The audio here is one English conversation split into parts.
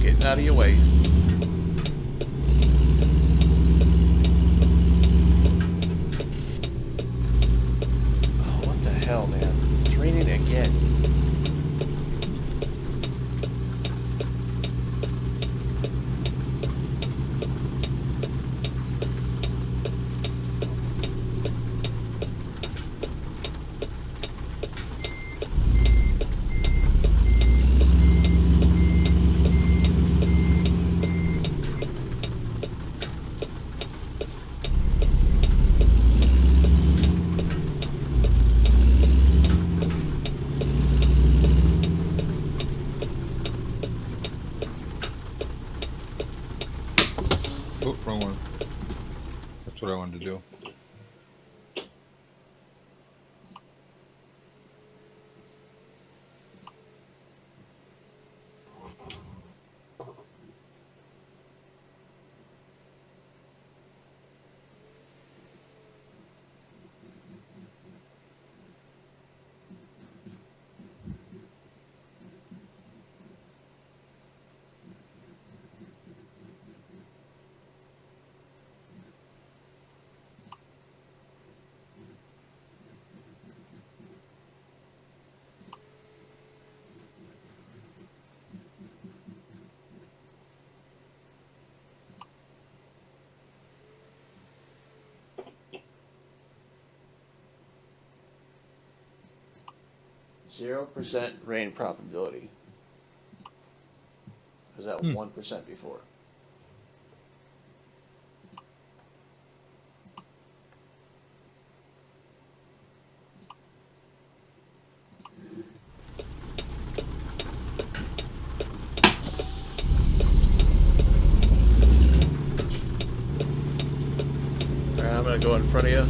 Getting out of your way. Oh, what the hell, man? It's raining again. Oh, wrong one. That's what I wanted to do. %0 rain probability. Was that 1% before? Alright, I'm gonna go in front of you.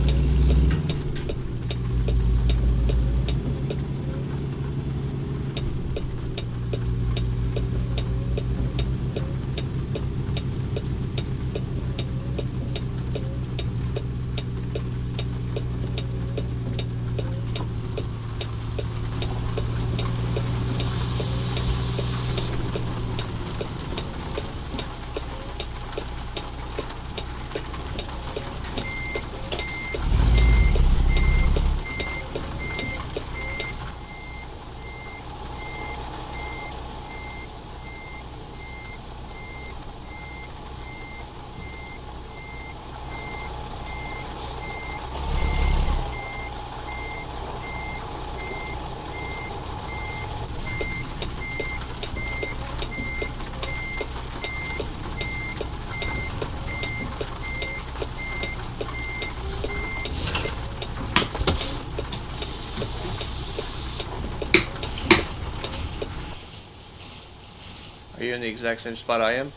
Are you in the exact same spot I am?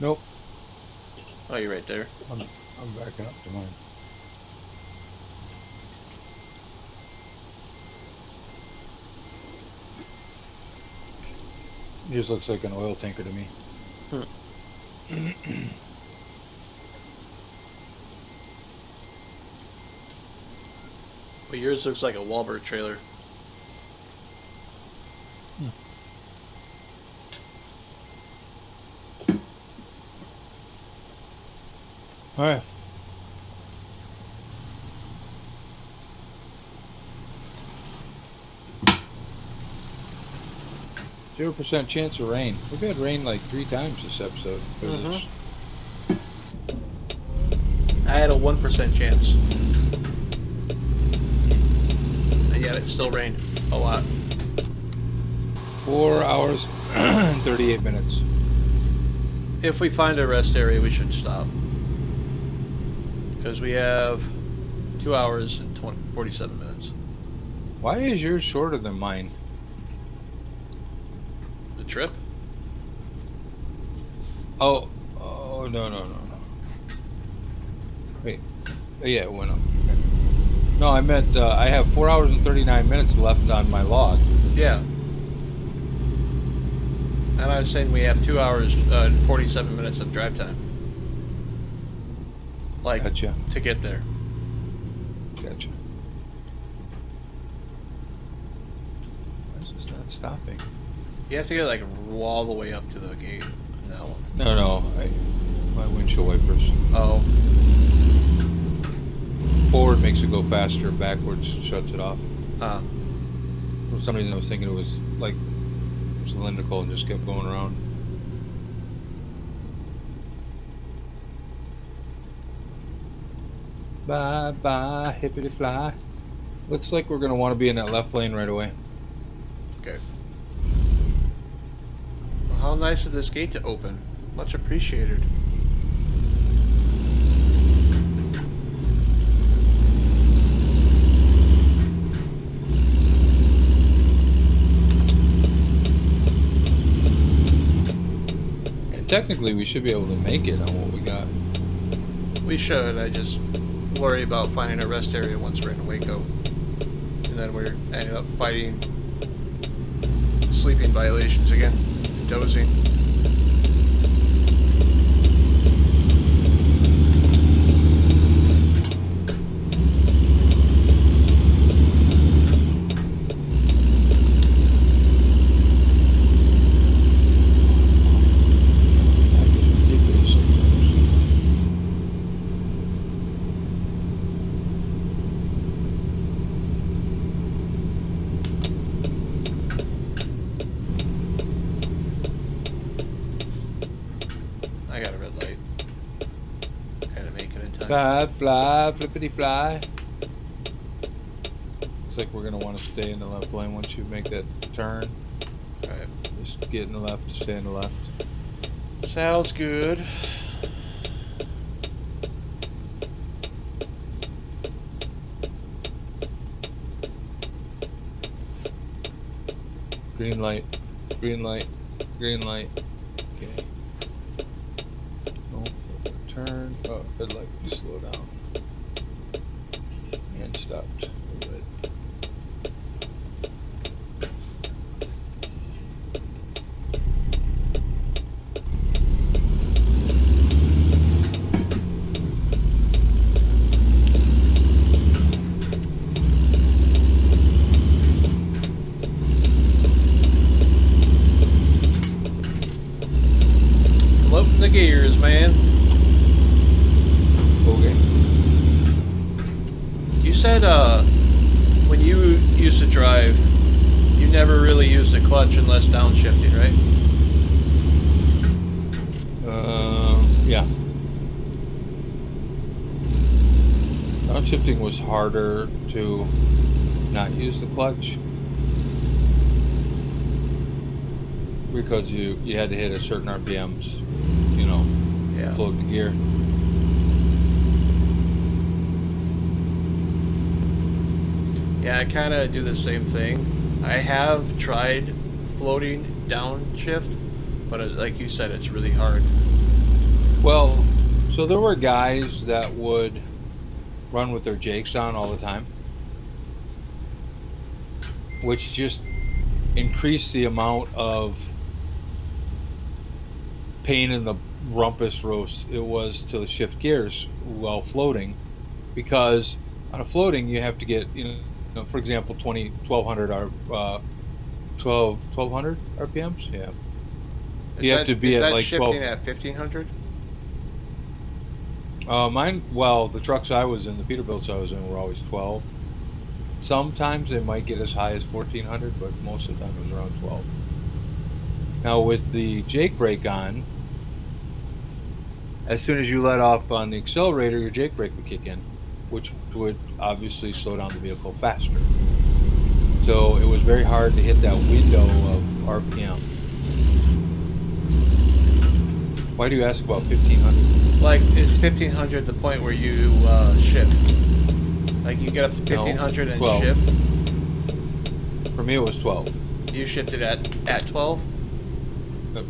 Nope. Oh, you're right there. I'm backing up to mine. It just looks like an oil tanker to me. Well, yours looks like a Wahlberg trailer. All right. %0 chance of rain. We've had rain like 3 times this episode. I had a 1% chance. And yet it still rained a lot. 4 hours and 38 minutes. If we find a rest area, we should stop. Because we have 2 hours and 47 minutes. Why is yours shorter than mine? The trip? Oh, no. Wait. Oh, yeah, it went up. Okay. No, I meant I have 4 hours and 39 minutes left on my log. Yeah. And I was saying we have 2 hours and 47 minutes of drive time. Like, Gotcha. to get there. Gotcha. This is not stopping. You have to get like all the way up to the gate on that one. No, my windshield wipers. Oh. Forward makes it go faster, backwards shuts it off. For some reason I was thinking it was like cylindrical and just kept going around. Bye bye, hippity fly. Looks like we're gonna want to be in that left lane right away. Okay. Well, how nice of this gate to open. Much appreciated. And technically we should be able to make it on what we got. We should. I just worry about finding a rest area once we're in Waco. And then we're ended up fighting sleeping violations again. Dozing. I got a red light. Kind of make it in time. Fly, fly, flippity fly. Looks like we're gonna want to stay in the left lane once you make that turn. Alright. Just get in the left, stay in the left. Sounds good. Green light, green light, green light. Okay. No, turn. Oh, red light. Slow down. And stopped. Red. Floating the gears, man. Okay. You said when you used to drive, you never really used the clutch unless downshifting, right? Yeah. Downshifting was harder to not use the clutch because you had to hit a certain RPMs, you know, Yeah. float the gear. Yeah, I kind of do the same thing. I have tried floating downshift, but like you said, it's really hard. Well, so there were guys that would run with their jakes on all the time, which just increased the amount of pain in the rumpus roast it was to shift gears while floating, because on a floating you have to get, you know, for example, 1200 1200 RPMs. Yeah, you have to be at like shifting 12. at 1500? Mine, well, the trucks I was in, the Peterbilts I was in, were always 12. Sometimes they might get as high as 1400, but most of the time it was around 12. Now with the jake brake on, as soon as you let off on the accelerator, your jake brake would kick in, which would obviously slow down the vehicle faster. So it was very hard to hit that window of RPM. Why do you ask about 1500? Like, is 1500 the point where you shift? Like, you get up to 1500 and 12. shift? For me, it was 12. You shifted at 12?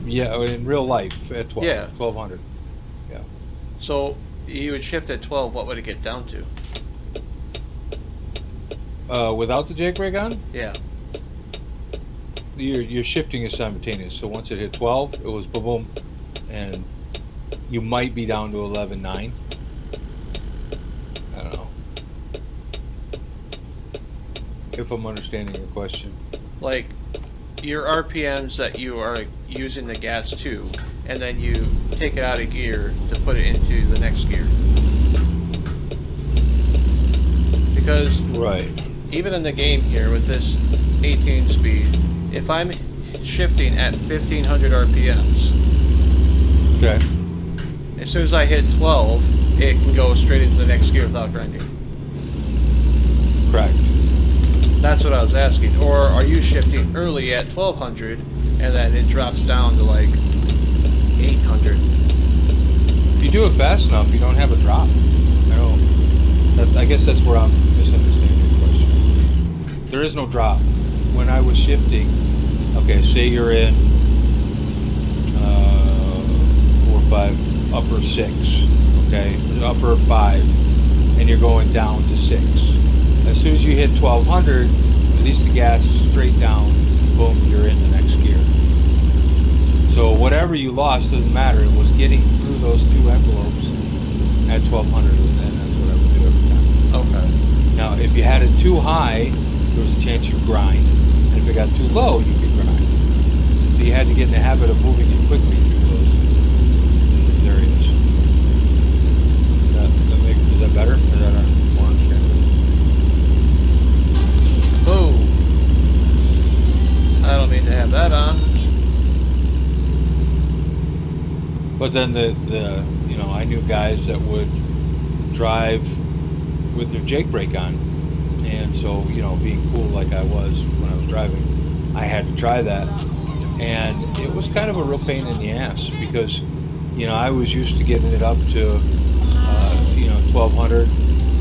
Yeah, in real life, at 12. Yeah. 1200. Yeah. So, you would shift at 12, what would it get down to? Without the jake brake on, Yeah. your shifting is simultaneous. So once it hit 12, it was boom, boom, and you might be down to 11.9. I don't know if I'm understanding your question. Like your RPMs that you are using the gas to, and then you take it out of gear to put it into the next gear. Because Right. even in the game here with this 18 speed, if I'm shifting at 1500 RPMs, Okay. as soon as I hit 12, it can go straight into the next gear without grinding. Correct. That's what I was asking. Or are you shifting early at 1200 and then it drops down to like 800? If you do it fast enough, you don't have a drop. I guess that's where I'm misunderstanding your question. There is no drop. When I was shifting, okay, say you're in 4, 5, upper 6, okay, upper 5, and you're going down to 6. As soon as you hit 1200, release the gas straight down, boom, you're in the next gear. So whatever you lost doesn't matter. It was getting through those two envelopes at 1200, and that's what I would do every time. Okay. Now, if you had it too high, there was a chance you'd grind. And if it got too low, you could grind. So you had to get in the habit of moving it quickly through those areas. Is that better? Is that more understandable? Oh. I don't mean to have that on. But then I knew guys that would drive with their jake brake on, and so being cool like I was when I was driving, I had to try that, and it was kind of a real pain in the ass because I was used to getting it up to 1200,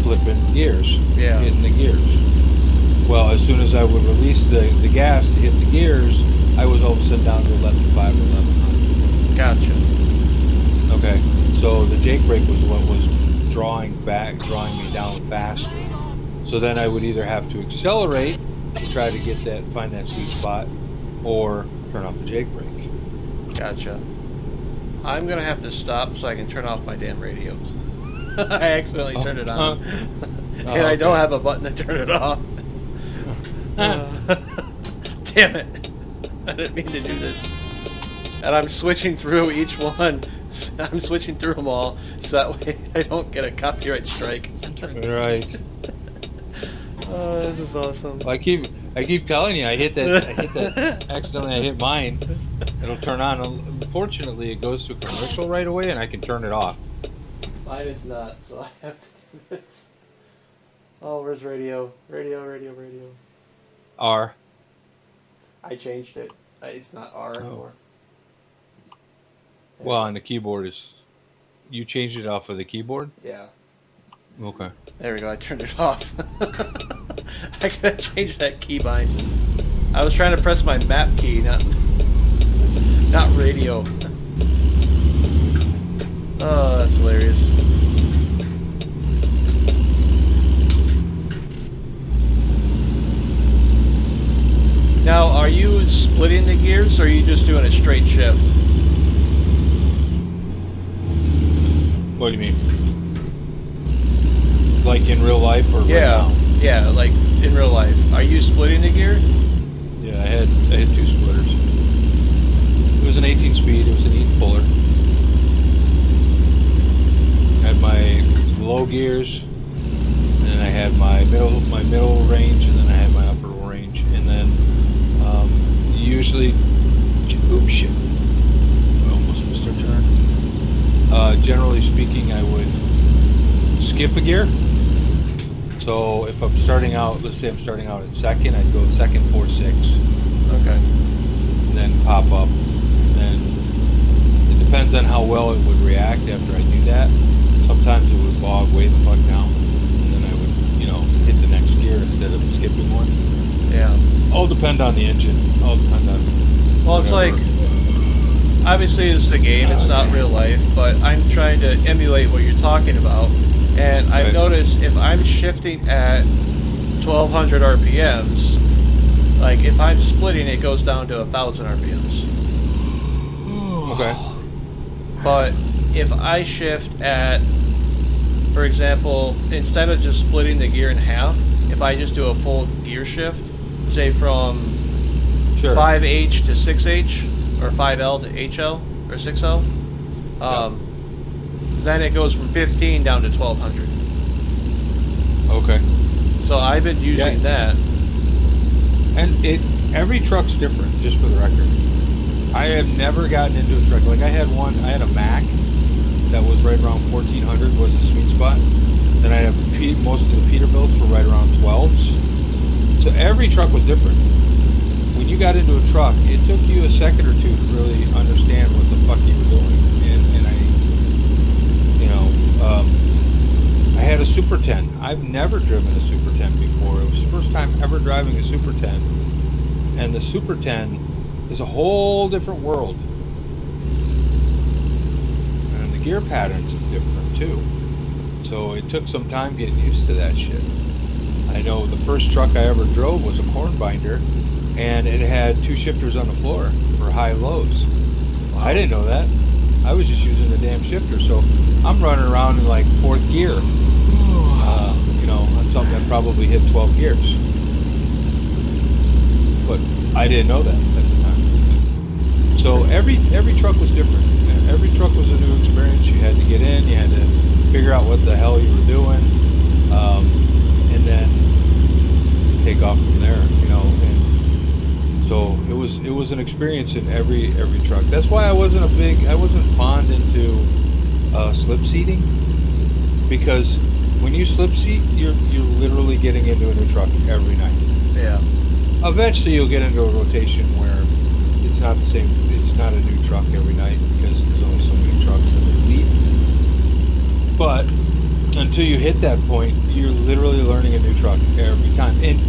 flipping gears, hitting the gears. Well, as soon as I would release the gas to hit the gears, I was all of a sudden down to 11.5 or 1100. Gotcha. Okay, so the jake brake was what was drawing me down faster. So then I would either have to accelerate to try to find that sweet spot, or turn off the jake brake. Gotcha. I'm gonna have to stop so I can turn off my damn radio. I accidentally turned it on, and I don't have a button to turn it off. Damn it! I didn't mean to do this. And I'm switching through each one. I'm switching through them all, so that way I don't get a copyright strike. Right. Oh, this is awesome. Well, I keep telling you, I hit that accidentally. I hit mine. It'll turn on. Unfortunately, it goes to commercial right away, and I can turn it off. Mine is not, so I have to do this. Oh, where's radio? Radio. R. I changed it. It's not R anymore. Well, on the keyboard you changed it off of the keyboard? Yeah. Okay. There we go, I turned it off. I gotta change that keybind. I was trying to press my map key, not radio. Oh, that's hilarious. Now, are you splitting the gears, or are you just doing a straight shift? What do you mean? Like in real life or right now? Yeah, like in real life. Are you splitting the gear? Yeah, I had 2 splitters. It was an 18 speed. It was an Eaton Fuller. I had my low gears, and then I had my middle range, and then I had my upper range, and then usually, oops, shit, I almost missed our turn. Generally speaking, I would skip a gear. So if I'm starting out, let's say I'm starting out at second, I'd go second 4-6. Okay. And then pop up. And then it depends on how well it would react after I do that. Sometimes it would bog way the fuck down. And then I would, hit the next gear instead of skipping one. Yeah. All depend on the engine. All depend on Well, it's whatever. like, obviously it's a game, it's not real life, but I'm trying to emulate what you're talking about. And I've noticed if I'm shifting at 1200 RPMs, like if I'm splitting, it goes down to 1000 RPMs. Okay. But if I shift at, for example, instead of just splitting the gear in half, if I just do a full gear shift, say from 5H to 6H, or 5L to HL, or 6L, then it goes from 15 down to 1200. Okay. So I've been using that. And every truck's different, just for the record. I have never gotten into a truck. Like I had a Mac that was right around 1400 was the sweet spot. Then I have most of the Peterbilts were right around 12s. So every truck was different. When you got into a truck, it took you a second or two to really understand what the fuck you were doing. And I had a Super 10. I've never driven a Super 10 before. It was the first time ever driving a Super 10. And the Super 10 is a whole different world. And the gear patterns are different too. So it took some time getting used to that shit. I know the first truck I ever drove was a corn binder, and it had 2 shifters on the floor for high lows. Wow. I didn't know that. I was just using the damn shifter, so I'm running around in like 4th gear, on something that probably hit 12 gears. But I didn't know that at the time. So every truck was different. Every truck was a new experience. You had to get in, you had to figure out what the hell you were doing, and then take off from there, and so it was an experience in every truck. That's why I wasn't fond into slip seating, because when you slip seat, you're literally getting into a new truck every night. Yeah. Eventually you'll get into a rotation where it's not the same, it's not a new truck every night, because there's only so many trucks in the fleet. But until you hit that point, you're literally learning a new truck every time. And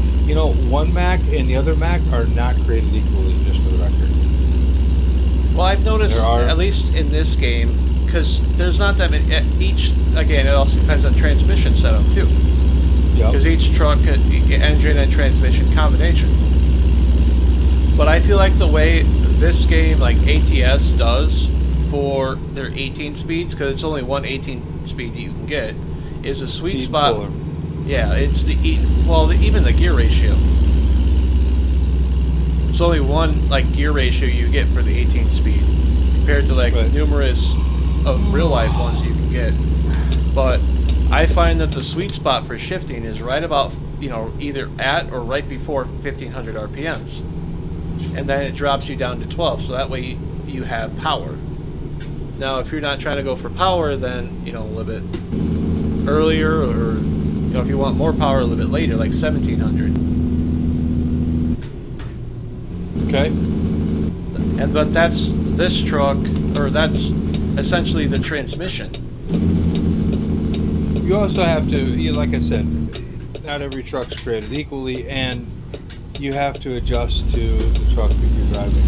one Mac and the other Mac are not created equally, just for the record. Well, I've noticed, at least in this game, because there's not that many, again, it also depends on transmission setup too. Because each truck, engine and transmission combination. But I feel like the way this game, like ATS does for their 18 speeds, because it's only one 18 speed you can get, is a sweet spot. Cooler. Yeah, it's even the gear ratio. It's only one gear ratio you get for the 18 speed, compared to numerous of real life ones you can get. But I find that the sweet spot for shifting is right about either at or right before 1500 RPMs, and then it drops you down to 12. So that way you have power. Now, if you're not trying to go for power, then a little bit earlier, or if you want more power, a little bit later, like 1700. Okay. But that's this truck, or that's essentially the transmission. You also have to, like I said, not every truck's created equally, and you have to adjust to the truck that you're driving.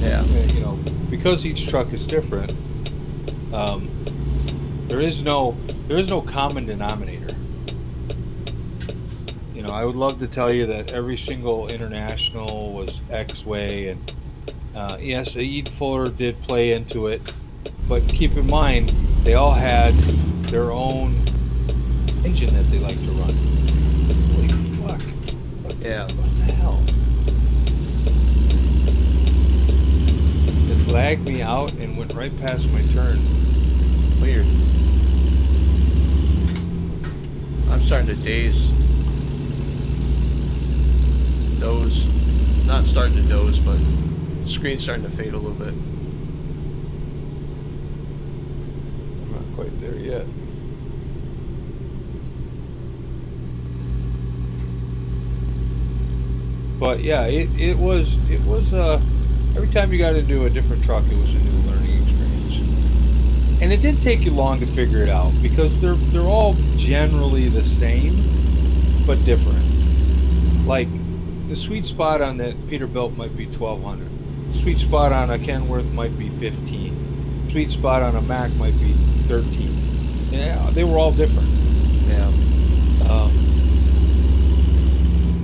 And, because each truck is different, there is no common denominator. I would love to tell you that every single international was X way, and yes, Aid Fuller did play into it, but keep in mind they all had their own engine that they like to run. Holy fuck! What the hell? It lagged me out and went right past my turn. Weird. I'm starting to doze. Not starting to doze, but the screen's starting to fade a little bit. I'm not quite there yet. But yeah, it was every time you got into a different truck, it was a new learning experience. And it didn't take you long to figure it out, because they're all generally the same, but different. Like, the sweet spot on that Peterbilt might be 1200. The sweet spot on a Kenworth might be 15. Sweet spot on a Mac might be 13. Yeah, they were all different. Yeah.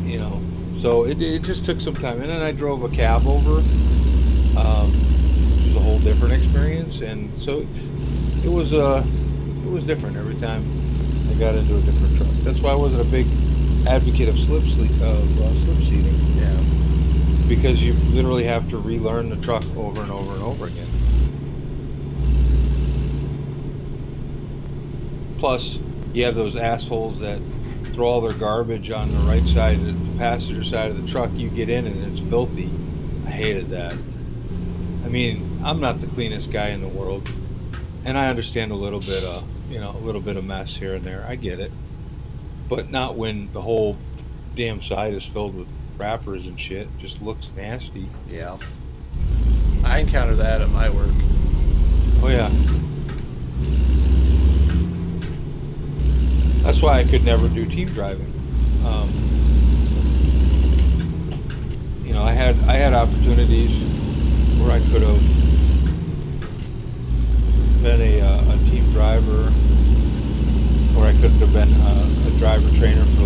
You know, so it just took some time. And then I drove a cab over, which was a whole different experience. And so it was different every time I got into a different truck. That's why I wasn't a big advocate of slip seating. Yeah. Because you literally have to relearn the truck over and over and over again. Plus, you have those assholes that throw all their garbage on the right side, the passenger side of the truck. You get in and it's filthy. I hated that. I mean, I'm not the cleanest guy in the world, and I understand a little bit of, a little bit of mess here and there. I get it, but not when the whole damn side is filled with wrappers and shit. It just looks nasty. Yeah. I encounter that at my work. Oh yeah. That's why I could never do team driving. I had opportunities where I could have been a team driver, or I could have been a driver trainer for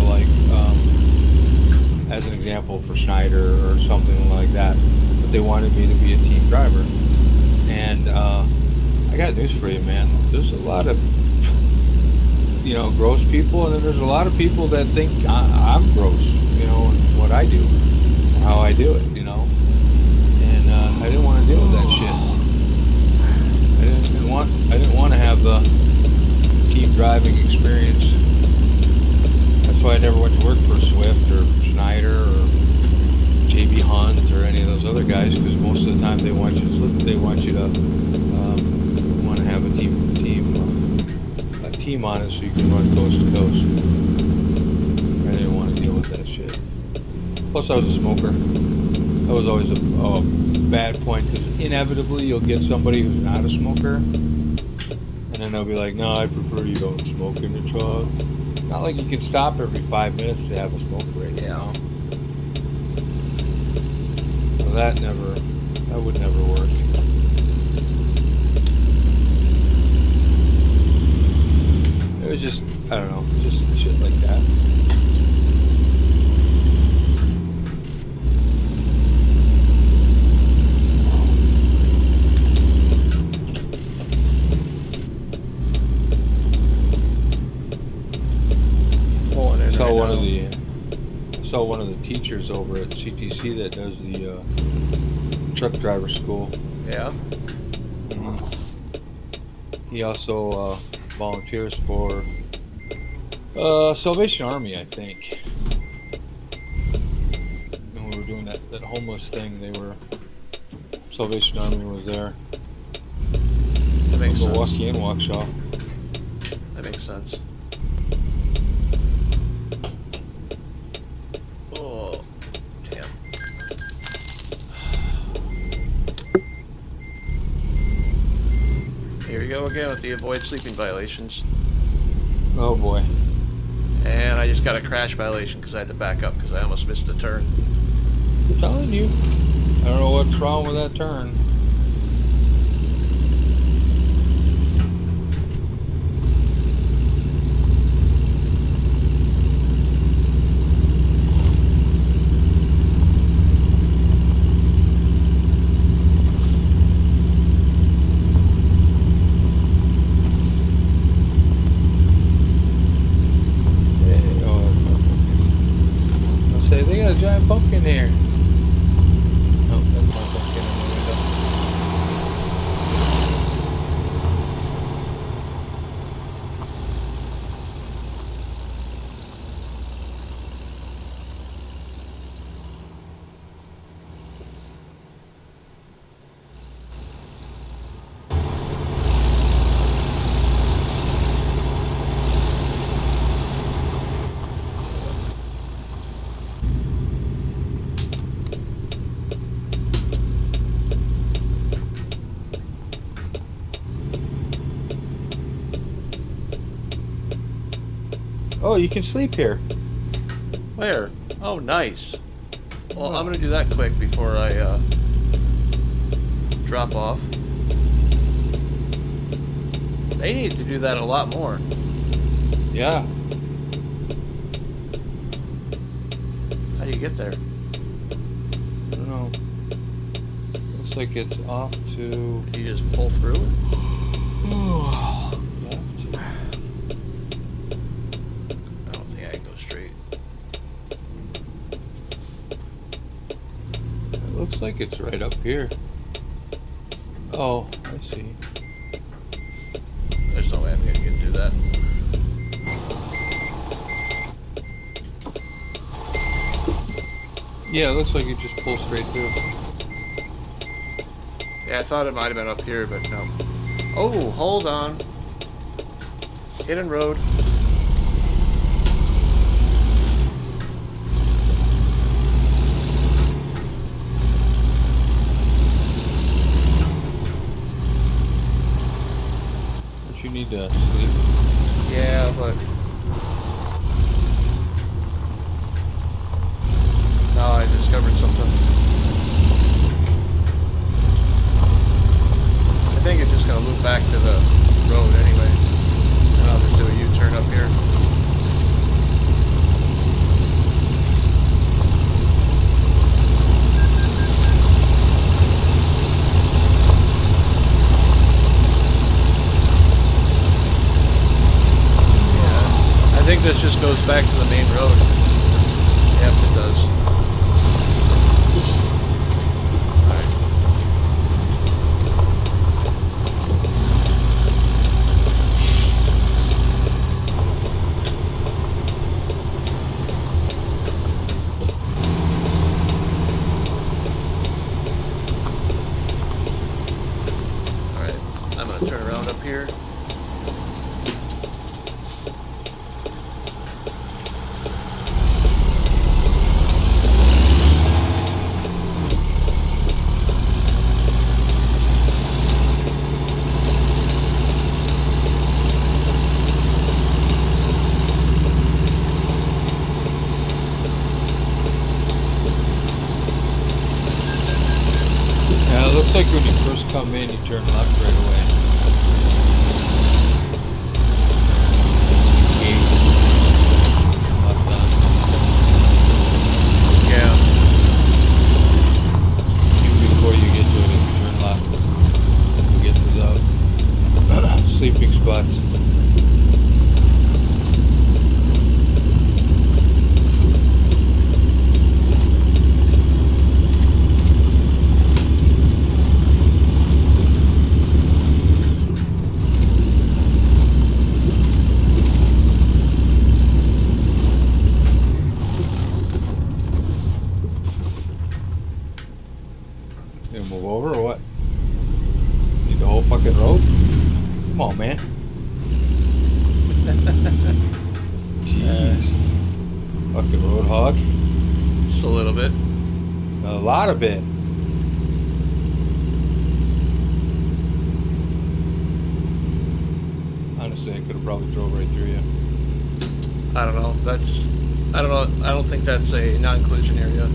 as an example for Schneider or something like that. But they wanted me to be a team driver, and I got news for you, man. There's a lot of gross people, and then there's a lot of people that think I'm gross, and what I do, or how I do it, and I didn't want to deal with that shit. I didn't want to have the team driving experience. That's why I never went to work for Swift or Schneider or JB Hunt or any of those other guys, because most of the time they want you to want to have a team on it so you can run coast to coast. I didn't want to deal with that shit. Plus, I was a smoker. That was always a bad point, because inevitably you'll get somebody who's not a smoker, and then they'll be like, "No, I prefer you don't smoke in the truck." Not like you can stop every 5 minutes to have a smoke break. Yeah. So that would never work. It was just, I don't know, just shit like that. I saw one of the teachers over at CTC that does the truck driver school. Yeah. Mm-hmm. He also volunteers for Salvation Army, I think. When we were doing that homeless thing, Salvation Army was there. That makes sense. Milwaukee and Waukesha. That makes sense. Oh, damn. Here we go again with the avoid sleeping violations. Oh boy. And I just got a crash violation because I had to back up because I almost missed a turn. I'm telling you. I don't know what's wrong with that turn. They got a giant pumpkin here. Oh, that's my pumpkin in the window. Oh, you can sleep here. Where? Oh, nice. Well, I'm going to do that quick before I drop off. They need to do that a lot more. Yeah. How do you get there? I don't know. Looks like it's off to Did you just pull through it? left. I don't think I can go straight. It looks like it's right up here. Oh, I see. There's no way I'm gonna get through that. Yeah, it looks like you just pull straight through. Yeah, I thought it might have been up here, but no. Oh, hold on. Hidden road. But you need to sleep. Yeah, but now I discovered something. I think it's just gonna loop back to the road anyway. And I'll just do a U-turn up here. Yeah. I think this just goes back to the main road. Yep, it does. Turn around up here. Yeah, it looks like when you first come in, you turn left right away. Sleeping spots. You gonna move over or what? Need the whole fucking road? Come on, man. Jeez. Fucking road hog. Just a little bit. A lot of it. Honestly, I could have probably drove right through you. I don't know. I don't know. I don't think that's a non-collision area.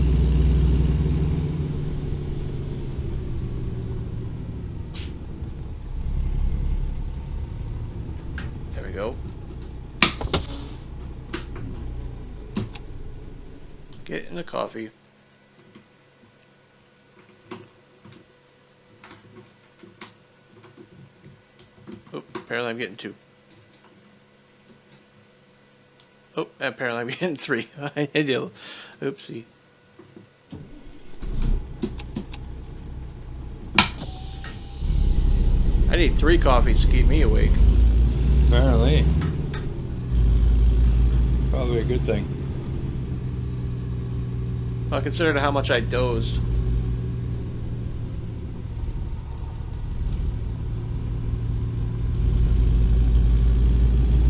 There we go. Get in the coffee. Oh, apparently I'm getting 2. Oh, apparently I'm getting 3. I did. Oopsie. I need 3 coffees to keep me awake. Apparently. Probably a good thing. Well, considering how much I dozed.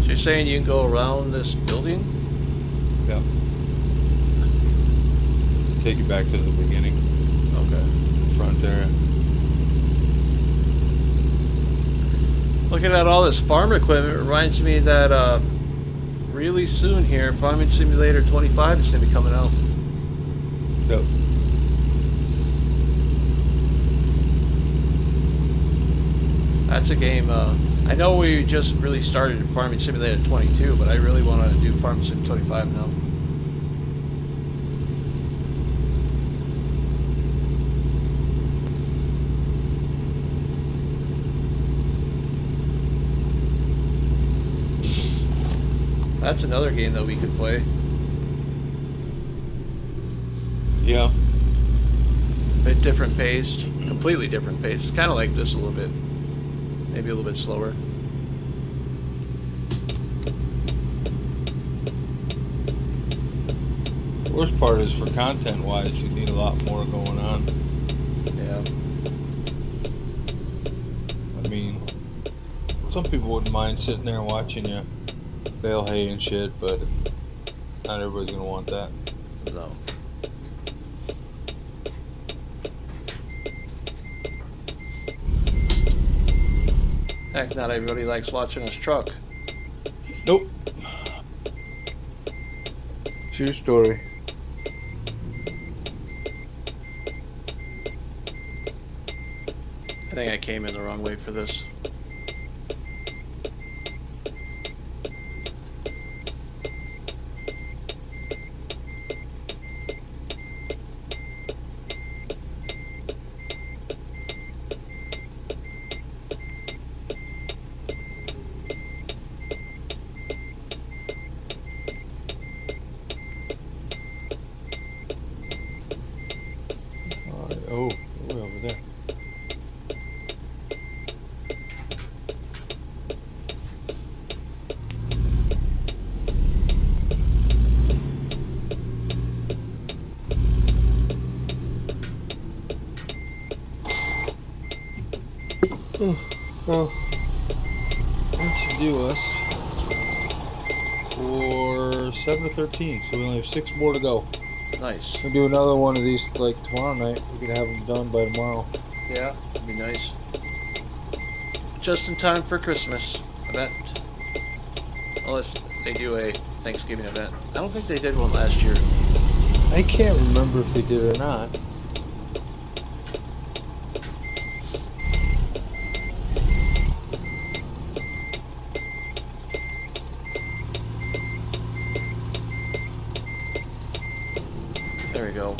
So you're saying you can go around this building? Yeah. Take you back to the beginning. Okay. Front area. Looking at all this farm equipment reminds me that really soon here, Farming Simulator 25 is going to be coming out. Yep. That's a game I I know we just really started Farming Simulator 22, but I really want to do Farming Sim 25 now. That's another game that we could play. Yeah. Bit different pace, completely different pace. It's kind of like this a little bit, maybe a little bit slower. The worst part is for content-wise, you need a lot more going on. Yeah. I mean, some people wouldn't mind sitting there watching you bale hay and shit, but not everybody's gonna want that. No. Heck, not everybody likes watching us truck. Nope. True story. I think I came in the wrong way for this. Oh, way over there. Well, that should do us for 7 to 13, so we only have 6 more to go. Nice. We'll do another one of these like tomorrow night. We can have them done by tomorrow. Yeah, that'd be nice. Just in time for Christmas event. Unless they do a Thanksgiving event. I don't think they did one last year. I can't remember if they did or not. There we go.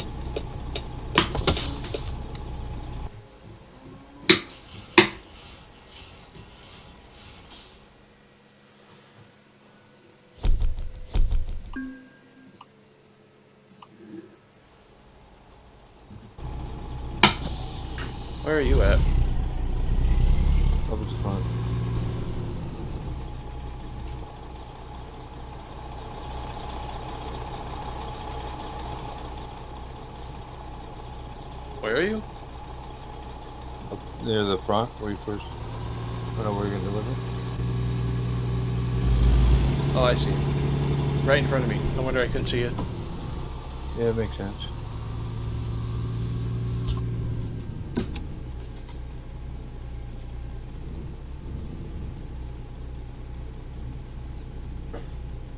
Where are you at? Up at the front. Where are you? Up near the front where you first went over where you're gonna deliver. Oh, I see. Right in front of me. No wonder I couldn't see it. Yeah, it makes sense.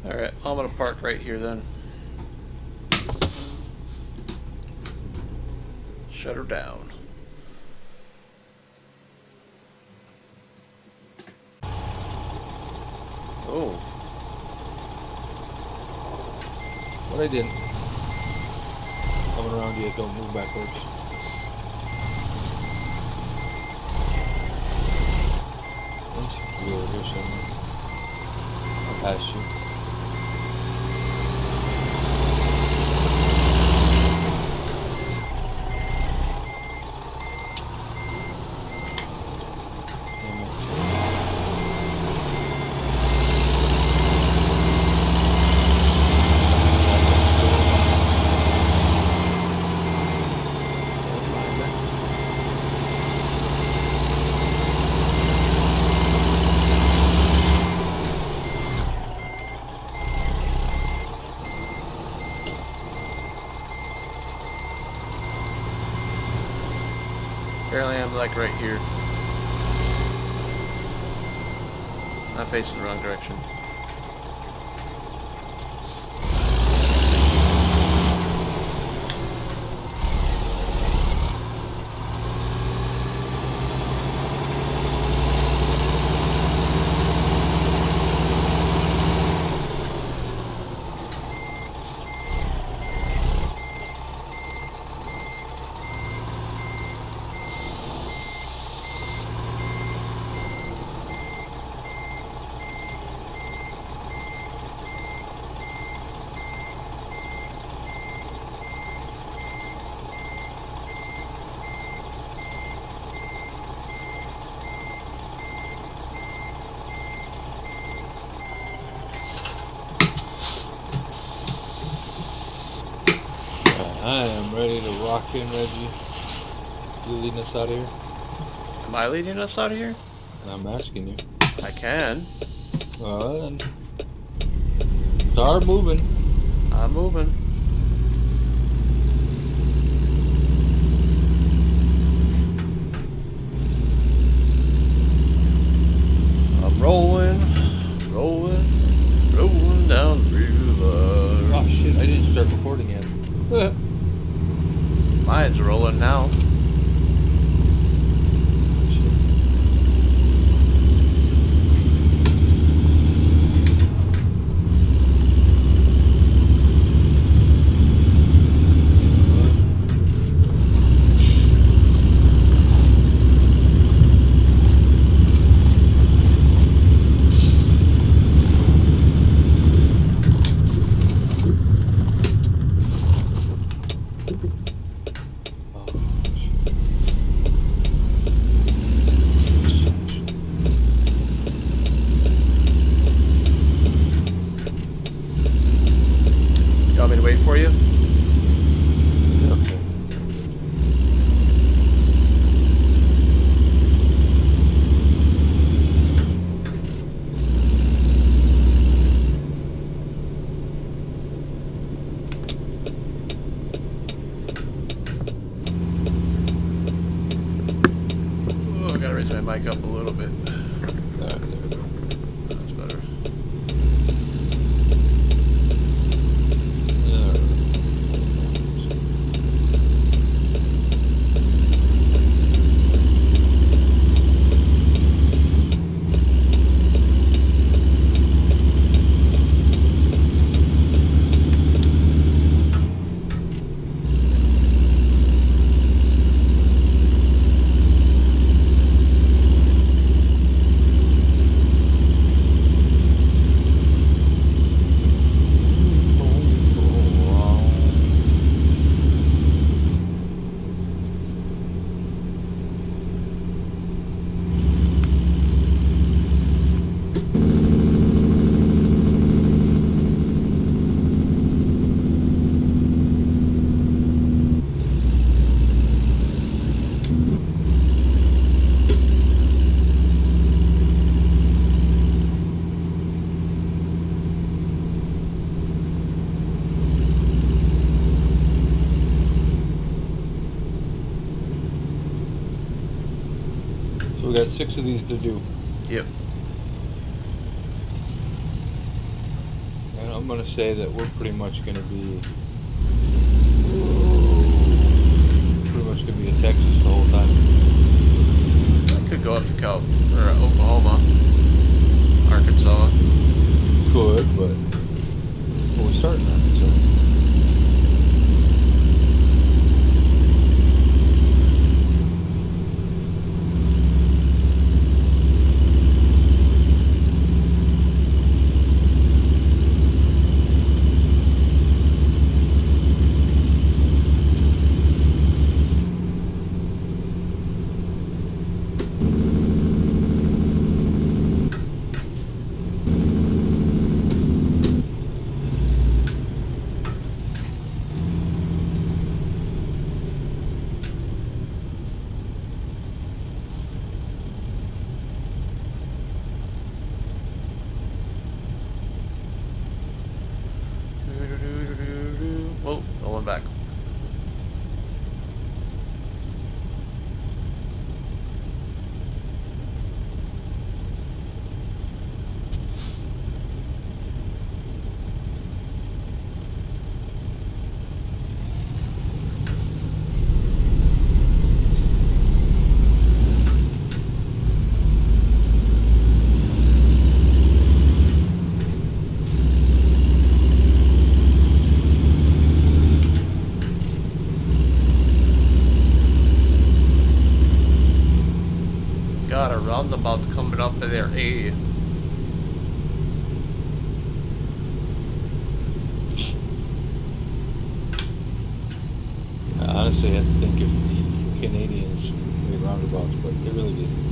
Alright, I'm gonna park right here then. Shut her down. Oh. But I didn't. Coming around you, don't move backwards. You're over here somewhere. I'll pass you. Apparently I'm like right here. I'm facing the wrong direction. I am ready to rock in, Reggie. You leading us out of here? Am I leading us out of here? And I'm asking you. I can. Well then. Start moving. I'm moving. I'm rolling down the river. Oh shit, I didn't start recording yet. Mine's rolling now. You want me to wait for you? Okay. Oh, I gotta raise my mic up a little bit. There we go. That's better. So we got 6 of these to do. Yep. And I'm gonna say that we're pretty much gonna be in Texas the whole time. I could go up to Oklahoma, Arkansas. Could, but we're starting that, so. Whoa, going back. Got a roundabout coming up in there. Hey. Honestly, I think if the Canadians made roundabouts, but they really didn't.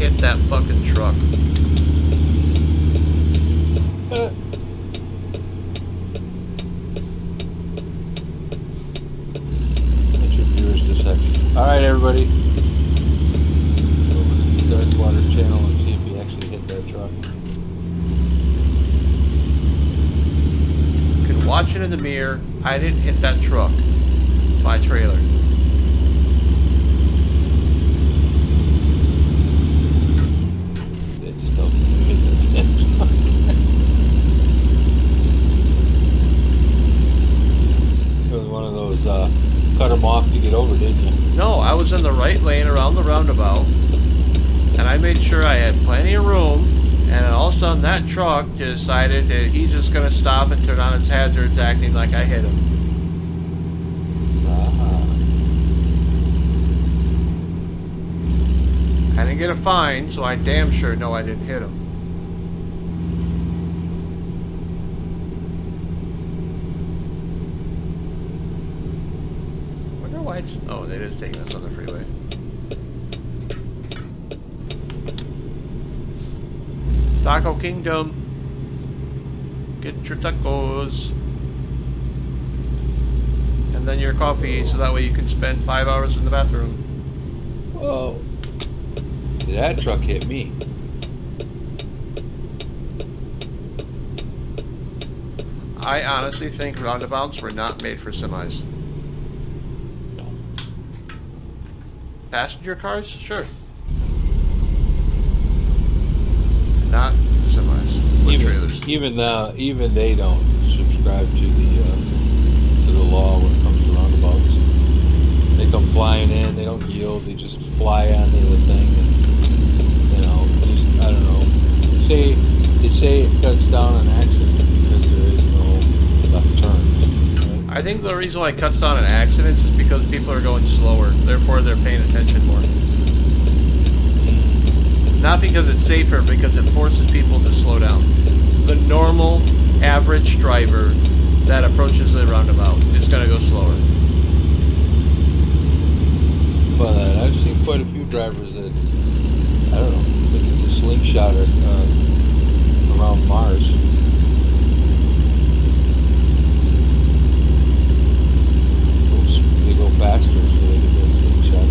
hit that fucking truck. That's your viewers just said. Alright, everybody. Go over to the Dark Water channel and see if you actually hit that truck. You can watch it in the mirror. I didn't hit that truck. My trailer. They just don't hit that truck. It was one of those, cut them off to get over, didn't you? No, I was in the right lane around the roundabout. And I made sure I had plenty of room. And all of a sudden that truck decided that he's just going to stop and turn on its hazards acting like I hit him. I didn't get a fine, so I damn sure know I didn't hit him. Wonder why it's... Oh, it is taking us on the freeway. Taco Kingdom. Get your tacos. And then your coffee, so that way you can spend 5 hours in the bathroom. Whoa. That truck hit me. I honestly think roundabouts were not made for semis. No. Passenger cars? Sure. Not semis. With trailers. Even they don't subscribe to the law when it comes to roundabouts. They come flying in, they don't yield, they just fly onto the thing and, you know, just, I don't know. They say it cuts down on accidents because there is no left turns. Right? I think the reason why it cuts down on accidents is because people are going slower. Therefore, they're paying attention more. Not because it's safer, because it forces people to slow down. The normal, average driver that approaches the roundabout is going to go slower. But I've seen quite a few drivers that, I don't know, look at the slingshot around Mars. They go faster, so they can do a slingshot.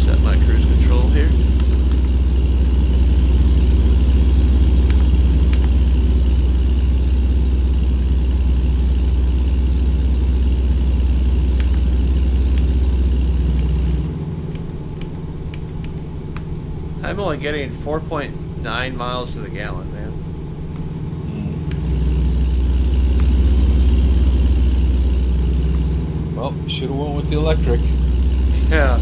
Set my cruise control here. I'm only getting 4.9 miles to the gallon, man. Well, should have went with the electric. Yeah.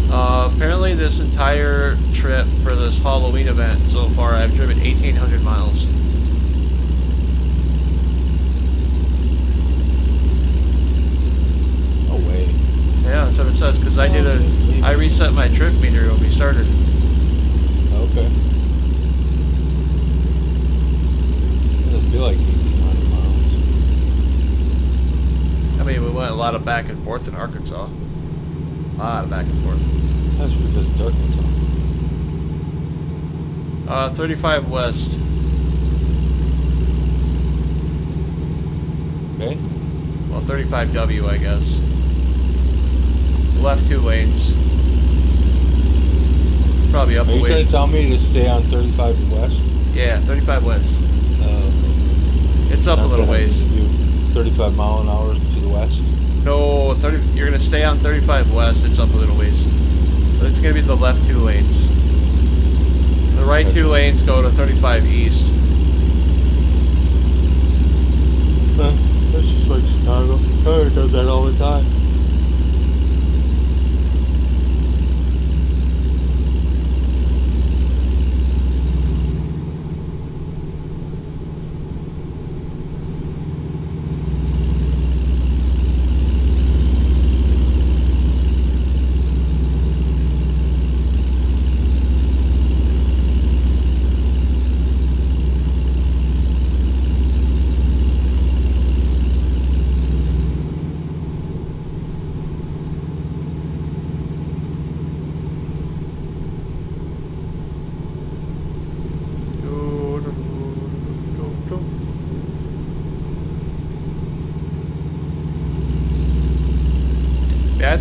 Apparently this entire trip for this Hauloween event so far, I've driven 1,800 miles. No way. Yeah, that's what it says, because I reset my trip meter when we started. Okay. Doesn't feel like 1,800 miles. I mean, we went a lot of back and forth in Arkansas. A lot of back and forth. That's because it's Arkansas. 35 west. Okay. Well, 35W, I guess. Left 2 lanes. Probably up Are a you trying ways. to tell me to stay on 35 west? Yeah, 35 west. It's up a little ways. 35 mile an hour to the west? No, you're going to stay on 35 west. It's up a little ways. But it's going to be the left 2 lanes. The right 2 lanes go to 35 east. That's just like Chicago. Chicago does that all the time.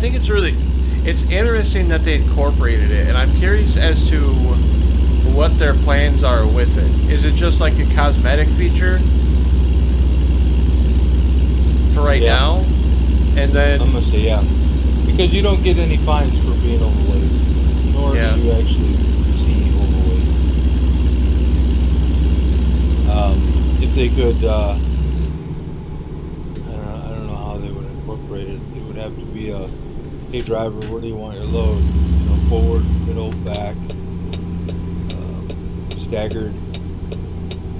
think it's interesting that they incorporated it, and I'm curious as to what their plans are with it. Is it just like a cosmetic feature for right now? And then I'm gonna say yeah, because you don't get any fines for being overweight, nor do you actually see overweight. If they could, I don't know how they would incorporate it. It would have to be a, hey driver, where do you want your load? You know, forward, middle, back, staggered,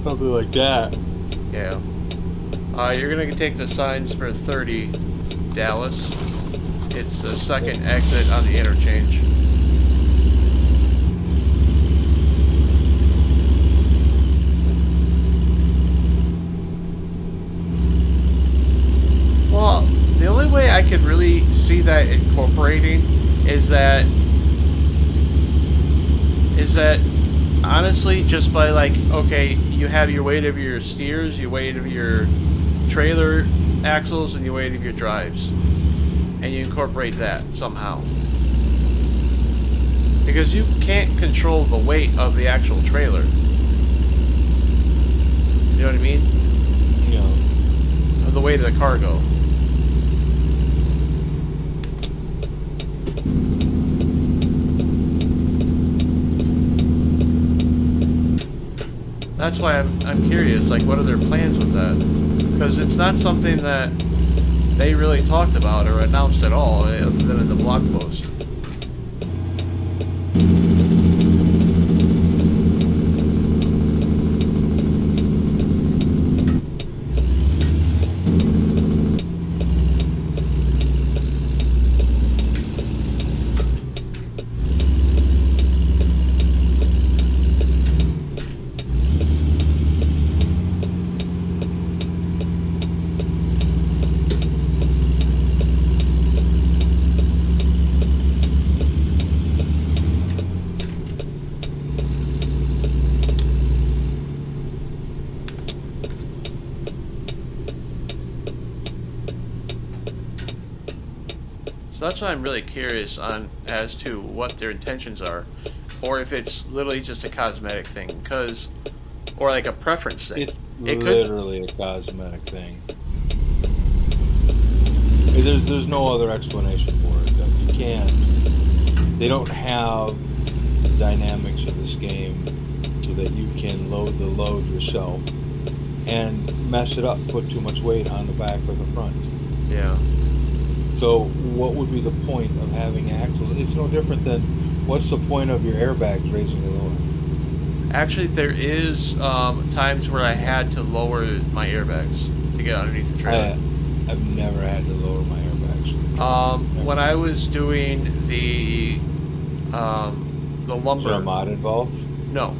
something like that. Yeah. You're gonna take the signs for 30, Dallas. It's the second exit on the interchange. Well, the only way I could really see that incorporating is that honestly just by like, okay, you have your weight of your steers, your weight of your trailer axles, and your weight of your drives, and you incorporate that somehow, because you can't control the weight of the actual trailer. You know what I mean? Yeah. Or the weight of the cargo. That's why I'm curious, like, what are their plans with that? Because it's not something that they really talked about or announced at all, other than in the blog post. So that's why I'm really curious on as to what their intentions are, or if it's literally just a cosmetic thing, or like a preference thing. It's literally a cosmetic thing. There's no other explanation for it. That you can't. They don't have the dynamics of this game so that you can load the load yourself and mess it up, put too much weight on the back or the front. Yeah. So what would be the point of having axles? It's no different than, what's the point of your airbags raising or lower? Actually, there is times where I had to lower my airbags to get underneath the trailer. I've never had to lower my airbags. When I was doing the lumber. Is there a mod involved? No,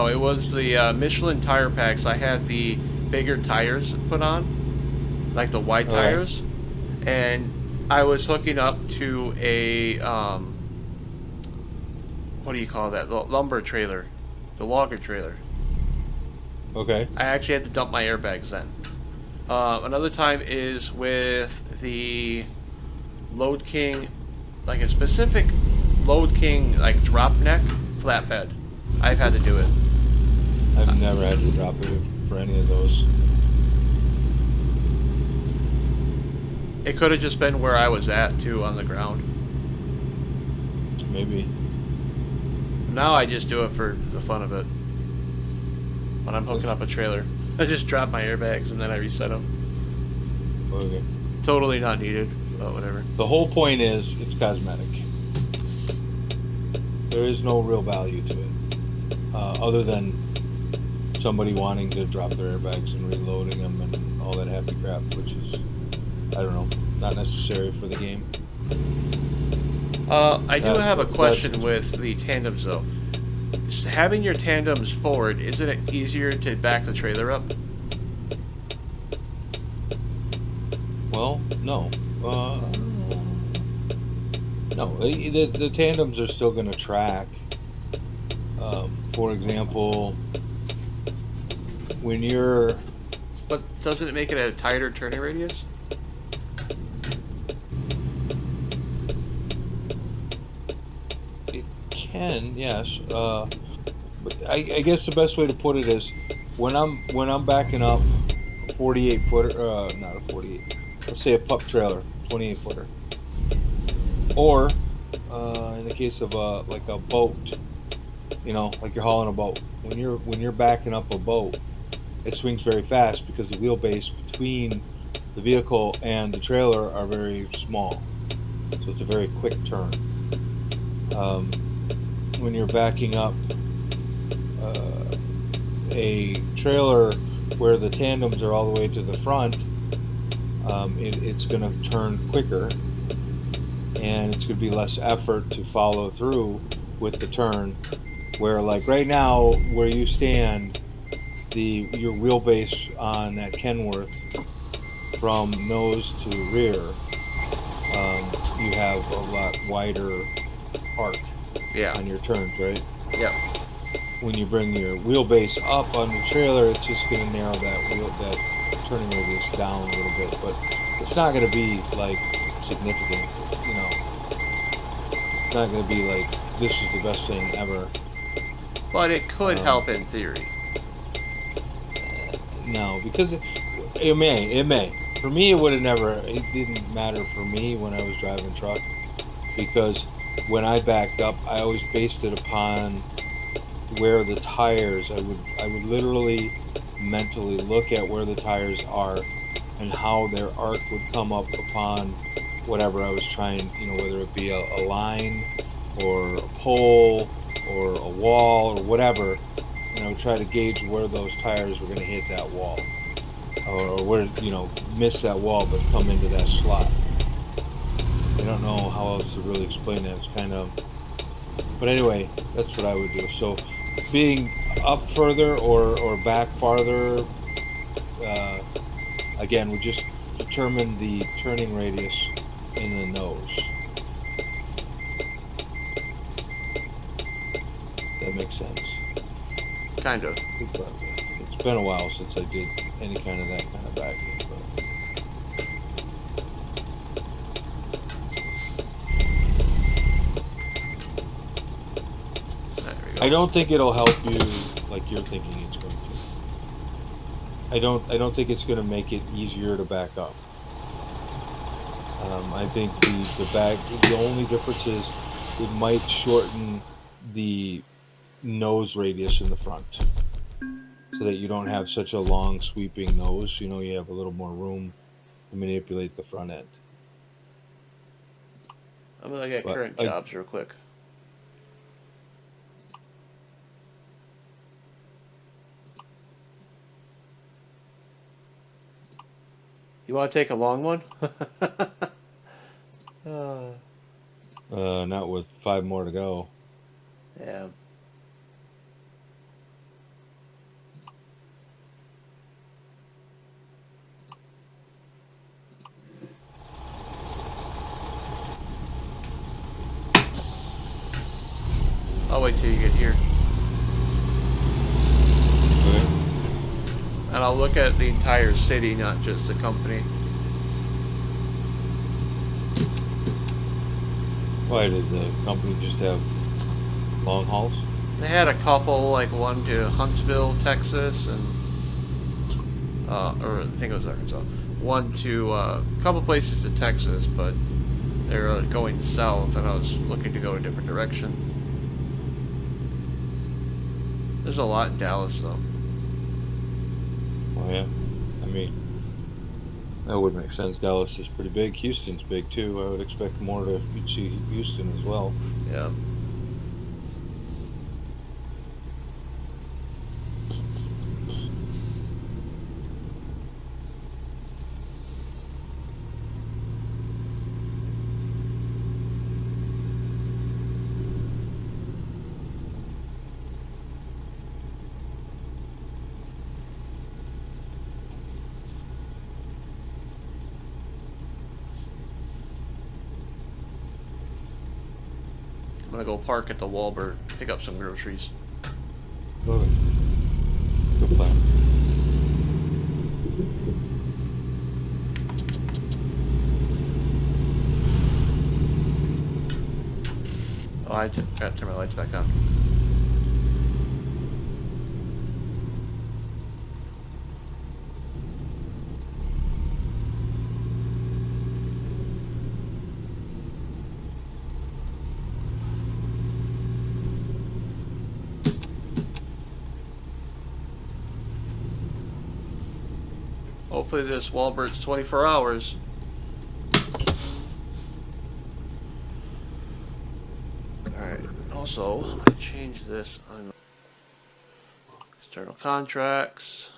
it was the Michelin tire packs. I had the bigger tires put on, like the wide tires, and I was hooking up to a what do you call that? The lumber trailer, the logger trailer. Okay. I actually had to dump my airbags then. Another time is with the Load King, like a specific Load King like drop neck flatbed. I've had to do it. I've never had to drop it for any of those. It could have just been where I was at too, on the ground. Maybe. Now I just do it for the fun of it. When I'm hooking up a trailer, I just drop my airbags and then I reset them. Okay. Totally not needed, but whatever. The whole point is, it's cosmetic. There is no real value to it, other than somebody wanting to drop their airbags and reloading them and all that happy crap, which is, I don't know, not necessary for the game. I do have a question with the tandems though. Having your tandems forward, isn't it easier to back the trailer up? Well, no. No, the tandems are still going to track. For example, when you're... But doesn't it make it a tighter turning radius? can, yes. But I guess the best way to put it is when I'm backing up a 48 footer, not a 48. Let's say a pup trailer, 28 footer, or in the case of like a boat, like you're hauling a boat. When you're backing up a boat, it swings very fast because the wheelbase between the vehicle and the trailer are very small, so it's a very quick turn. When you're backing up a trailer where the tandems are all the way to the front, it's going to turn quicker, and it's going to be less effort to follow through with the turn. Where like right now, where you stand, your wheelbase on that Kenworth from nose to rear, you have a lot wider arc Yeah. on your turns, right? Yep. When you bring your wheelbase up on the trailer, it's just going to narrow that turning radius down a little bit, but it's not going to be like significant. It's not going to be like this is the best thing ever. But it could help in theory. No, because it may. For me, it would have never. It didn't matter for me when I was driving truck, because when I backed up, I always based it upon where the tires. I would literally mentally look at where the tires are and how their arc would come up upon whatever I was trying. Whether it be a line or a pole or a wall or whatever, and I would try to gauge where those tires were going to hit that wall, or where miss that wall but come into that slot. I don't know how else to really explain that. It's kind of, but anyway, that's what I would do. So being up further or back farther, again, would just determine the turning radius in the nose. That makes sense. Kind of. It's been a while since I did any kind of that kind of backing. But There we go. I don't think it'll help you like you're thinking it's going to. I don't think it's going to make it easier to back up. I think the only difference is it might shorten the nose radius in the front, so that you don't have such a long sweeping nose. You have a little more room to manipulate the front end. I'm gonna look at But current jobs real quick. You want to take a long one? Not with 5 more to go. Yeah. I'll wait till you get here. Okay. And I'll look at the entire city, not just the company. Why did the company just have long hauls? They had a couple, like one to Huntsville, Texas, and or I think it was Arkansas. One to a couple places to Texas, but they're going south, and I was looking to go a different direction. There's a lot in Dallas, though. Oh yeah, I mean that would make sense. Dallas is pretty big. Houston's big too. I would expect more to see Houston as well. Yeah. I'm gonna go park at the Walbert, pick up some groceries. Okay. Good plan. Oh, I gotta turn my lights back on. Hopefully this Walbert's 24 hours. Alright, also, I changed this on external contracts,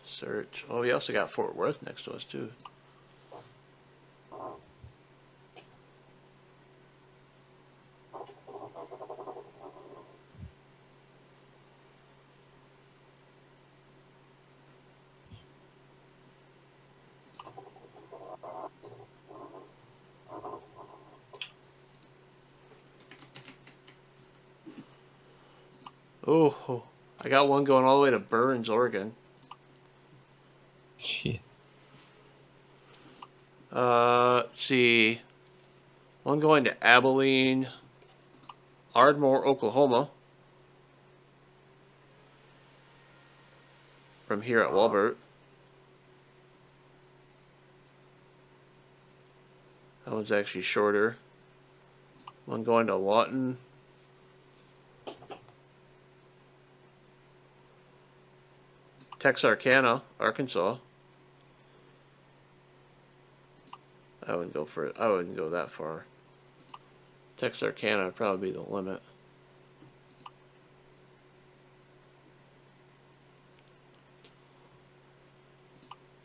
search. Oh, we also got Fort Worth next to us, too. Oh, I got one going all the way to Burns, Oregon. Shit. Let's see. One going to Abilene, Ardmore, Oklahoma. From here at Walbert. That one's actually shorter. One going to Lawton. Texarkana, Arkansas. I wouldn't go that far. Texarkana would probably be the limit.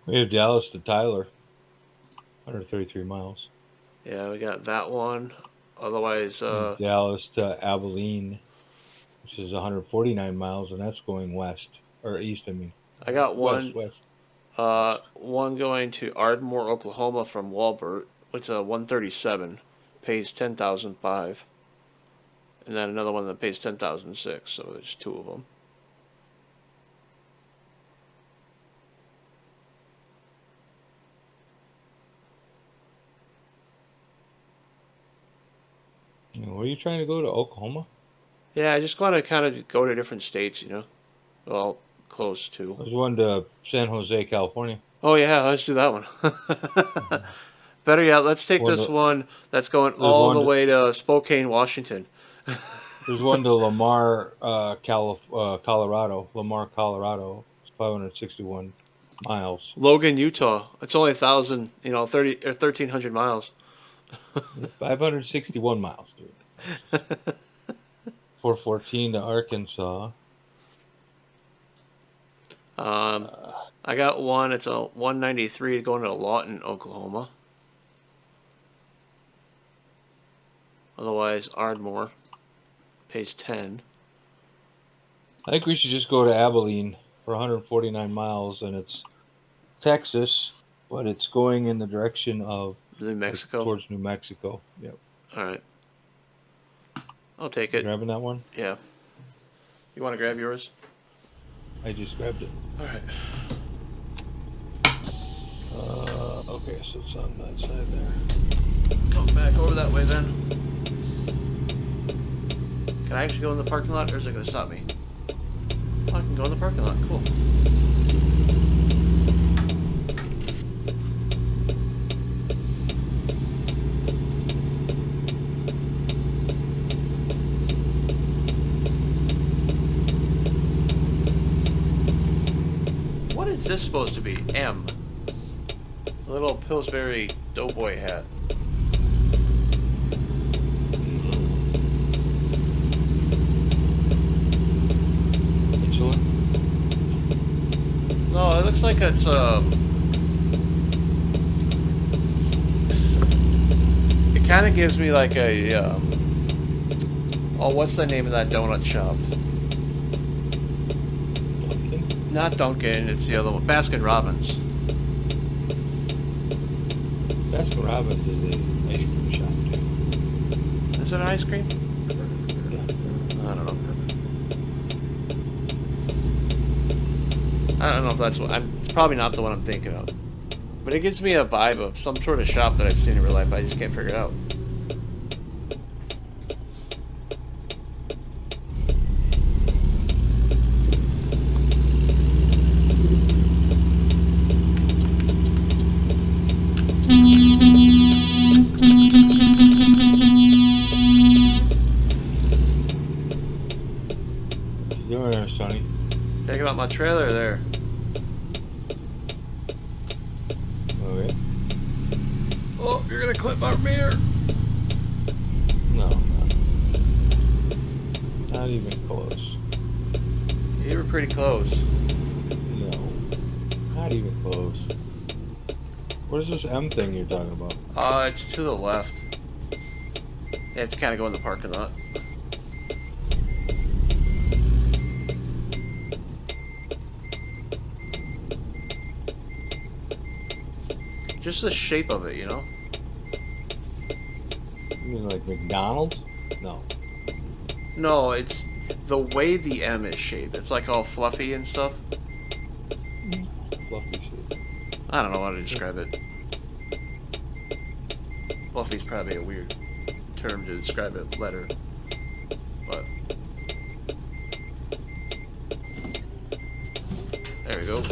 We have Dallas to Tyler, 133 miles. Yeah, we got that one. Otherwise, Dallas to Abilene, which is 149 miles, and that's going west or east. I mean, I got one. West. One going to Ardmore, Oklahoma from Walbert, which is a 137, pays 10,005, and then another one that pays 10,006. So there's two of them. Were you trying to go to Oklahoma? Yeah, I just want to kind of go to different states, you know. Well, close to. There's one to San Jose, California. Oh yeah, let's do that one. Better yet, let's take this one that's going all the way to Spokane, Washington. There's one to Lamar, Colorado. Lamar, Colorado. It's 561 miles. Logan, Utah. It's only 1,000, 30 or 1,300 miles. 561 miles, dude. 414 to Arkansas. I got one. It's a 193 going to Lawton, Oklahoma. Otherwise, Ardmore pays 10. I think we should just go to Abilene for 149 miles, and it's Texas, but it's going in the direction of New Mexico. Towards New Mexico. Yep. All right. I'll take it. Grabbing that one? Yeah. You want to grab yours? I just grabbed it. All right. Okay, so it's on that side there. Come back over that way then. Can I actually go in the parking lot, or is it going to stop me? Oh, I can go in the parking lot. Cool. What is this supposed to be? M. A little Pillsbury Doughboy hat. No, it looks like it's it kind of gives me like a oh, what's the name of that donut shop? Dunkin'? Not Dunkin', it's the other one. Baskin Robbins. Baskin Robbins is an ice cream shop, too. Is it an ice cream? Yeah. I don't know. I don't know if that's what it's probably not the one I'm thinking of. But it gives me a vibe of some sort of shop that I've seen in real life, but I just can't figure it out. you doing there, Sonny? Taking out my trailer there. Okay. Oh, you're gonna clip my mirror. No, not even close. You were pretty close. No, not even close. What is this M thing you're talking about? It's to the left. You have to kind of go in the parking lot. Just the shape of it, you know? You mean like McDonald's? No. No, it's the way the M is shaped. It's like all fluffy and stuff. Fluffy shit. I don't know how to describe it. Fluffy's probably a weird term to describe a letter. But there we go.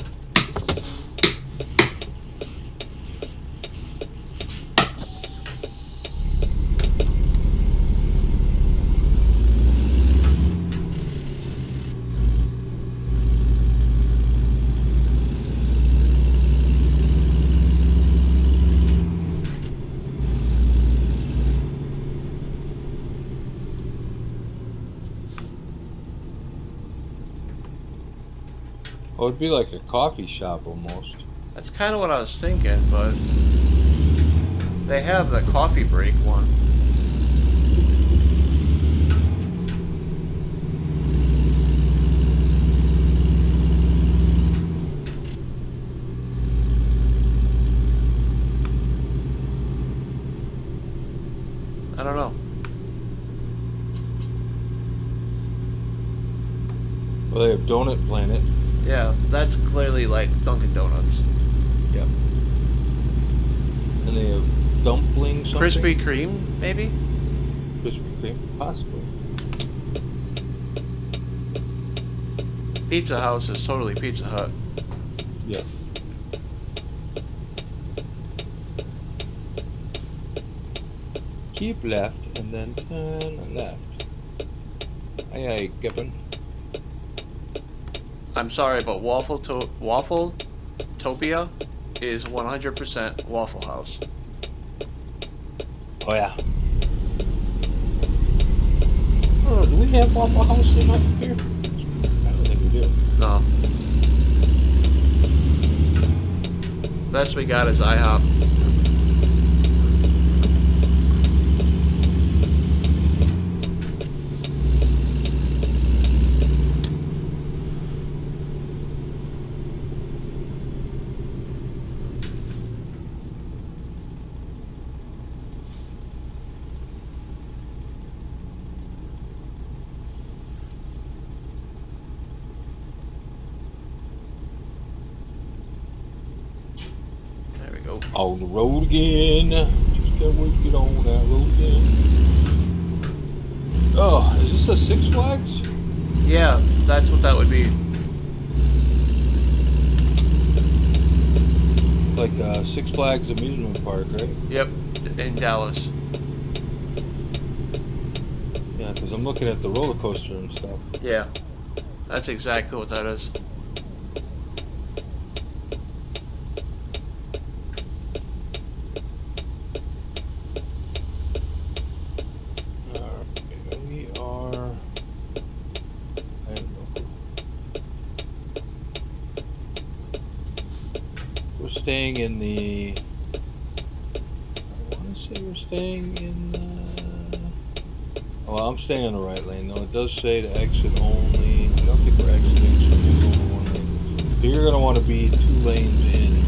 Oh, it'd be like a coffee shop almost. That's kind of what I was thinking, but they have the coffee break one. I don't know. Well, they have Donut Planet. Yeah, that's clearly like Dunkin' Donuts. Yep. And they have dumpling something. Krispy Kreme, maybe? Krispy Kreme, possibly. Pizza House is totally Pizza Hut. Yep. Keep left and then turn left. Aye aye, Gibbon. I'm sorry, but Waffle Topia is 100% Waffle House. Oh yeah. Oh, do we have Waffle House in up here? I don't think we do. No. Best we got is IHOP. On the road again. Just can't wait to get on that road again. Oh, is this a Six Flags? Yeah, that's what that would be. Like Six Flags amusement park, right? Yep, in Dallas. Yeah, because I'm looking at the roller coaster and stuff. Yeah, that's exactly what that is. Staying in the, I want to say we're staying in well, I'm staying in the right lane though. It does say to exit only. I don't think we're exiting, so we'll go over one lane. So you're going to want to be 2 lanes in,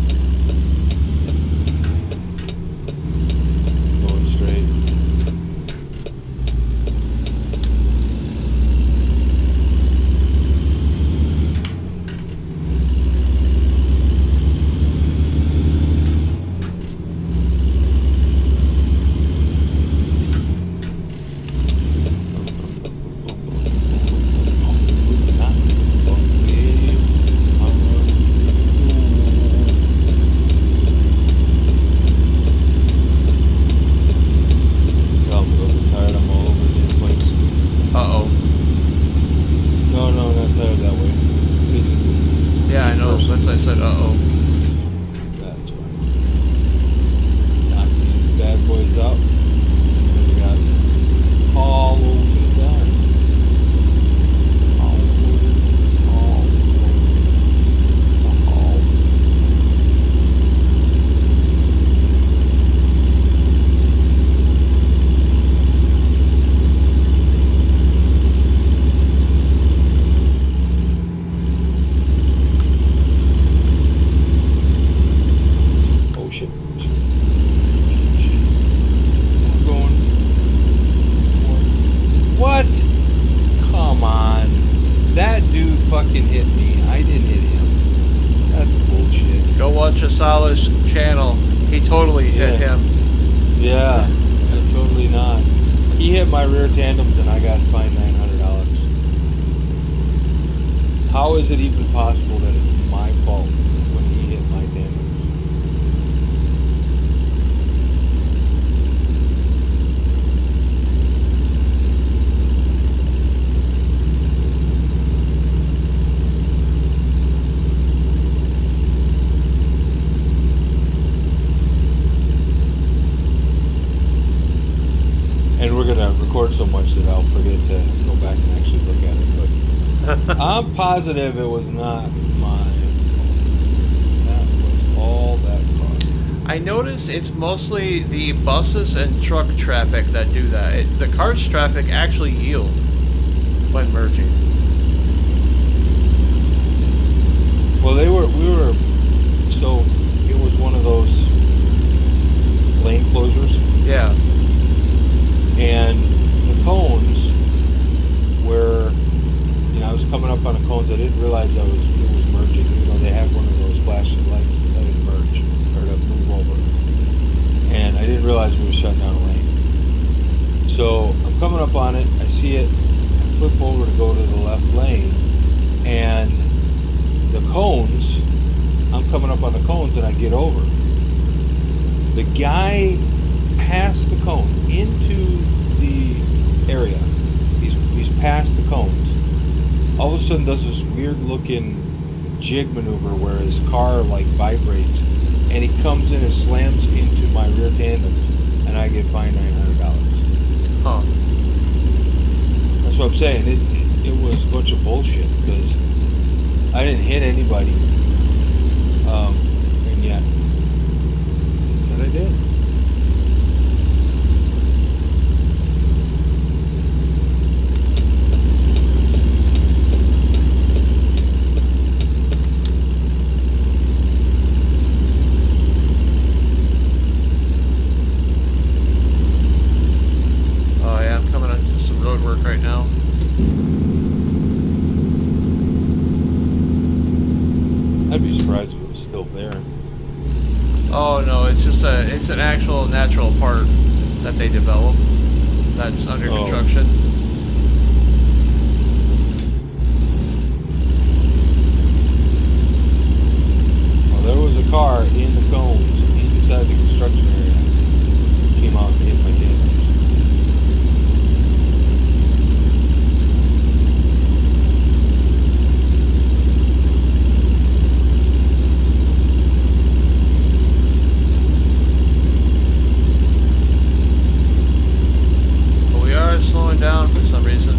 going straight. Shasala's channel, he totally hit him. Yeah, totally not. He hit my rear tandems and I got fined $900. How is it even possible that it's my fault when he hit my tandems? And we're going to record so much that I'll forget to go back and actually look at it. But I'm positive it was not mine. That was all that car. I noticed it's mostly the buses and truck traffic that do that. The carts traffic actually yield when merging. Well, so it was one of those lane closures. Yeah. And the cones were, I was coming up on the cones. I didn't realize it was merging. They have one of those flashing lights to let it merge or to move over. And I didn't realize we were shutting down a lane. So I'm coming up on it. I see it. I flip over to go to the left lane, and the cones. I'm coming up on the cones, and I get over. The guy past the cone into the area. He's past the cones. All of a sudden does this weird looking jig maneuver where his car like vibrates, and he comes in and slams into my rear tandems, and I get fined $900. Huh. That's what I'm saying. It was a bunch of bullshit because I didn't hit anybody, and yet I did. Right now. I'd be surprised if it was still there. Oh no, it's an actual natural part that they developed that's under construction. Well, there was a car in the cones inside the construction area. Came out and hit my tandems. Slowing down for some reason.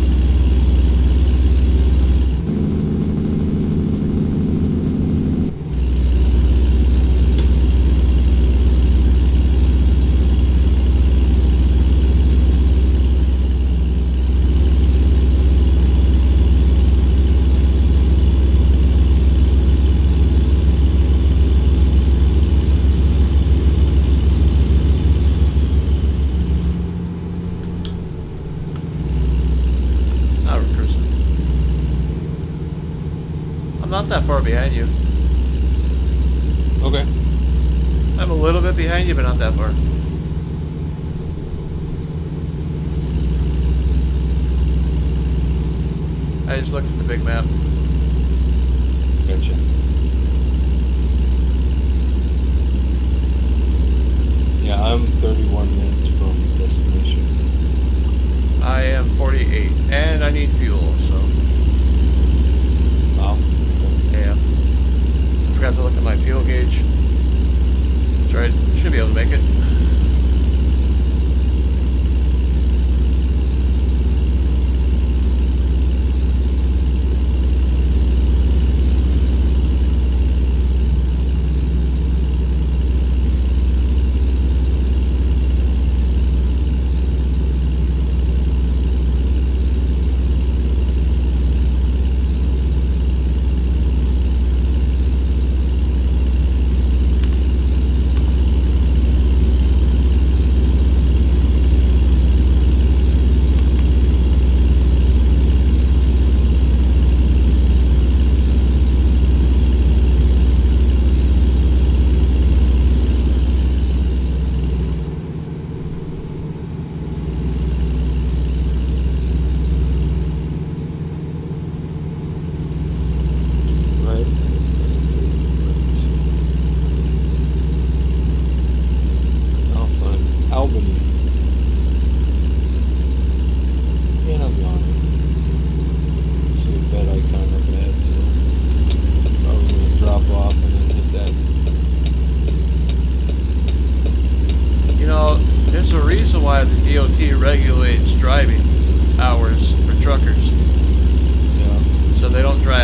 I'm not that far behind you. Okay. I'm a little bit behind you, but not that far. I just looked at the big map. Gotcha. Yeah, I'm 31 minutes from destination. I am 48, and I need fuel, so. Wow. Yeah. I forgot to look at my fuel gauge. That's right. Should be able to make it.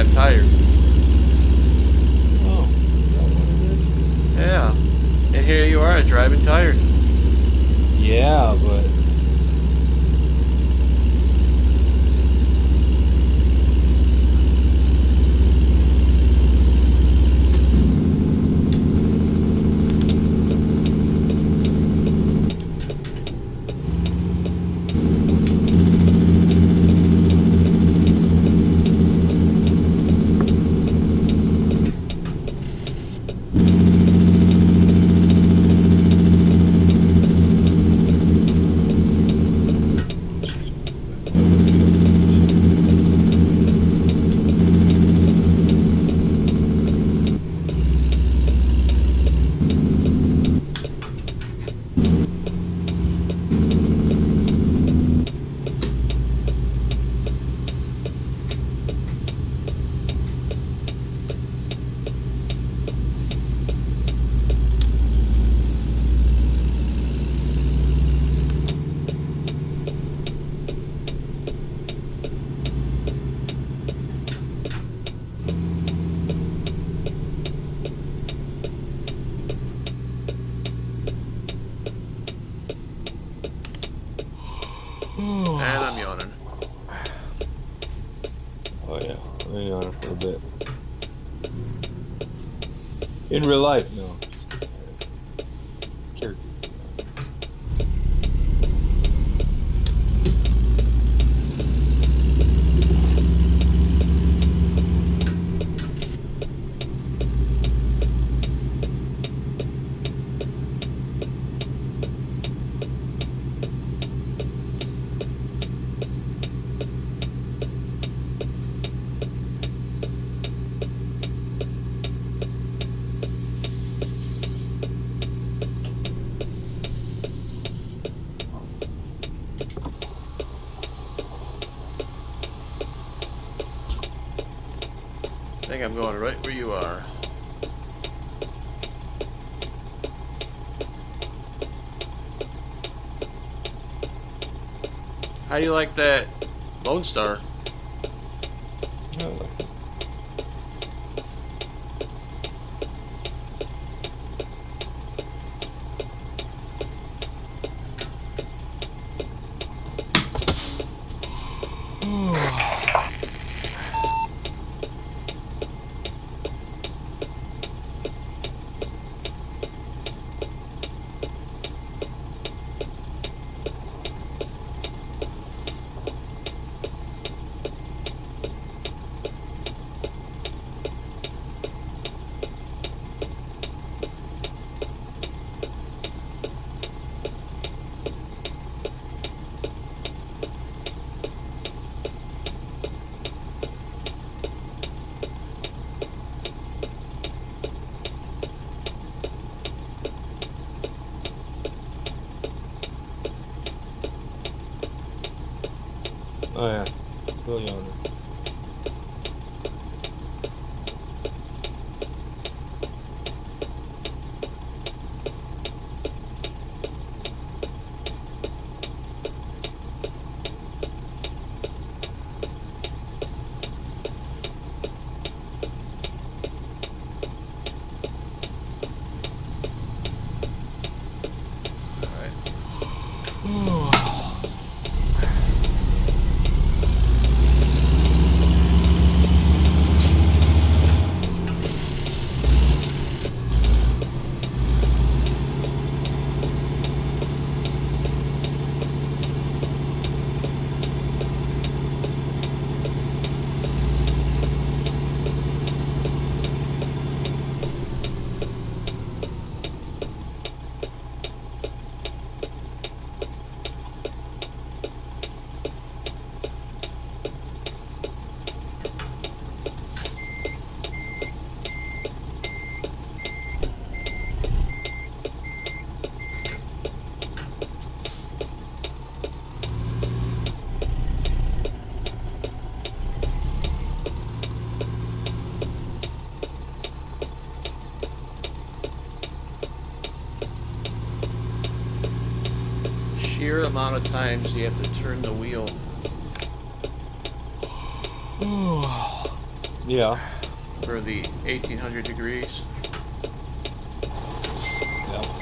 drive tired. Oh, is that what it is? Yeah. And here you are driving tired. Yeah, but And I'm yawning. oh yeah, I'm on it for a bit. In real life, no. Character. I think I'm going right where you are. How do you like that Lone Star? I like it. Oh yeah, still yawning. Sheer amount of times you have to turn the wheel. Yeah. for the 1800 degrees. Yeah.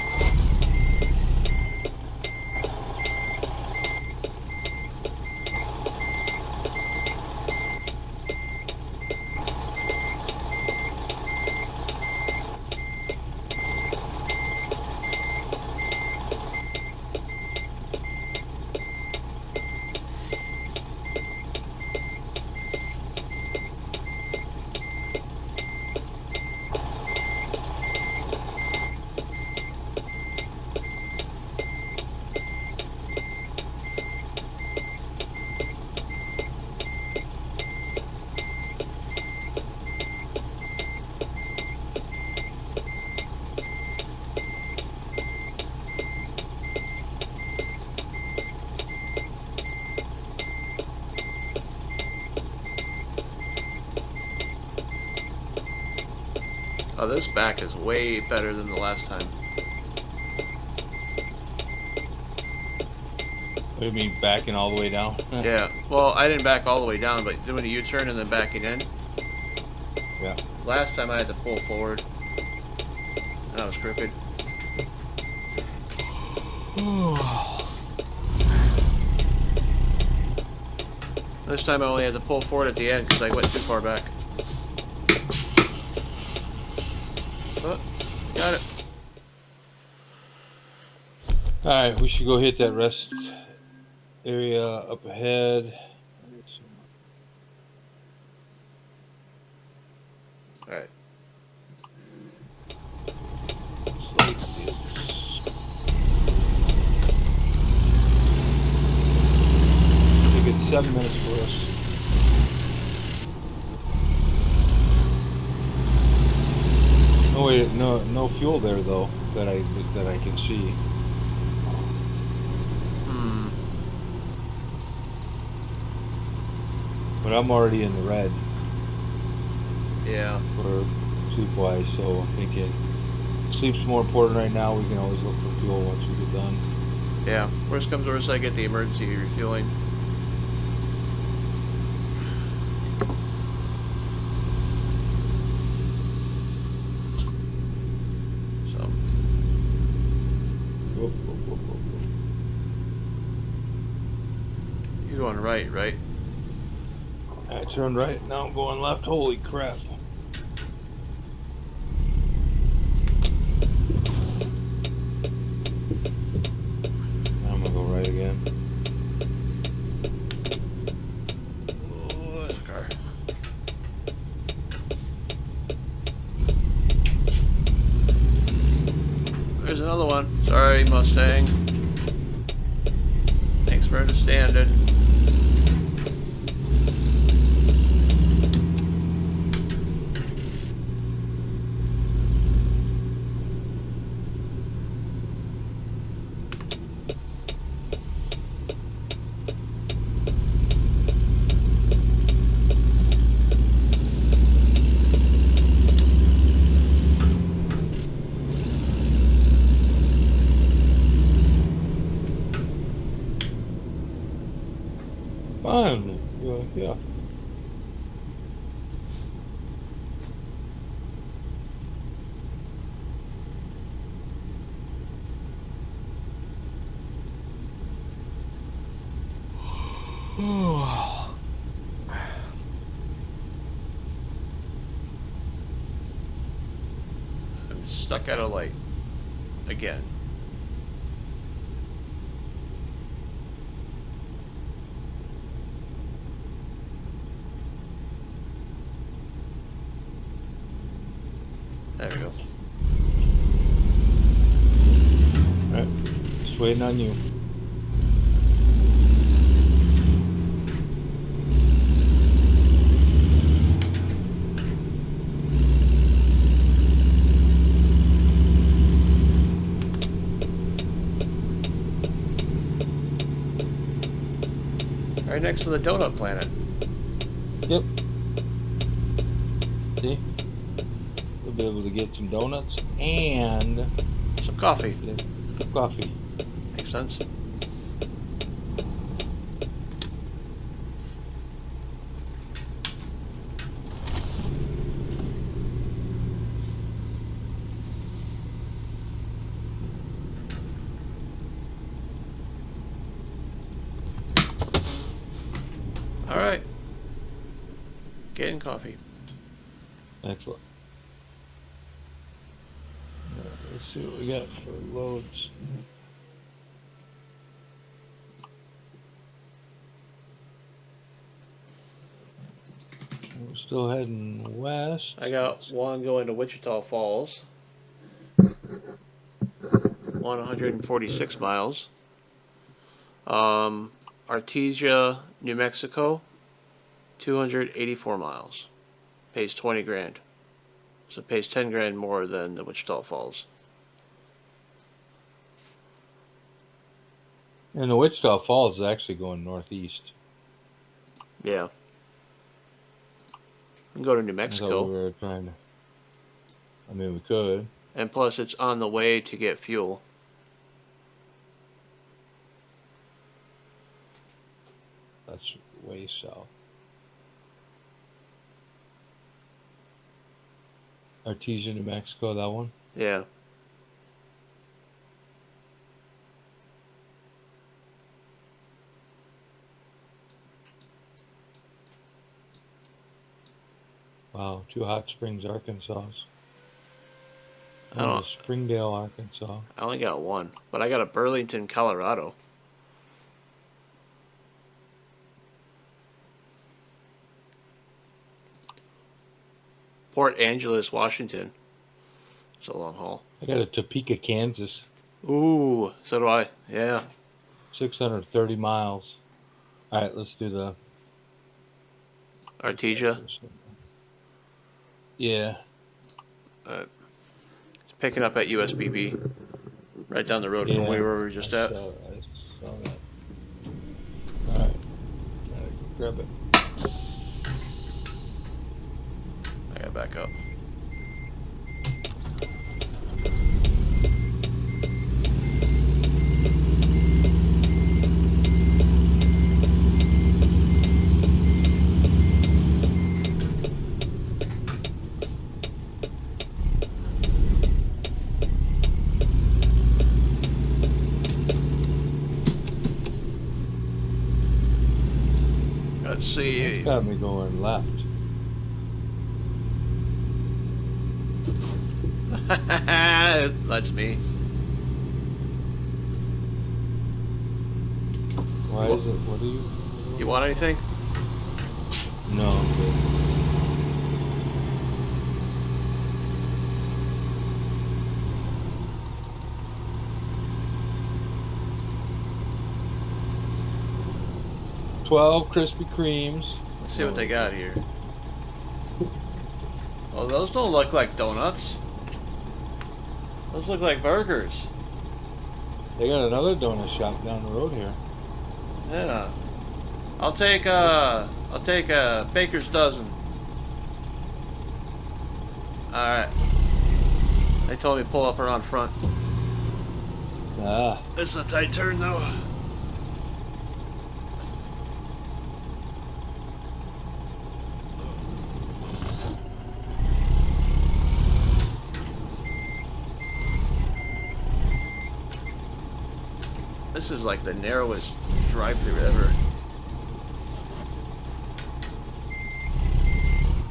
Oh, this back is way better than the last time. What do you mean backing all the way down? Yeah. Well, I didn't back all the way down, but doing a U-turn and then backing in. Yeah. Last time I had to pull forward. And I was crooked. This time I only had to pull forward at the end because I went too far back. Oh, got it. Alright, we should go hit that rest area up ahead. Alright. Looks like it's... I think it's 7 minutes for us. No way, no fuel there though that I can see. But I'm already in the red. Yeah. For sleep-wise, so I'm thinking sleep's more important right now. We can always look for fuel once we get done. Yeah. Worst comes to worst, I get the emergency refueling. So. Whoop, whoop, whoop, whoop, whoop. You're going right? I turned right, now I'm going left. Holy crap. Now I'm gonna go right again. Oh, there's a car. There's another one. Sorry, Mustang. Thanks for understanding. Fine. Yeah. I'm stuck at a light. Again. There we go. Alright. Just waiting on you. Right next to the donut planet. Yep. See? We'll be able to get some donuts and Some coffee. some coffee. Makes sense. Getting coffee. Excellent. Let's see what we got for loads. We're still heading west. I got one going to Wichita Falls. 146 miles. Artesia, New Mexico, 284 miles. Pays 20 grand. So it pays 10 grand more than the Wichita Falls. And the Wichita Falls is actually going northeast. Yeah. We can go to New I Mexico. thought we were trying to. I mean, we could. And plus, it's on the way to get fuel. That's way south. Artesia, New Mexico, that one? Yeah. Wow, 2 Hot Springs, Arkansas. Oh, Springdale, Arkansas. I only got one, but I got a Burlington, Colorado. Port Angeles, Washington. It's a long haul. I got a Topeka, Kansas. Ooh, so do I. Yeah. 630 miles. All right, let's do the Artesia. Yeah. It's picking up at USBB, right down the road from where we were just at. I saw that. All right. Grab it. I gotta back up. Let's see. It's got me going left. That's me. Why is it? What do you? You want anything? No, I'm good. $12 Krispy Kremes. Let's see what they got here. Oh, those don't look like donuts. Those look like burgers. They got another donut shop down the road here. Yeah. I'll take a baker's dozen. Alright. They told me to pull up around front. Ah. This is a tight turn though. This is like the narrowest drive-through ever.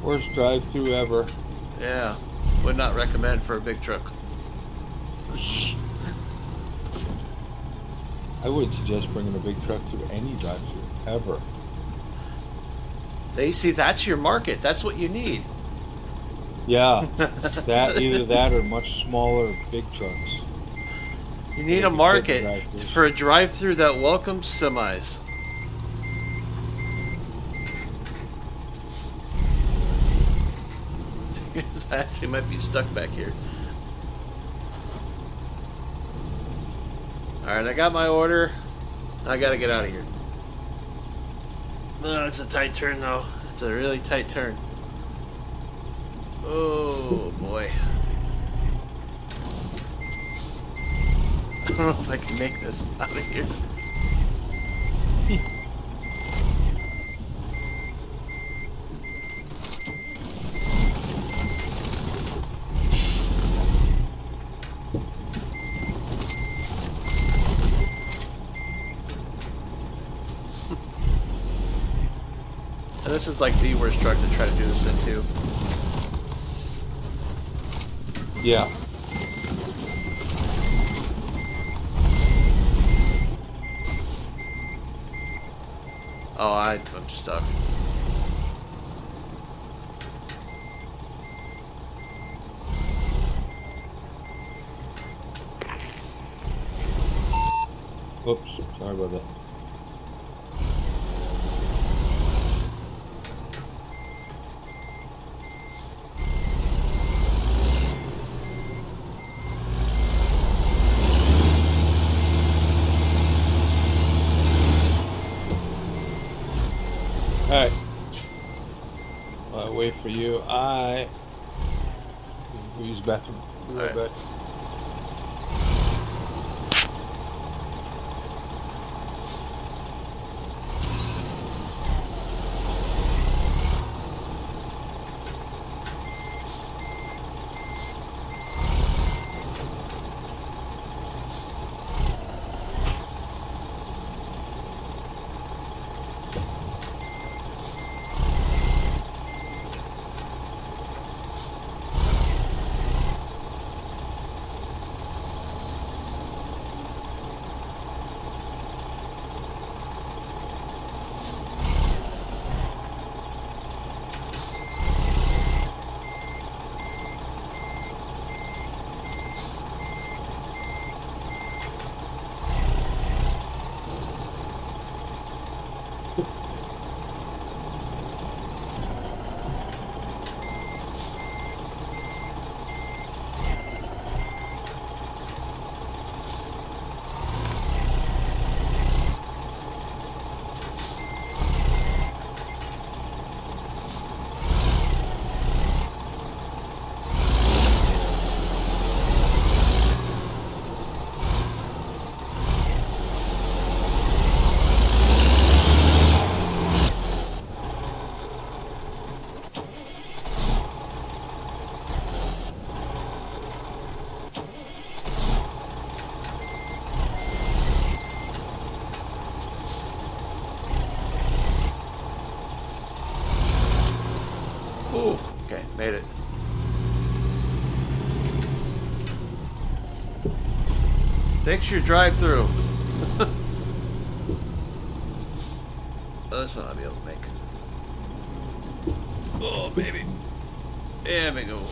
Worst drive-through ever. Yeah. Would not recommend for a big truck. I would suggest bringing a big truck through any drive-through ever. They see that's your market. That's what you need. Yeah, either that or much smaller big trucks. You need a market for a drive-through that welcomes semis. I actually might be stuck back here. Alright, I got my order. I gotta get out of here. Oh, it's a tight turn though. It's a really tight turn. Oh boy. I don't know if I can make this out of here. this is like the worst truck to try to do this into. Yeah. Oh, I'm stuck. Oops, sorry about that. Alright. While I wait for you, we'll use the bathroom. Be right back. Ooh, okay, made it. Fix your drive-through. This one I'll be able to make. Oh, baby. There we go.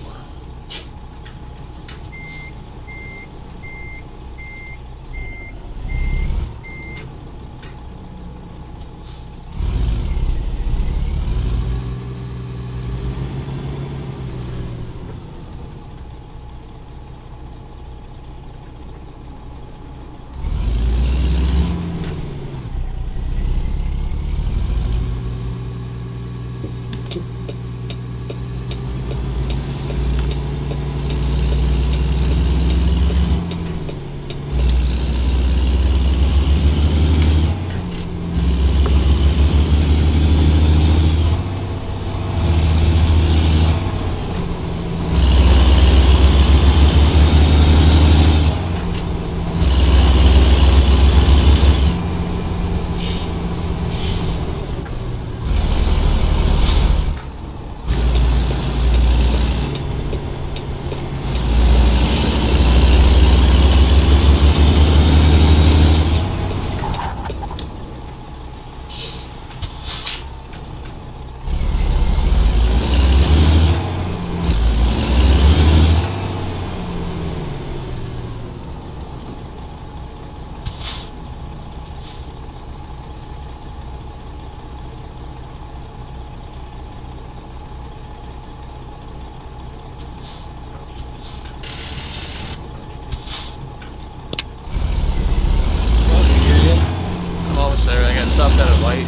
Stop that at light.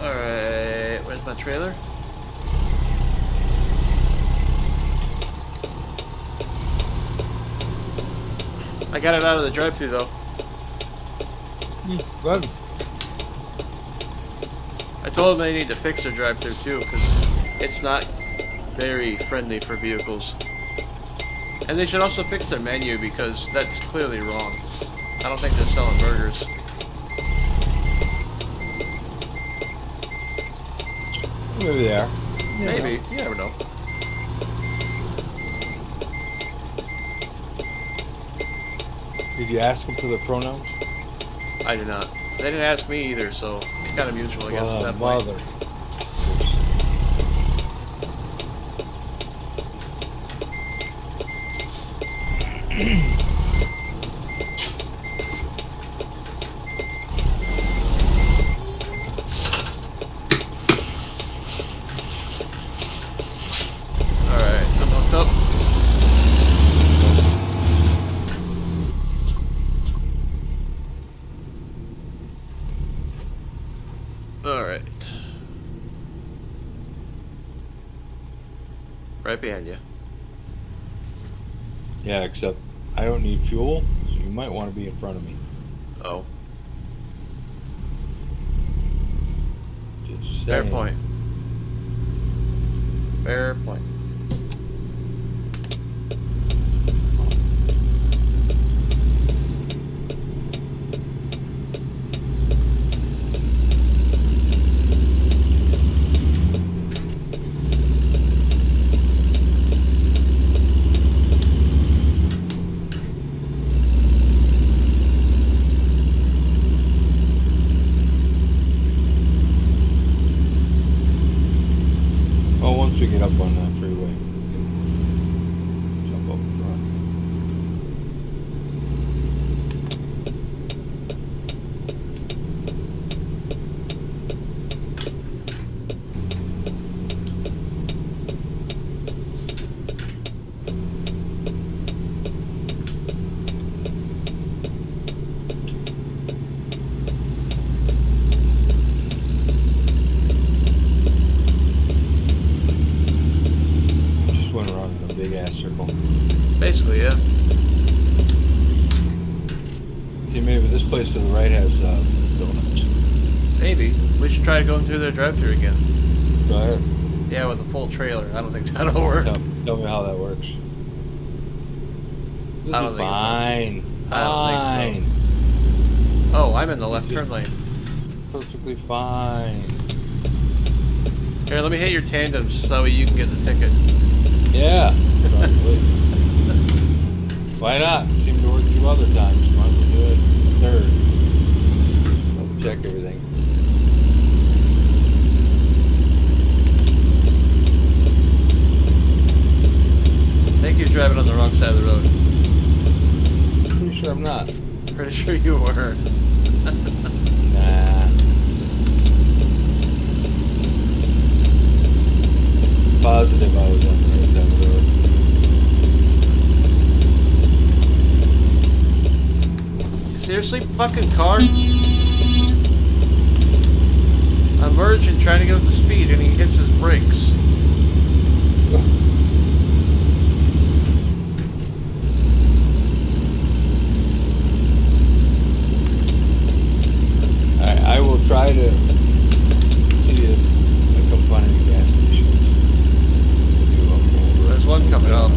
Alright, where's my trailer? I got it out of the drive-thru though. Good. I told them they need to fix their drive-thru too, because it's not very friendly for vehicles. And they should also fix their menu, because that's clearly wrong. I don't think they're selling burgers. Maybe they are. Maybe. You never know. Did you ask them for the pronouns? I do not. They didn't ask me either, so it's kind of mutual, I guess, at that point. Mother. Alright, I'm hooked up. Alright. Right behind you. Yeah, except I don't need fuel, so you might want to be in front of me. Oh. Just saying. Fair point. Fair point. Well, once we get up on the freeway, we can jump up front. Just went around in a big ass circle. Basically, yeah. See, maybe this place to the right has donuts. Maybe. We should try going through their drive-thru again. Go ahead. Yeah, with a full trailer. I don't think that'll work. Tell me how that works. I don't think it will. Fine. I don't think Fine. Oh, I'm in the left turn lane. Perfectly fine. Here, let me hit your tandems so that way you can get the ticket. Yeah. Probably. Why not? Seemed to work 2 other times. Might as well do it a third. I'll check everything. I think you're driving on the wrong side of the road. Pretty sure I'm not. Pretty sure you were. Nah. Positive I was on the right side of the road. Seriously, fucking car? I'm virgin trying to get up to speed and he hits his brakes. Alright, I will try to see if I can find any gas stations. There's one coming up.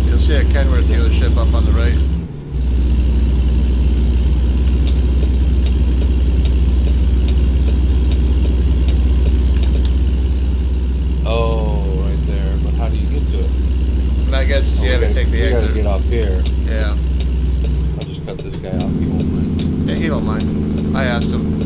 You'll see a Kenworth dealership up on the right. Oh, right there. But how do you get to it? My guess is you have to take the We gotta exit. get off here. Yeah. I'll just cut this guy off. He won't mind. Yeah, he don't mind. I asked him.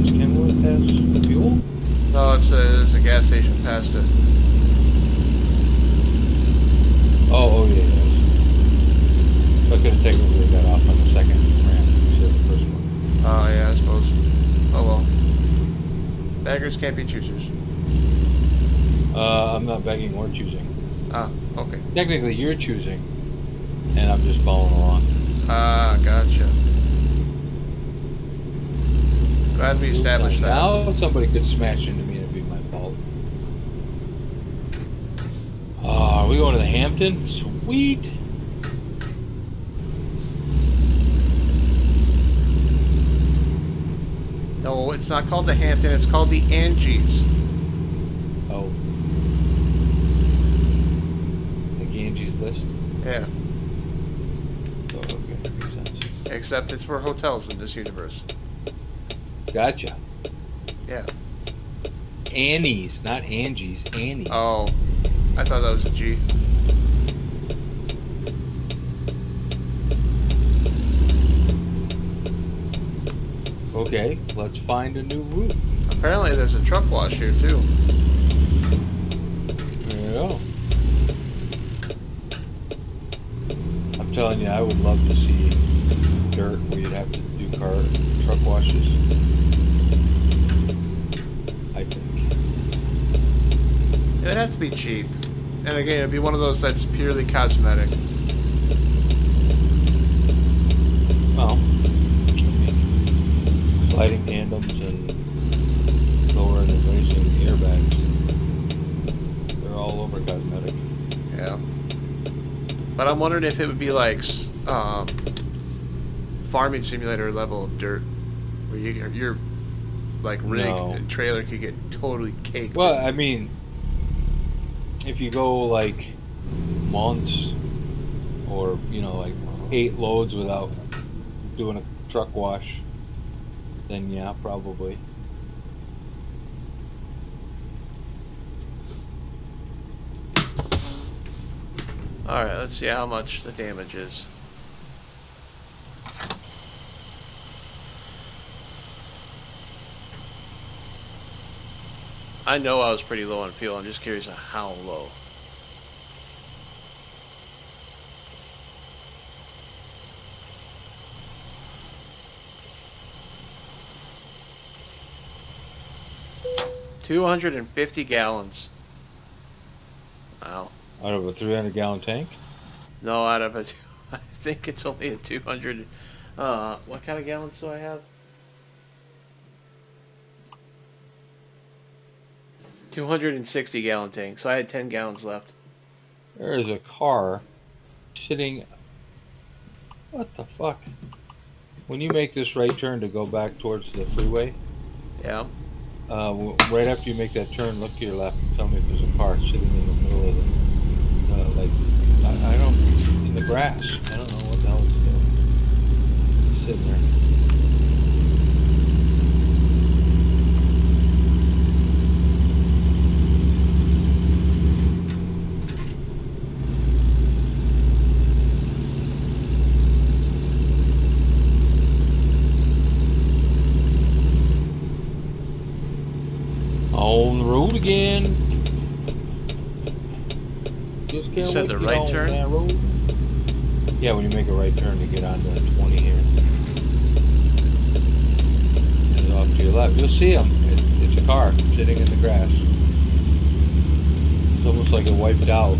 Does Kenworth has fuel? No, there's a gas station past it. Oh, yeah, yes. So I could have technically got off on the second ramp instead of the first one. Oh, yeah, I suppose. Oh, well. Beggars can't be choosers. I'm not begging or choosing. Ah, okay. Technically, you're choosing, and I'm just following along. Ah, gotcha. Glad we established that. Now somebody could smash into me and it'd be my fault. Are we going to the Hampton? Sweet. No, it's not called the Hampton. It's called the Angie's. Oh. Like Angie's List? Yeah. Oh, okay. Makes sense. Except it's for hotels in this universe. Gotcha. Yeah. Annie's, not Angie's. Annie's. Oh. I thought that was a G. Okay, let's find a new route. Apparently there's a truck wash here too. Yeah. I'm telling you, I would love to see dirt where you'd have to do truck washes. I think. It would have to be cheap. And again, it'd be one of those that's purely cosmetic. Well, sliding tandems and lower and raising airbags. They're all over cosmetic. Yeah. But I'm wondering if it would be like farming simulator level of dirt, where your like rig and trailer could get totally caked. Well, I mean, if you go like months or like 8 loads without doing a truck wash, then yeah, probably. Alright, let's see how much the damage is. I know I was pretty low on fuel. I'm just curious on how low. $250 gallons. Wow. Out of a 300-gallon tank? No, out of a... I think it's only a 200... what kind of gallons do I have? 260 gallon tank, so I had 10 gallons left. There is a car sitting... What the fuck? When you make this right turn to go back towards the freeway... Yeah. Right after you make that turn, look to your left and tell me if there's a car sitting in the middle of the... I don't... in the grass. I don't know what the hell it's doing. It's sitting there. On the road again. Just can't You said the wait to get right on turn? that road. Yeah, when you make a right turn to get onto 20 here. And off to your left. You'll see them. It's a car sitting in the grass. It's almost like it wiped out.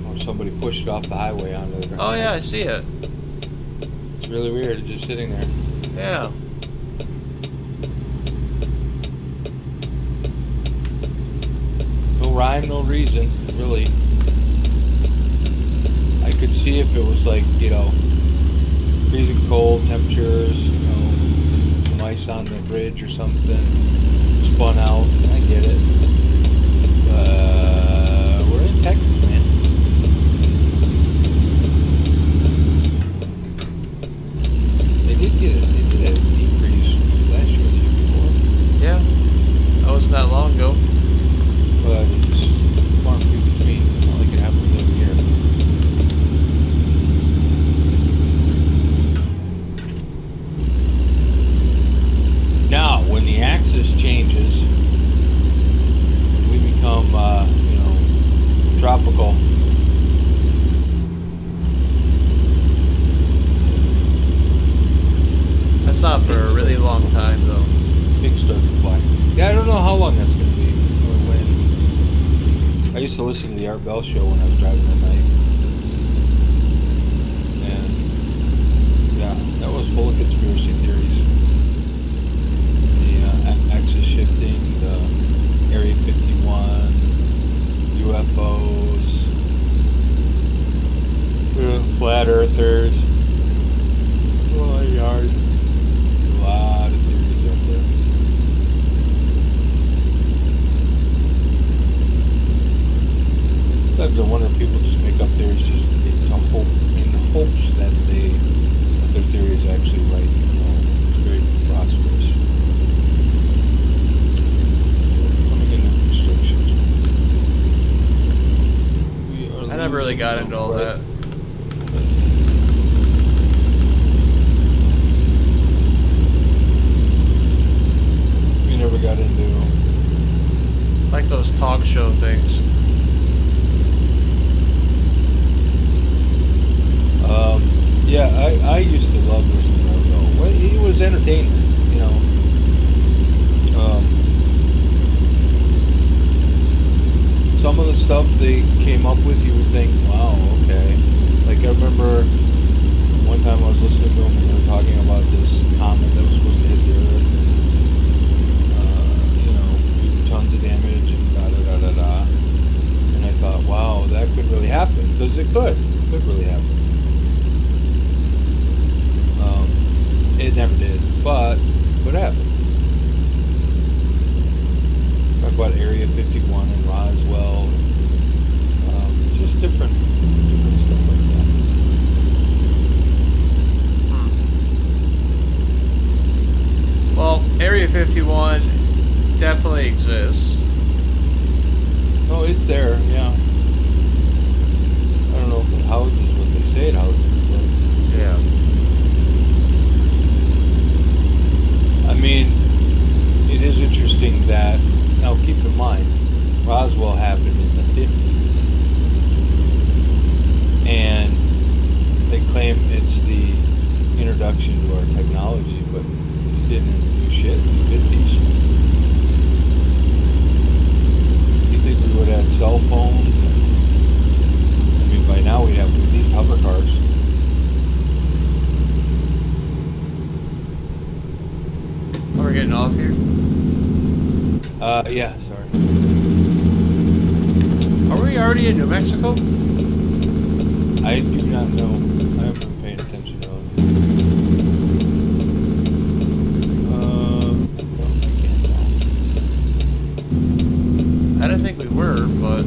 Or somebody pushed it off the highway onto the ground. Oh yeah, I see it. It's really weird. It's just sitting there. Yeah. No rhyme, no reason, really. I could see if it was like, freezing cold temperatures, some ice on the bridge or something, spun out. I get it. We're in Texas, man. They did a decrease last year or the year before. Yeah. That wasn't that long ago. But it's far and few between. It's not like it happens every year. Now, when the axis changes, we become, tropical. That's not for a really long time though. Pigs start to fly. Yeah, I don't know how long that's going to be. I used to listen to the Art Bell show when I was driving at night. really got into all that. You never got into Like those talk show things. Yeah, I used to love listening to it. Well, it was entertainment, you know. Some of the stuff they came up with, you would think, wow, okay. Like I remember one time I was listening to them and they were talking about this comet that was supposed to hit the Earth, and, you know, do tons of damage and da da da da da. And I thought, wow, that could really happen, because it could really happen. It never did, but could happen. Talk about Area 51 and Roswell, just different stuff like that. Well, Area 51 definitely exists. Oh, it's there, yeah. I don't know if it houses what they say it houses, but Yeah. I mean, it is interesting that, now keep in mind, Roswell happened in the 50s, and they claim it's the introduction to our technology, but it didn't introduce shit in the 50s. You think we would have had cell phones? I mean, by now we'd have at least hover cars. Oh, we're getting off here? Yeah, sorry. Are we already in New Mexico? I do not know. I haven't been paying attention to it. No, I can't tell. I didn't think we were, but...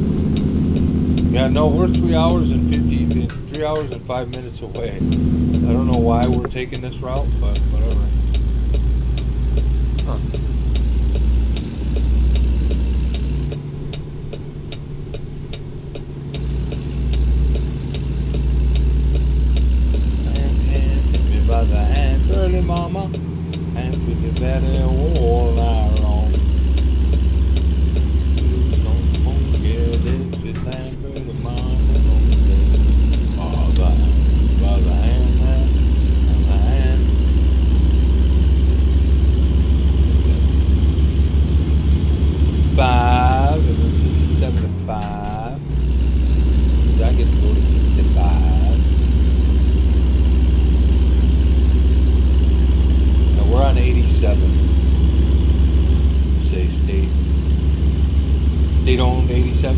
Yeah, no, we're 3 hours and 5 minutes away. I don't know why we're taking this route, but whatever. Huh. Take me by the hand, early mama, and put the daddy all night long. Don't forget it's the land, early mama, by the hand, five, and this is 75. I get to go to 65. Now we're on 87. Say state owned 87.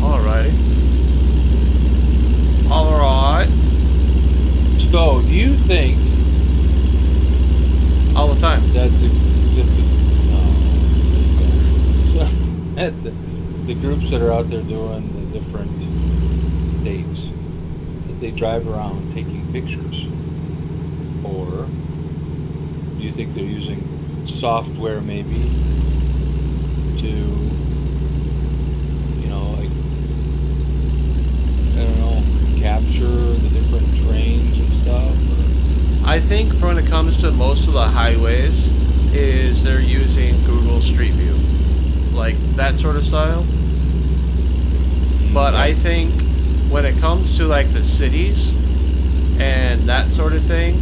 Alrighty. Alright. So, do you think All the time. that the groups that are out there doing the different states, that they drive around taking pictures, or do you think they're using software maybe to, you know, like, I don't know, capture the different trains and stuff? I think when it comes to most of the highways, is they're using Google Street View. Like that sort of style. But I think when it comes to like the cities and that sort of thing,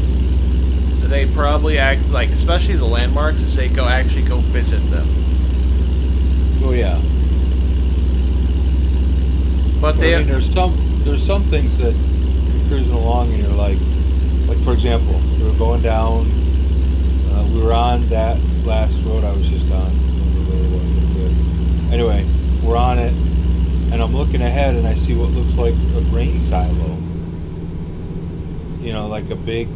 they probably act like, especially the landmarks, is they actually go visit them. Oh yeah. But I mean, there's some things that you're cruising along and you're like for example, we were going down, we were on that last road I was just on. Anyway, we're on it, and I'm looking ahead and I see what looks like a grain silo. You know, like a big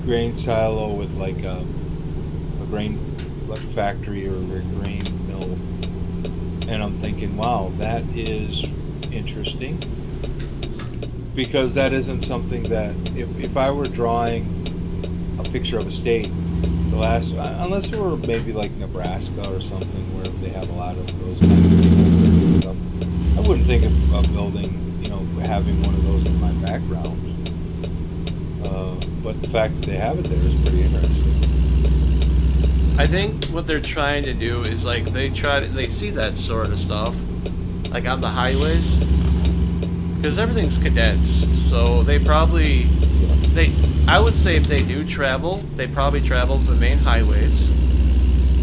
grain silo with like a grain factory or a grain mill. And I'm thinking, wow, that is interesting. Because that isn't something that, if I were drawing a picture of a state, The last, unless it were maybe like Nebraska or something where they have a lot of those kind of stuff. I wouldn't think of building, you know, having one of those in my background. But the fact that they have it there is pretty interesting. I think what they're trying to do is like they see that sort of stuff, like on the highways, because everything's condensed. So they probably I would say if they do travel, they probably travel the main highways,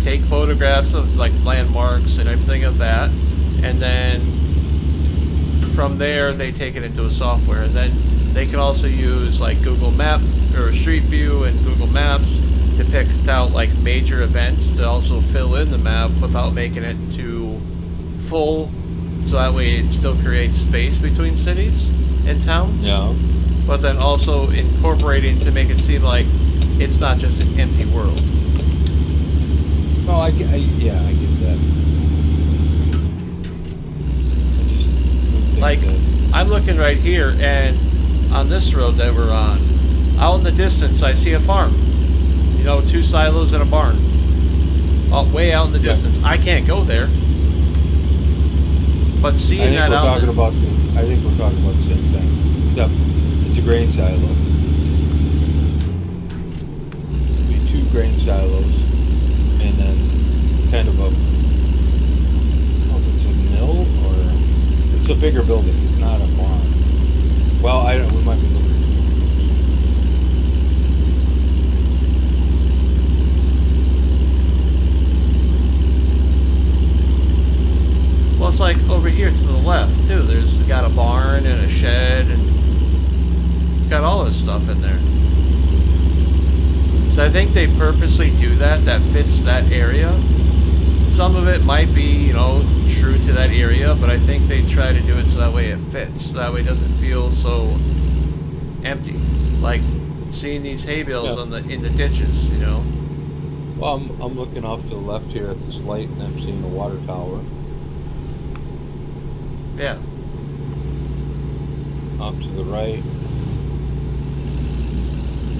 take photographs of like landmarks and everything of that, and then from there they take it into a software. And then they can also use like Google Map or Street View and Google Maps to pick out like major events to also fill in the map without making it too full, so that way it still creates space between cities and towns. Yeah. But then also incorporating to make it seem like it's not just an empty world. No, I get that. Like, I'm looking right here, and on this road that we're on, out in the distance, I see a farm. You know, 2 silos and a barn. Way out in the distance. I can't go there. But seeing that out... I think we're talking about the same thing. Except it's a grain silo. Be 2 grain silos, and then kind of a... I don't know if it's a mill, or... It's a bigger building. It's not a barn. Well, I don't... We might be looking... Well, it's like over here to the left, too. There's got a barn and a shed, and it's got all this stuff in there. So I think they purposely do that fits that area. Some of it might be, you know, true to that area, but I think they try to do it so that way it fits. So that way it doesn't feel so empty. Like seeing these hay bales in the ditches, you know. Well, I'm looking off to the left here at this light, and I'm seeing a water tower. Yeah. Off to the right,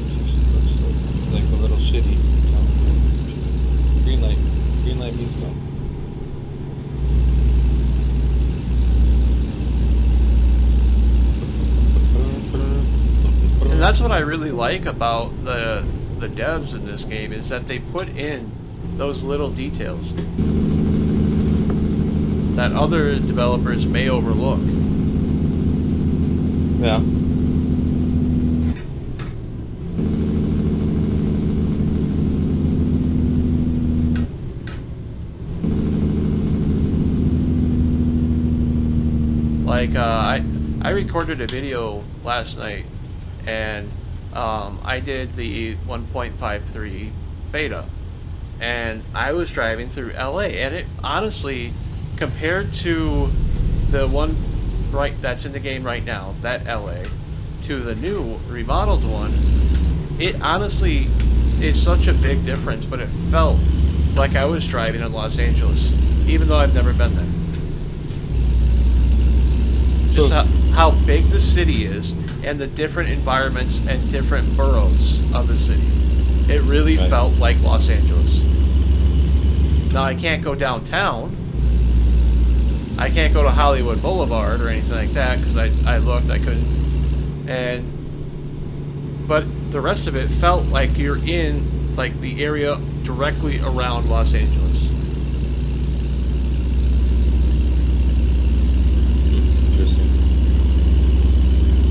just looks like a little city. Green light means go. And that's what I really like about the devs in this game, is that they put in those little details that other developers may overlook. Yeah. Like, I recorded a video last night, and I did the 1.53 beta, and I was driving through LA, and it honestly, compared to the one that's in the game right now, that LA, to the new remodeled one, it honestly is such a big difference, but it felt like I was driving in Los Angeles, even though I've never been there. Just how big the city is, and the different environments and different boroughs of the city. It really felt like Los Angeles. Now, I can't go downtown. I can't go to Hollywood Boulevard or anything like that, because I looked, I couldn't. But the rest of it felt like you're in like the area directly around Los Angeles. Interesting.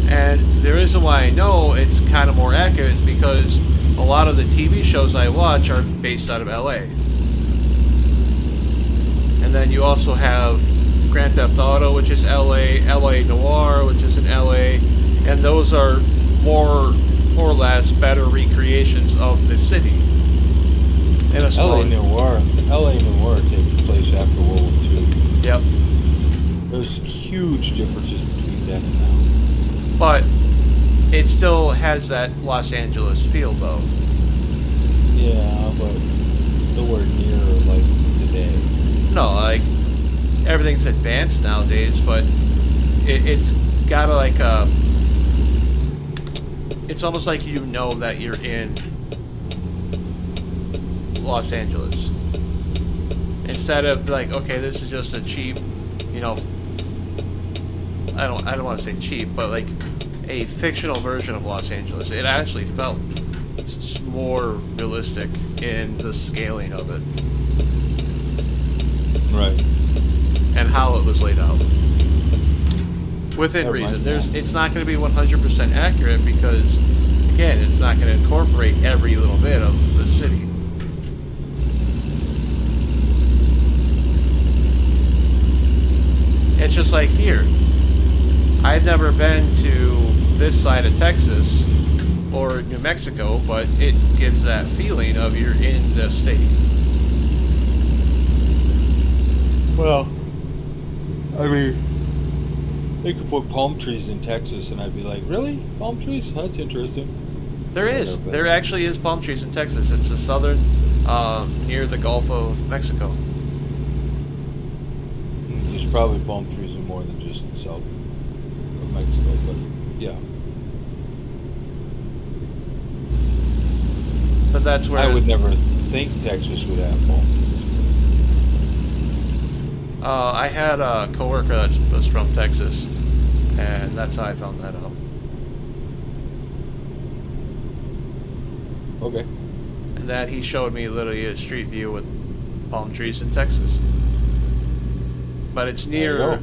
And the reason why I know it's kind of more accurate is because a lot of the TV shows I watch are based out of LA. And then you also have Grand Theft Auto, which is LA, LA Noir, which is in LA, and those are more or less better recreations of the city. In a LA Noir takes place after World War II. Yep. There's huge differences between then and now. But it still has that Los Angeles feel, though. Yeah, but nowhere near like today. No, like everything's advanced nowadays, but it's got like a. It's almost like you know that you're in Los Angeles. Instead of like, okay, this is just a cheap, you know, I don't want to say cheap, but like a fictional version of Los Angeles. It actually felt more realistic in the scaling of it. Right. And how it was laid out. Within reason. It's not going to be 100% accurate because, again, it's not going to incorporate every little bit of the city. It's just like here. I've never been to this side of Texas or New Mexico, but it gives that feeling of you're in the state. Well, I mean, they could put palm trees in Texas, and I'd be like, really? Palm trees? That's interesting. There is. There actually is palm trees in Texas. It's the southern, near the Gulf of Mexico. There's probably palm trees in more than just the south of Mexico, but yeah. But that's where I would never think Texas would have palm trees. I had a coworker that was from Texas, and that's how I found that out. Okay. And that he showed me literally a street view with palm trees in Texas. But it's near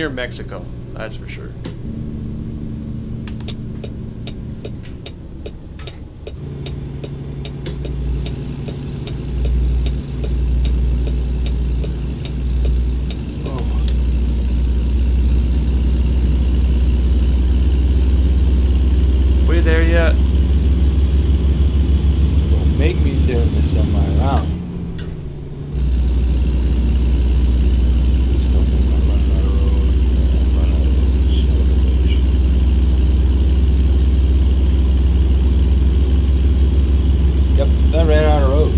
Mexico, that's for sure. We there yet? Don't make me turn this semi around. Yep, that ran out of road.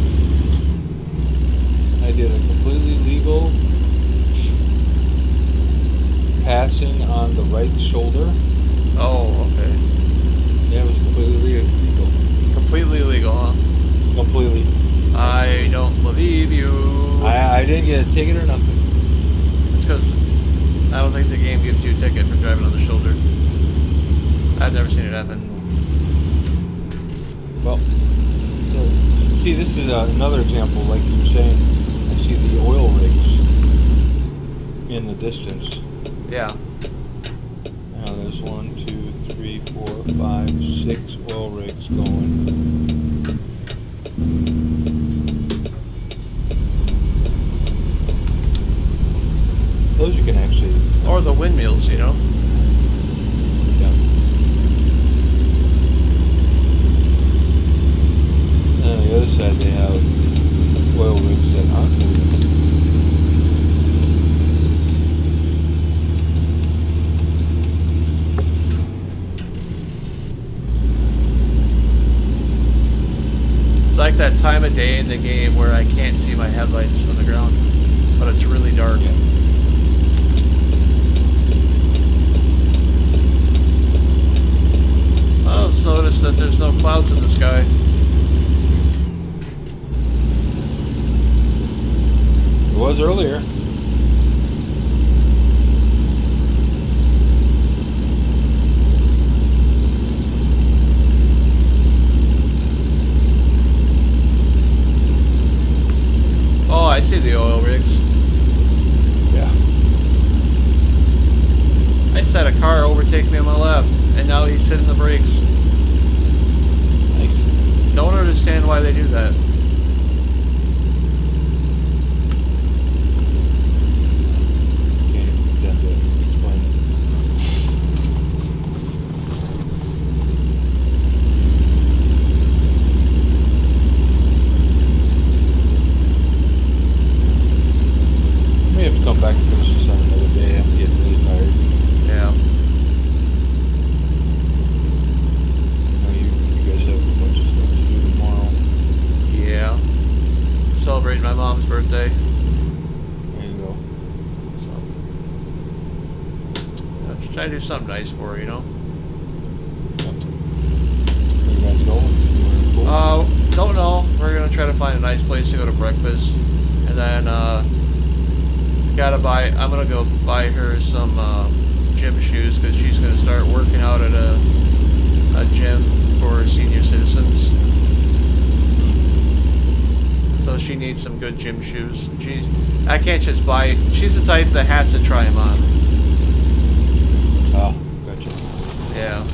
I did a completely legal passing on the right shoulder. Oh, okay. Yeah, it was completely legal. Completely illegal, huh? Completely. I don't believe you. I didn't get a ticket or nothing. It's because I don't think the game gives you a ticket for driving on the shoulder. I've never seen it happen. Well, see, this is another example, like you were saying. I see the oil rigs in the distance. Yeah. Now there's 1, 2, 3, 4, 5, 6 oil rigs going. Those you can actually... Or the windmills, you know? Yeah. And on the other side they have oil rigs that aren't moving. It's like that time of day in the game where I can't see my headlights on the ground, but it's really dark. Yeah. I just noticed that there's no clouds in the sky. It was earlier. Oh, I see the oil rigs. Yeah. I just had a car overtake me on my left, and now he's hitting the brakes. Nice. Don't understand why they do that. Can't pretend to explain it. May have to come back and finish this on another day. I'm getting really tired. Yeah. I know you guys have a bunch of stuff to do tomorrow. Yeah. Celebrating my mom's birthday. There you go. So. I'm just trying to do something nice for her, you know? Where you guys going? Anywhere cool? Don't know. We're gonna try to find a nice place to go to breakfast, and then I'm gonna go buy her some gym shoes because she's gonna start working out at a gym for senior citizens. So she needs some good gym shoes. I can't just buy. She's the type that has to try them on. Oh, gotcha. Yeah.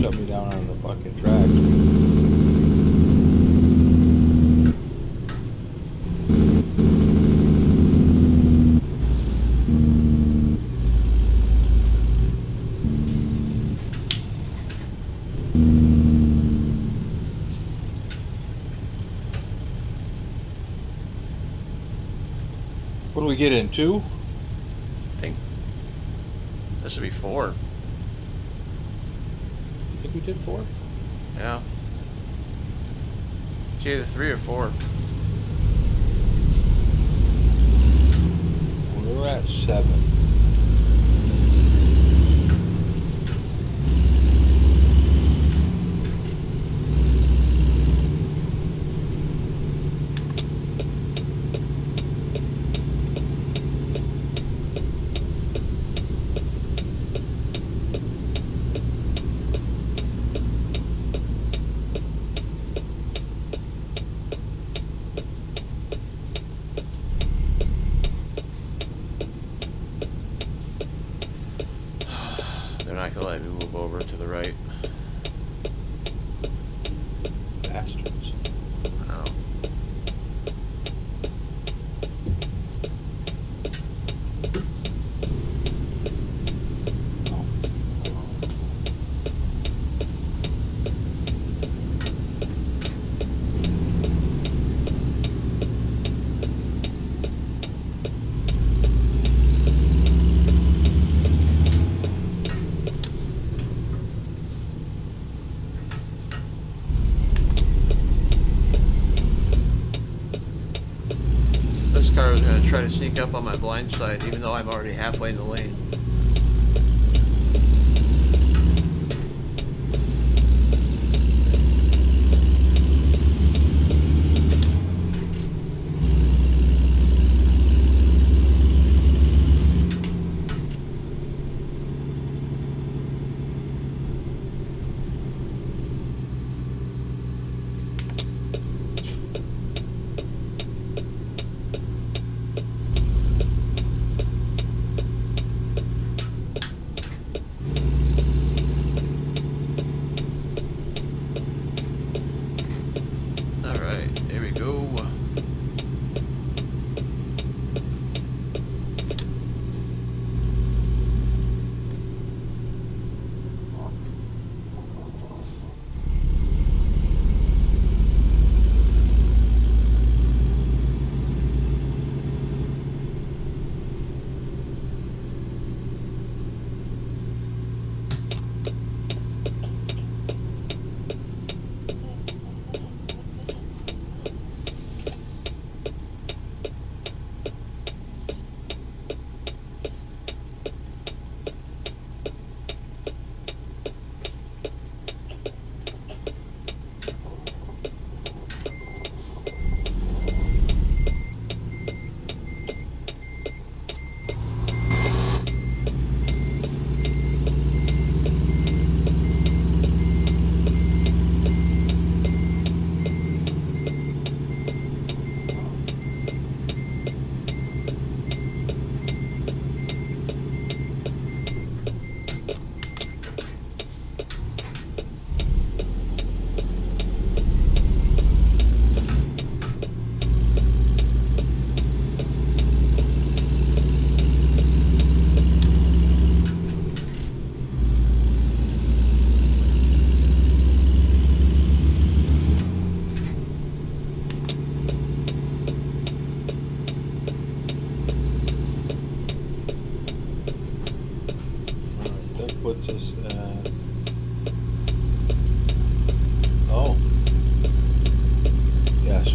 Shut me down on the fucking track. What do we get in, 2? I think this would be 4. I think we did 4. Yeah. It's either 3 or 4. We're at 7. They're not gonna let me move over to the right. Bastards. Oh. This car was going to try to sneak up on my blind side, even though I'm already halfway in the lane.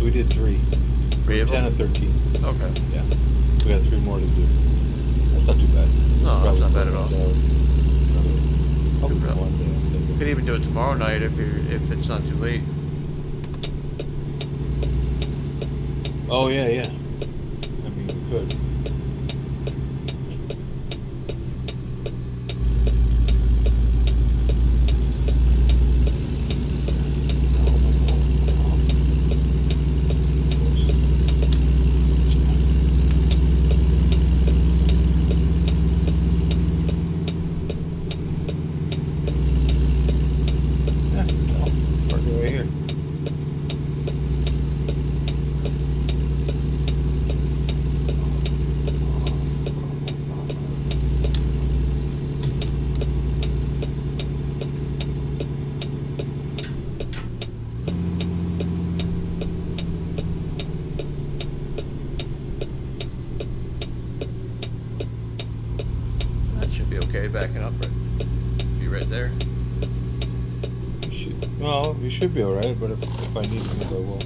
we did 3. 3 of 10 them? and 13. Okay. Yeah. We got 3 more to do. That's not too bad. No, that's not bad at all. Probably one day, I'm thinking. Could even do it tomorrow night if it's not too late. Oh, yeah, yeah. I mean, we could. That should be okay, backing up, right? Be right there. Well, you should be alright, but if I need to move, I will.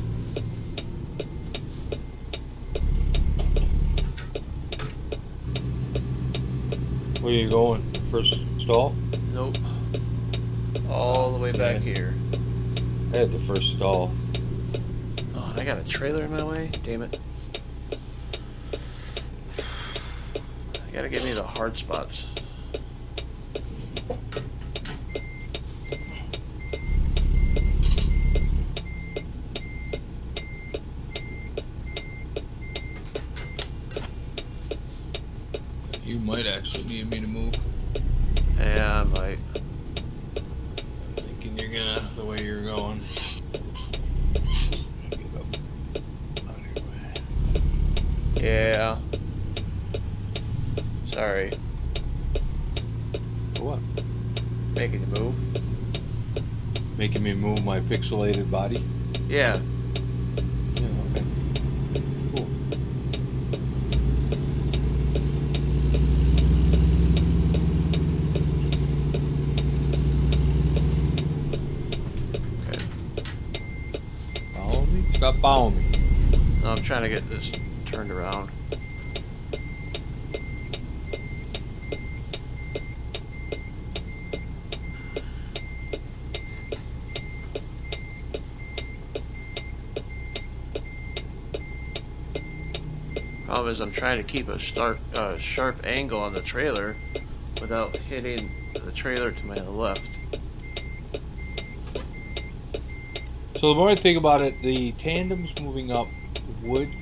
Where are you going? First stall? Nope. All the way back Yeah. here. I had the first stall. Oh, and I got a trailer in my way? Damn it. You gotta give me the hard spots. You might actually need me to move. Yeah, I might. I'm thinking you're gonna, the way you're going. Get up. Anyway. Yeah. Sorry. For what? Making you move. Making me move my pixelated body? Yeah. Yeah, okay. Cool. Okay. Follow me? Stop following me. I'm trying to get this turned around. Problem is I'm trying to keep a sharp angle on the trailer without hitting the trailer to my left. So the more I think about it, the tandems moving up would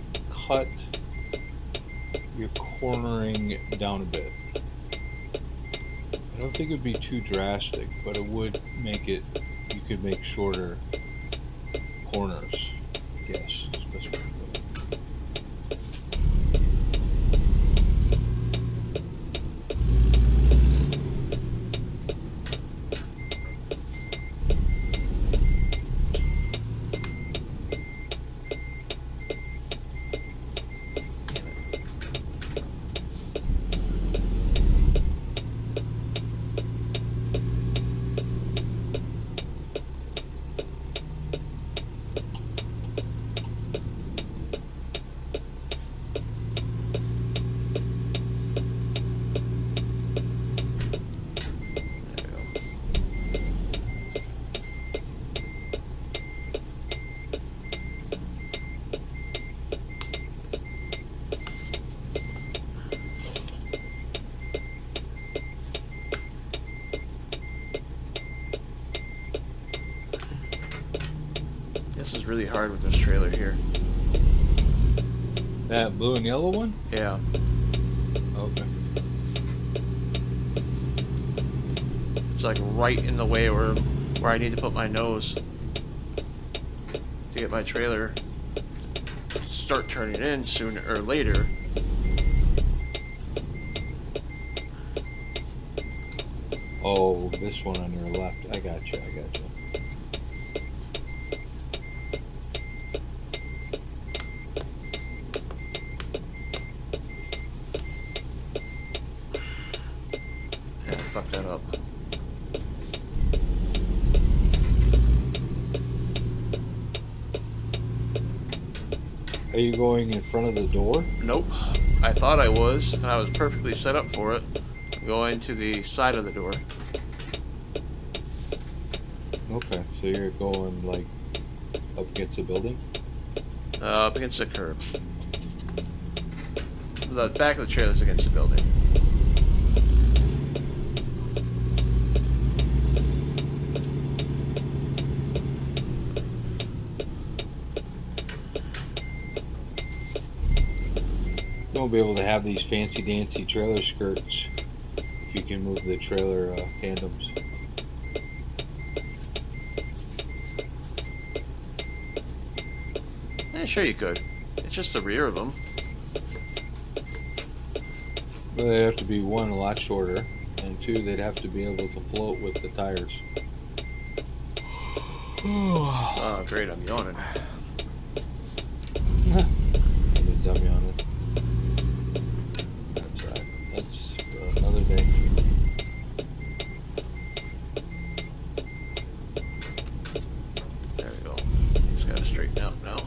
cut your cornering down a bit. I don't think it would be too drastic, but it would make it, you could make shorter corners. Yes, especially. This is really hard with this trailer here. That blue and yellow one? Yeah. Okay. It's like right in the way where I need to put my nose to get my trailer to start turning in sooner or later. Oh, this one on your left. I got you. I got you. Yeah, fuck that up. Are you going in front of the door? Nope. I thought I was, and I was perfectly set up for it. I'm going to the side of the door. Okay, so you're going like up against the building? Up against the curb. The back of the trailer's against the building. You won't be able to have these fancy dancy trailer skirts if you can move the trailer tandems. Sure you could. It's just the rear of them. Well, they'd have to be one, a lot shorter, and two, they'd have to be able to float with the tires. Oh, great, I'm yawning. I'm a dummy on it. That's right. That's for another day. There we go. Just gotta straighten out now.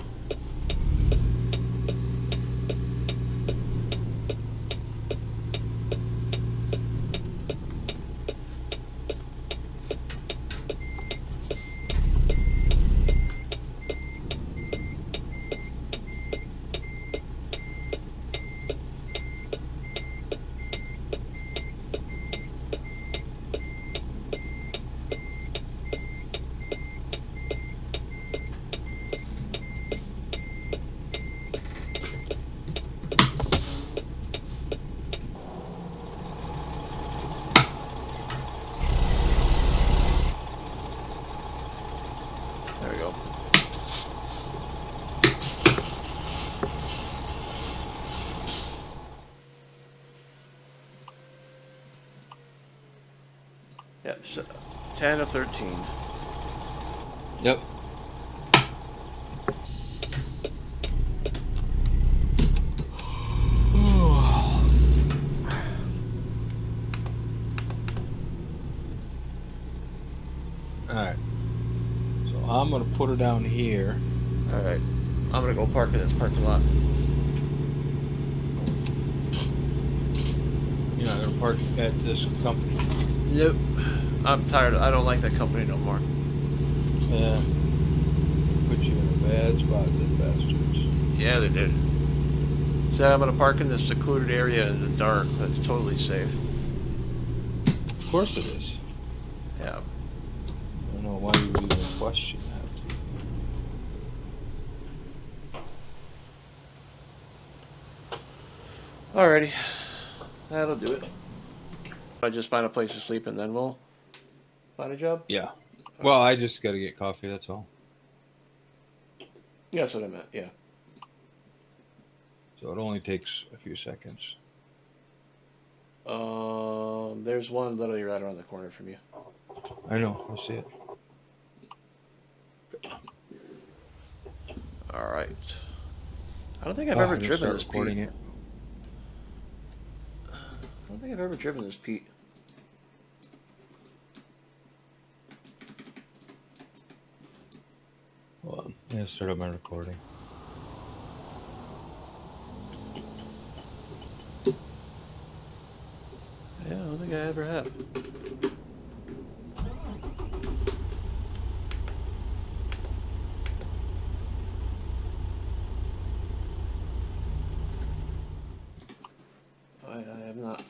There we go. Yep, so 10 of 13. Yep. Alright. So I'm going to put her down here. Alright. I'm gonna go park in this parking lot. You're not going to park at this company. Nope. I'm tired. I don't like that company no more. Yeah. Put you in a bad spot, them bastards. Yeah, they did. Said I'm gonna park in this secluded area in the dark. That's totally safe. Of course it is. Yeah. I don't know why you would even question that. Alrighty. That'll do it. I just find a place to sleep and then we'll find a job? Yeah. Well, I just got to get coffee, that's all. Yeah, that's what I meant, yeah. So it only takes a few seconds. There's one literally right around the corner from you. I know, I see it. Alright. I don't think I've ever driven this recording Pete. it. I don't think I've ever driven this Pete. Hold on. Yeah, start up my recording. Yeah, I don't think I ever have. I have not.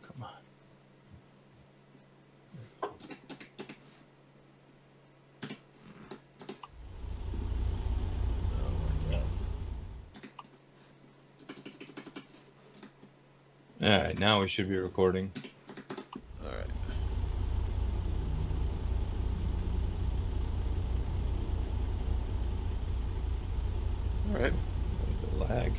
Come on. Oh my God. Alright, now we should be recording. Alright. Alright. The lag.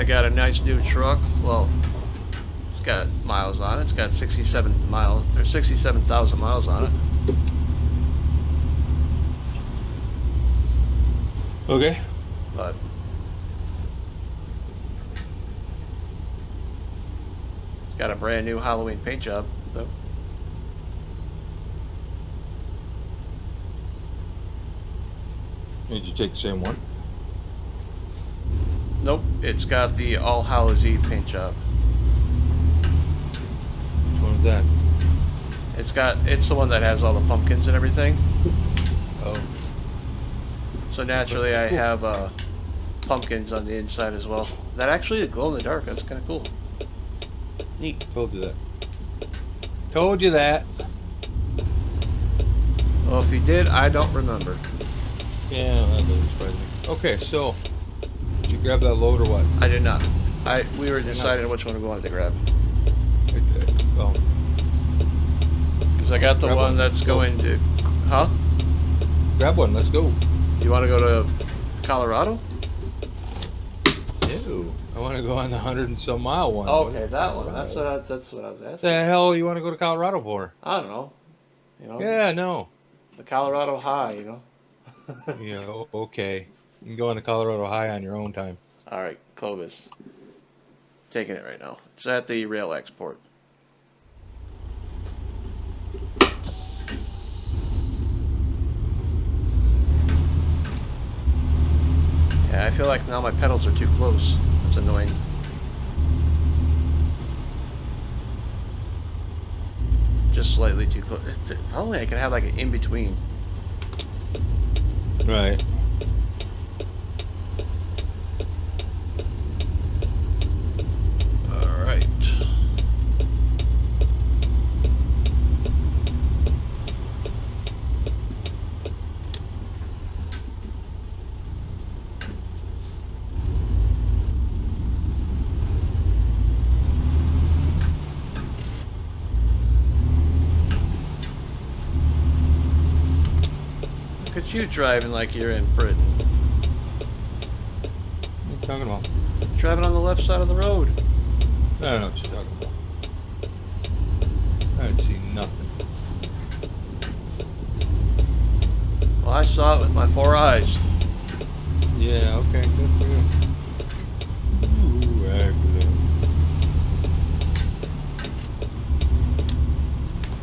got a nice new truck. Well, it's got miles on it. It's got 67,000 miles on it. Okay. But it's got a brand new Halloween paint job, though. Did you take the same one? Nope, it's got the All Hallows Eve paint job. Which one is that? It's the one that has all the pumpkins and everything. Oh. So naturally, I have pumpkins on the inside as well. That actually glow in the dark. That's kind of cool. Neat. Told you that. Told you that. Well, if you did, I don't remember. Yeah, that doesn't surprise me. Okay, so did you grab that load or what? I did not. We were deciding which one we wanted to grab. Oh. Because I got the Grab one one. that's going to... Huh? Grab one. Let's go. You want to go to Colorado? Ew. I want to go on the 100 and some mile one. Oh, okay, that one. That's what I was asking. The hell you want to go to Colorado for? I don't know. You know? Yeah, no. The Colorado High, you know? Yeah, okay. You can go on to Colorado High on your own time. All right, Clovis. Taking it right now. It's at the rail export. Yeah, I feel like now my pedals are too close. That's annoying. Just slightly too close. Probably I could have like an in-between. Right. All right. Look at you driving like you're in Britain. What are you talking about? Driving on the left side of the road. I don't know what you're talking about. I didn't see nothing. Well, I saw it with my 4 eyes. Yeah, okay, good for you. Ooh, excellent.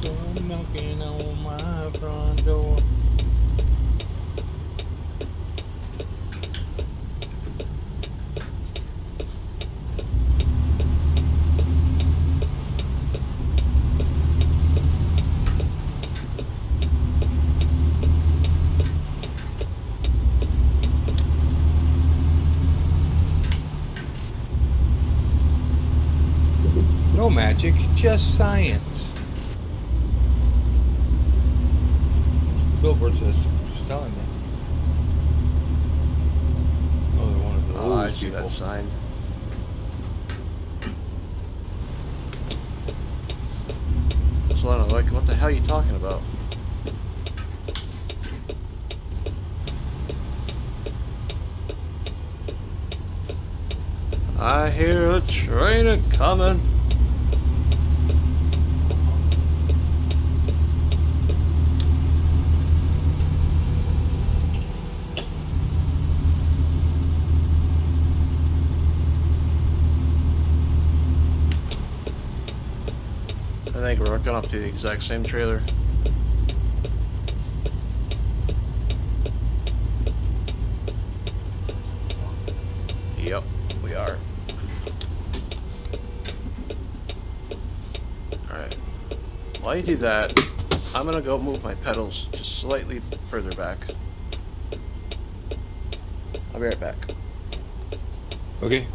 So I'm knocking on my front door. No magic, just science. Billboard says, just telling you. Oh, they're one of the Oh, old I see people. that sign. So I don't know, like, what the hell are you talking about? I hear a train a-coming. I think we're hooking up to the exact same trailer. Yep, we are. Alright. While you do that, I'm gonna go move my pedals just slightly further back. I'll be right back. Okay.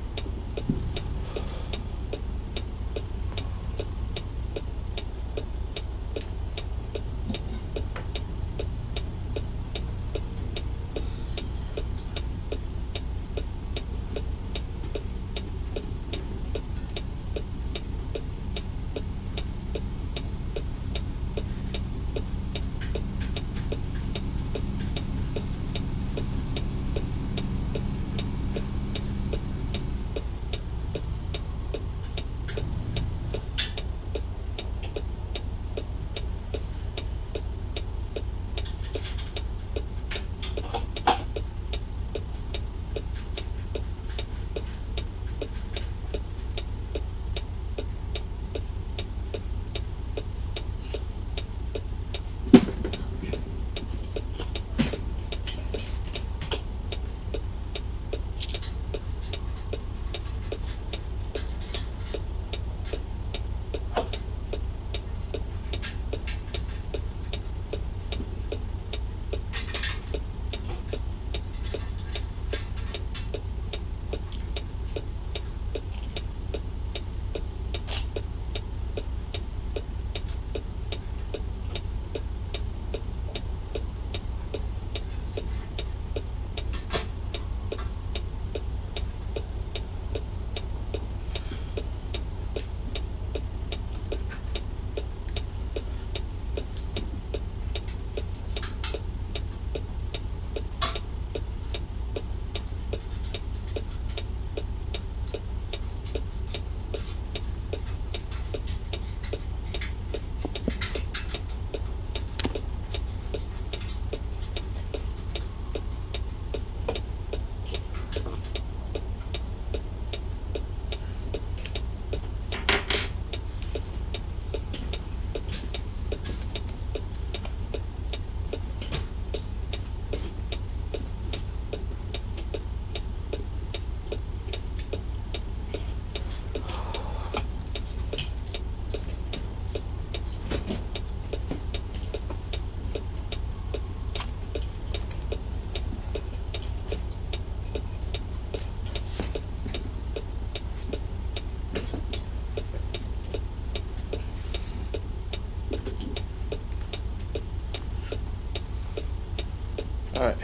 Alright.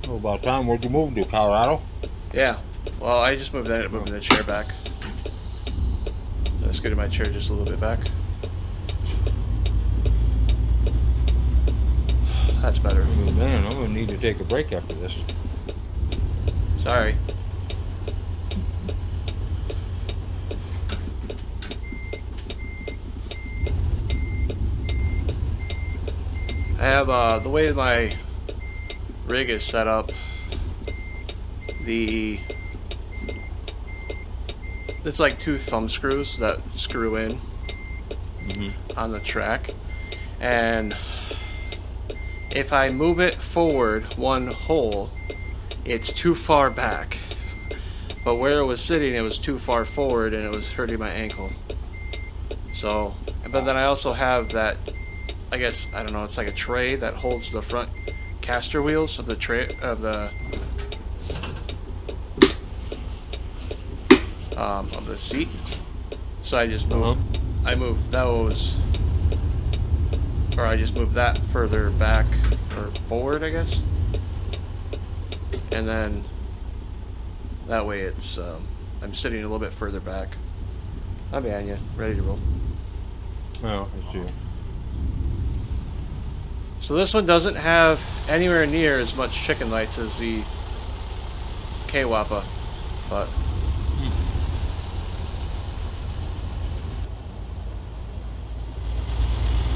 Oh, about time. Where'd you move to, Colorado? Yeah. Well, I just moved that, moving the chair back. Let's get my chair just a little bit back. That's better. Oh, man, I'm gonna need to take a break after this. Sorry. I have the way my rig is set up. It's like two thumb screws that screw in on the track, and if I move it forward one hole, it's too far back. But where it was sitting, it was too far forward, and it was hurting my ankle. So, but then I also have that, I guess, I don't know, it's like a tray that holds the front caster wheels of the tray of the seat. So I just move, I move those, or I just move that further back or forward, I guess. And then that way it's I'm sitting a little bit further back. I'm behind you, ready to roll. Oh, I see. So this one doesn't have anywhere near as much chicken lights as the Kwappa, but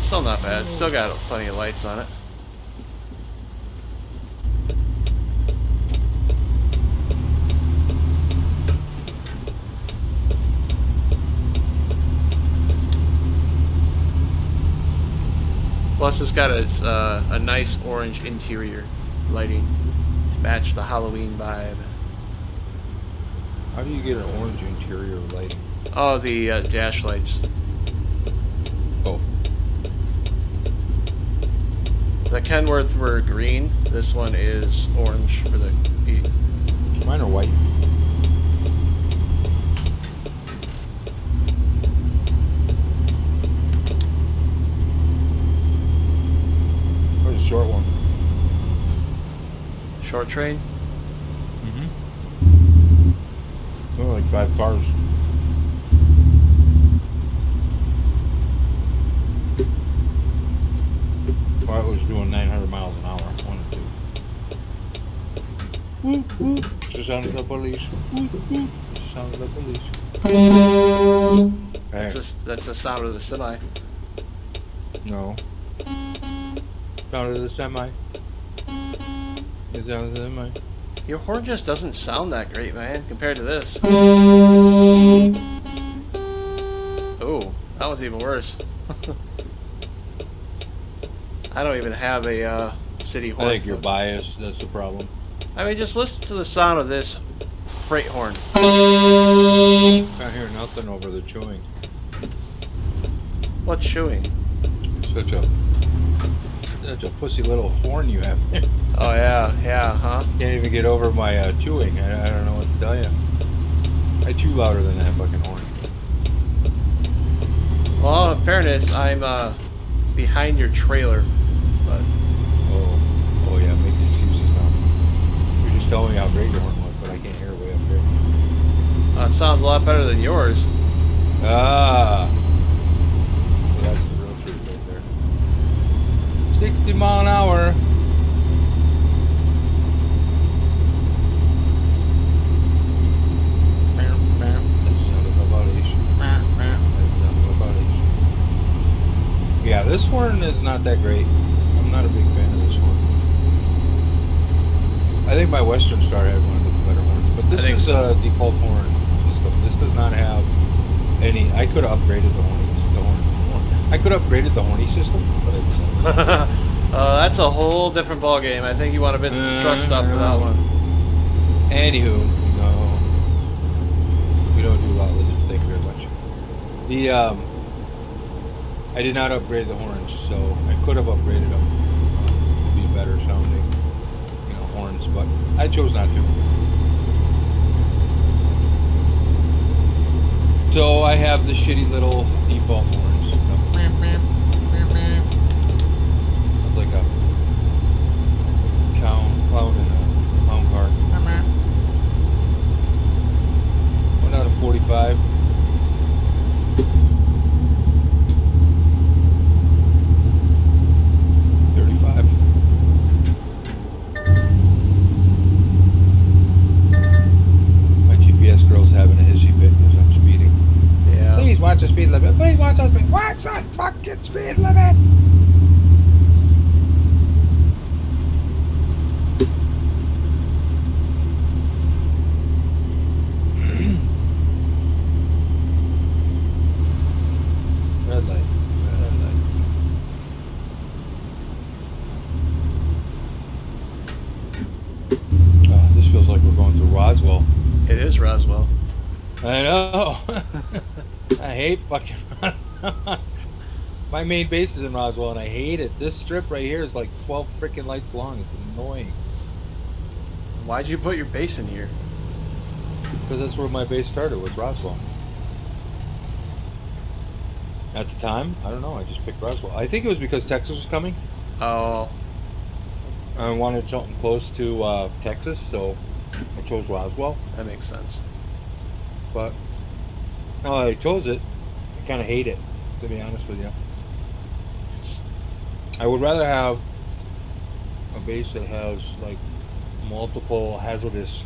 still not bad. Still got plenty of lights on it. Plus, it's got a nice orange interior lighting to match the Halloween vibe. How do you get an orange interior lighting? Oh, the dash lights. Oh. The Kenworth were green. This one is orange for the Pete. Mine are white. Where's the short one? Short train? Oh, like 5 cars. Well, it was doing 900 miles an hour. 1 or 2. Whoop, whoop. It's the sound of the police. Whoop, whoop. It's the sound of the police. That's the sound of the semi. No. Sound of the semi. The sound of the semi. Your horn just doesn't sound that great, man, compared to this. Oh, that was even worse. I don't even have a city horn. I think you're biased. That's the problem. I mean, just listen to the sound of this freight horn. Can't hear nothing over the chewing. What's chewing? Such a pussy little horn you have. Oh yeah, huh? Can't even get over my chewing. I don't know what to tell you. I chew louder than that fucking horn. Well, in fairness, I'm behind your trailer, but Oh yeah, make excuses now. You're just telling me how great your horn was, but I can't hear it way up there. it sounds a lot better than yours. Ah, so that's the real truth right there. 60 mile an hour. Yeah, this horn is not that great. I'm not a big fan of this horn. I think my Western Star had one of the better horns, but this is a default horn system. This does not have any. I could have upgraded the horn. I could have upgraded the horny system, but I decided. That's a whole different ball game. I think you want to visit the truck stop for that one. Anywho, no, we don't do lot lizards. Thank you very much. I did not upgrade the horns, so I could have upgraded them to be better sounding, horns, but I chose not to. So I have the shitty little default horns. Sounds like a 45. My GPS girl's having a hissy fit because I'm speeding. Yeah. Please watch the speed limit. Please watch the speed. Watch that fucking speed limit. Red light. Red light. Oh, this feels like we're going through Roswell. It is Roswell. I know. I hate fucking Roswell. My main base is in Roswell, and I hate it. This strip right here is like 12 freaking lights long. It's annoying. Why'd you put your base in here? Because that's where my base started, was Roswell. At the time, I don't know. I just picked Roswell. I think it was because Texas was coming. Oh. I wanted something close to Texas, so I chose Roswell. That makes sense. But now that I chose it, I kind of hate it, to be honest with you. I would rather have a base that has like multiple hazardous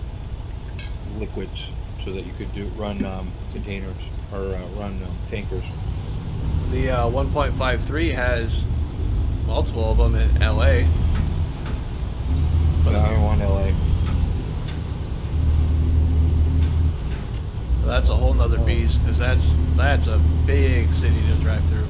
liquids, so that you could run containers or run tankers. The 1.53 has multiple of them in LA. But I don't want LA. That's a whole nother beast, because that's a big city to drive through.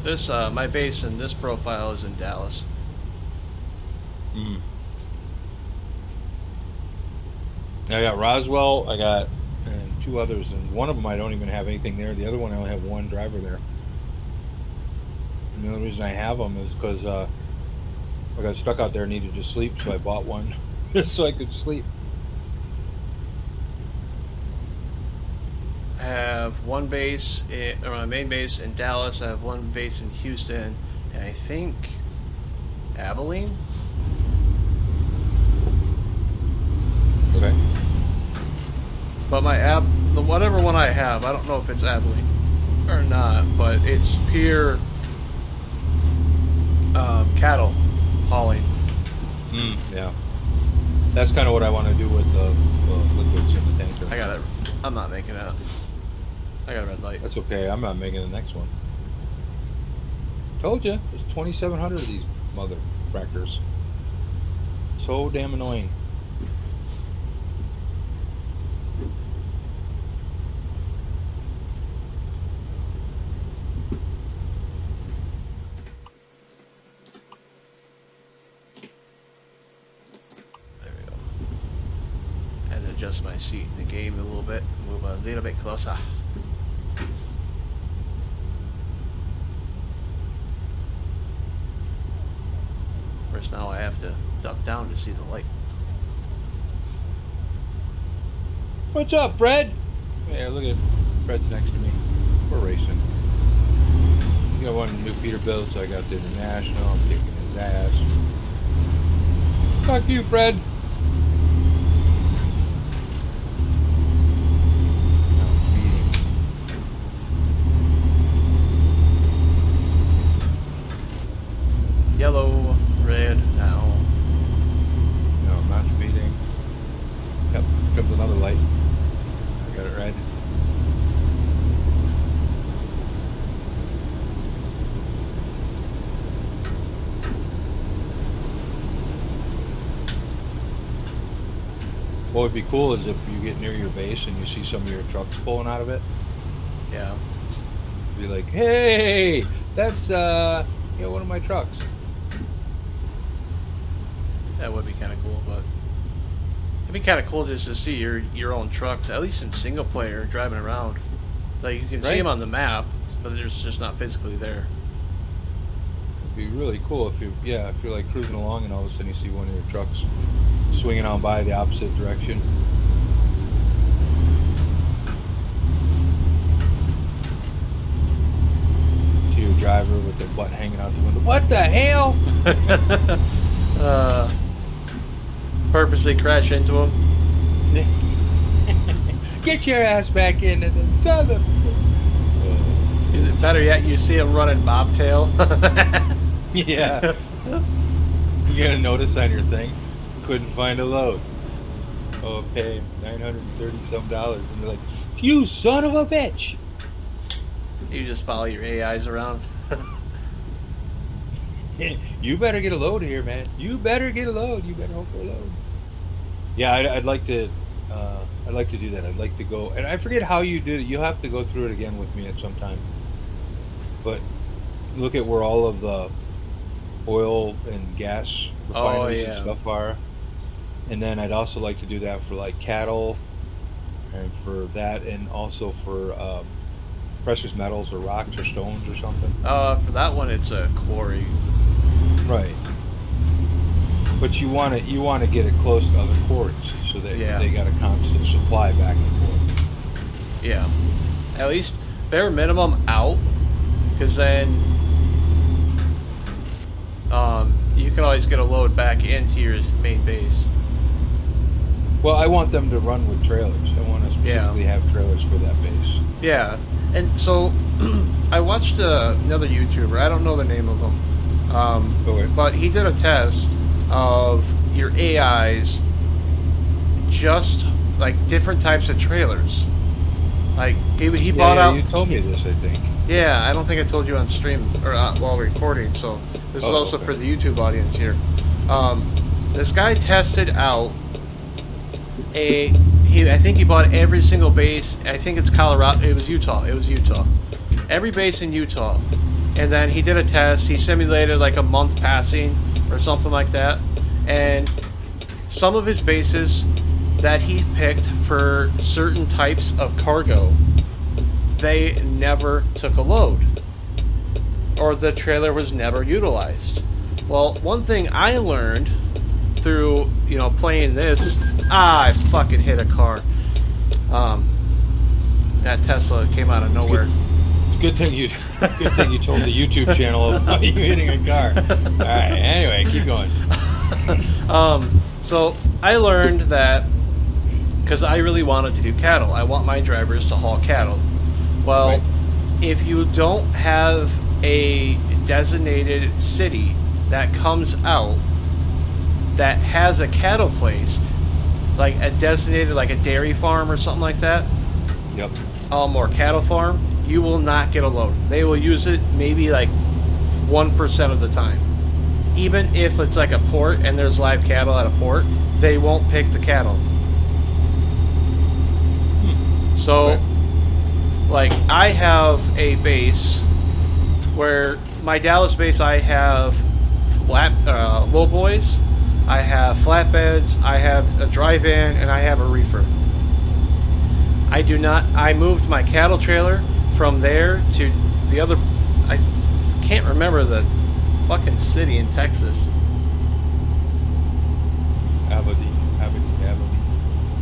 This my base in this profile is in Dallas. I got Roswell, I got and 2 others, and one of them I don't even have anything there. The other one I only have 1 driver there. And the only reason I have them is because I got stuck out there and needed to sleep, so I bought one just so I could sleep. I have one base, or my main base in Dallas. I have one base in Houston, and I think Abilene. Okay. But the whatever one I have, I don't know if it's Abilene or not, but it's pure cattle hauling. Yeah. That's kind of what I want to do with the liquids in the tanker. I got it. I'm not making it. I got a red light. That's okay. I'm not making the next one. Told you. There's 2,700 of these mother frackers. So damn annoying. There we go. And adjust my seat in the game a little bit. Move a little bit closer. First, now I have to duck down to see the light. What's up, Fred? Yeah, look at Fred's next to me. We're racing. You got one of the new Peterbilt, so I got the International. I'm kicking his ass. Fuck you, Fred. Yellow, red, now. No, I'm not speeding. Yep, comes another light. I got it red. What would be cool is if you get near your base and you see some of your trucks pulling out of it. Yeah. Be like, hey, that's one of my trucks. That would be kind of cool, but it'd be kind of cool just to see your own trucks, at least in single player, driving around. Like, you can see them on the map, but they're just not physically there. It'd be really cool if you're like cruising along and all of a sudden you see one of your trucks swinging on by the opposite direction. So you're driver with their butt hanging out the window. What the hell? Purposely crash into him. Get your ass back into the southern. Is it better yet? You see him running bobtail. Yeah. You get a notice on your thing. Couldn't find a load. Oh, pay $930 some, and they're like, "You son of a bitch!" You just follow your AIs around. You better get a load here, man. You better get a load. You better hope for a load. Yeah, I'd like to. I'd like to do that. I'd like to go, and I forget how you did it. You'll have to go through it again with me at some time. But look at where all of the oil and gas refineries and stuff are. And then I'd also like to do that for like cattle, and for that, and also for precious metals or rocks or stones or something. For that one, it's a quarry. Right. But you want to get it close to other quarries so that they got a constant supply back and forth. Yeah. At least bare minimum out, because then you can always get a load back into your main base. Well, I want them to run with trailers. I want to specifically have trailers for that base. Yeah. And so I watched another YouTuber. I don't know the name of him. But he did a test of your AIs, just like different types of trailers. Like he bought out. You told me this, I think. Yeah, I don't think I told you on stream or while recording. So this is also for the YouTube audience here. This guy tested out I think he bought every single base. I think it's Colorado. It was Utah. Every base in Utah. And then he did a test. He simulated like a month passing or something like that. And some of his bases that he picked for certain types of cargo, they never took a load. Or the trailer was never utilized. Well, one thing I learned through, playing this, I fucking hit a car. That Tesla came out of nowhere. Good thing you told the YouTube channel about you hitting a car. All right. Anyway, keep going. So I learned that because I really wanted to do cattle. I want my drivers to haul cattle. Well, if you don't have a designated city that comes out that has a cattle place, like a designated, like a dairy farm or something like that. Yep. Or cattle farm, you will not get a load. They will use it maybe like 1% of the time. Even if it's like a port and there's live cattle at a port, they won't pick the cattle. So, like, I have a base where my Dallas base, I have low boys, I have flatbeds, I have a dry van, and I have a reefer. I moved my cattle trailer from there to the other, I can't remember the fucking city in Texas. Abilene.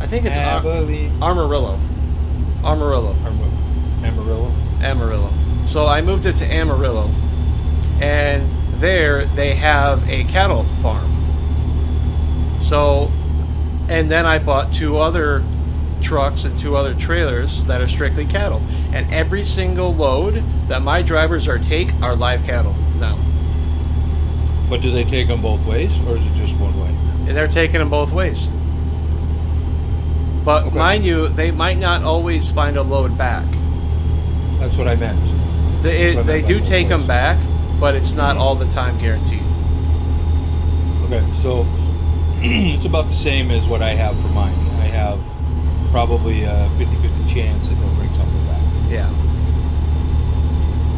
I think it's Amarillo. So I moved it to Amarillo, and there they have a cattle farm. So, and then I bought 2 other trucks and 2 other trailers that are strictly cattle, and every single load that my drivers are live cattle now. But do they take them both ways, or is it just one way? And they're taking them both ways. But mind you, they might not always find a load back. That's what I meant. They do take them back, but it's not all the time guaranteed. Okay, so it's about the same as what I have for mine. I have probably a 50-50 chance that they'll bring something back. Yeah.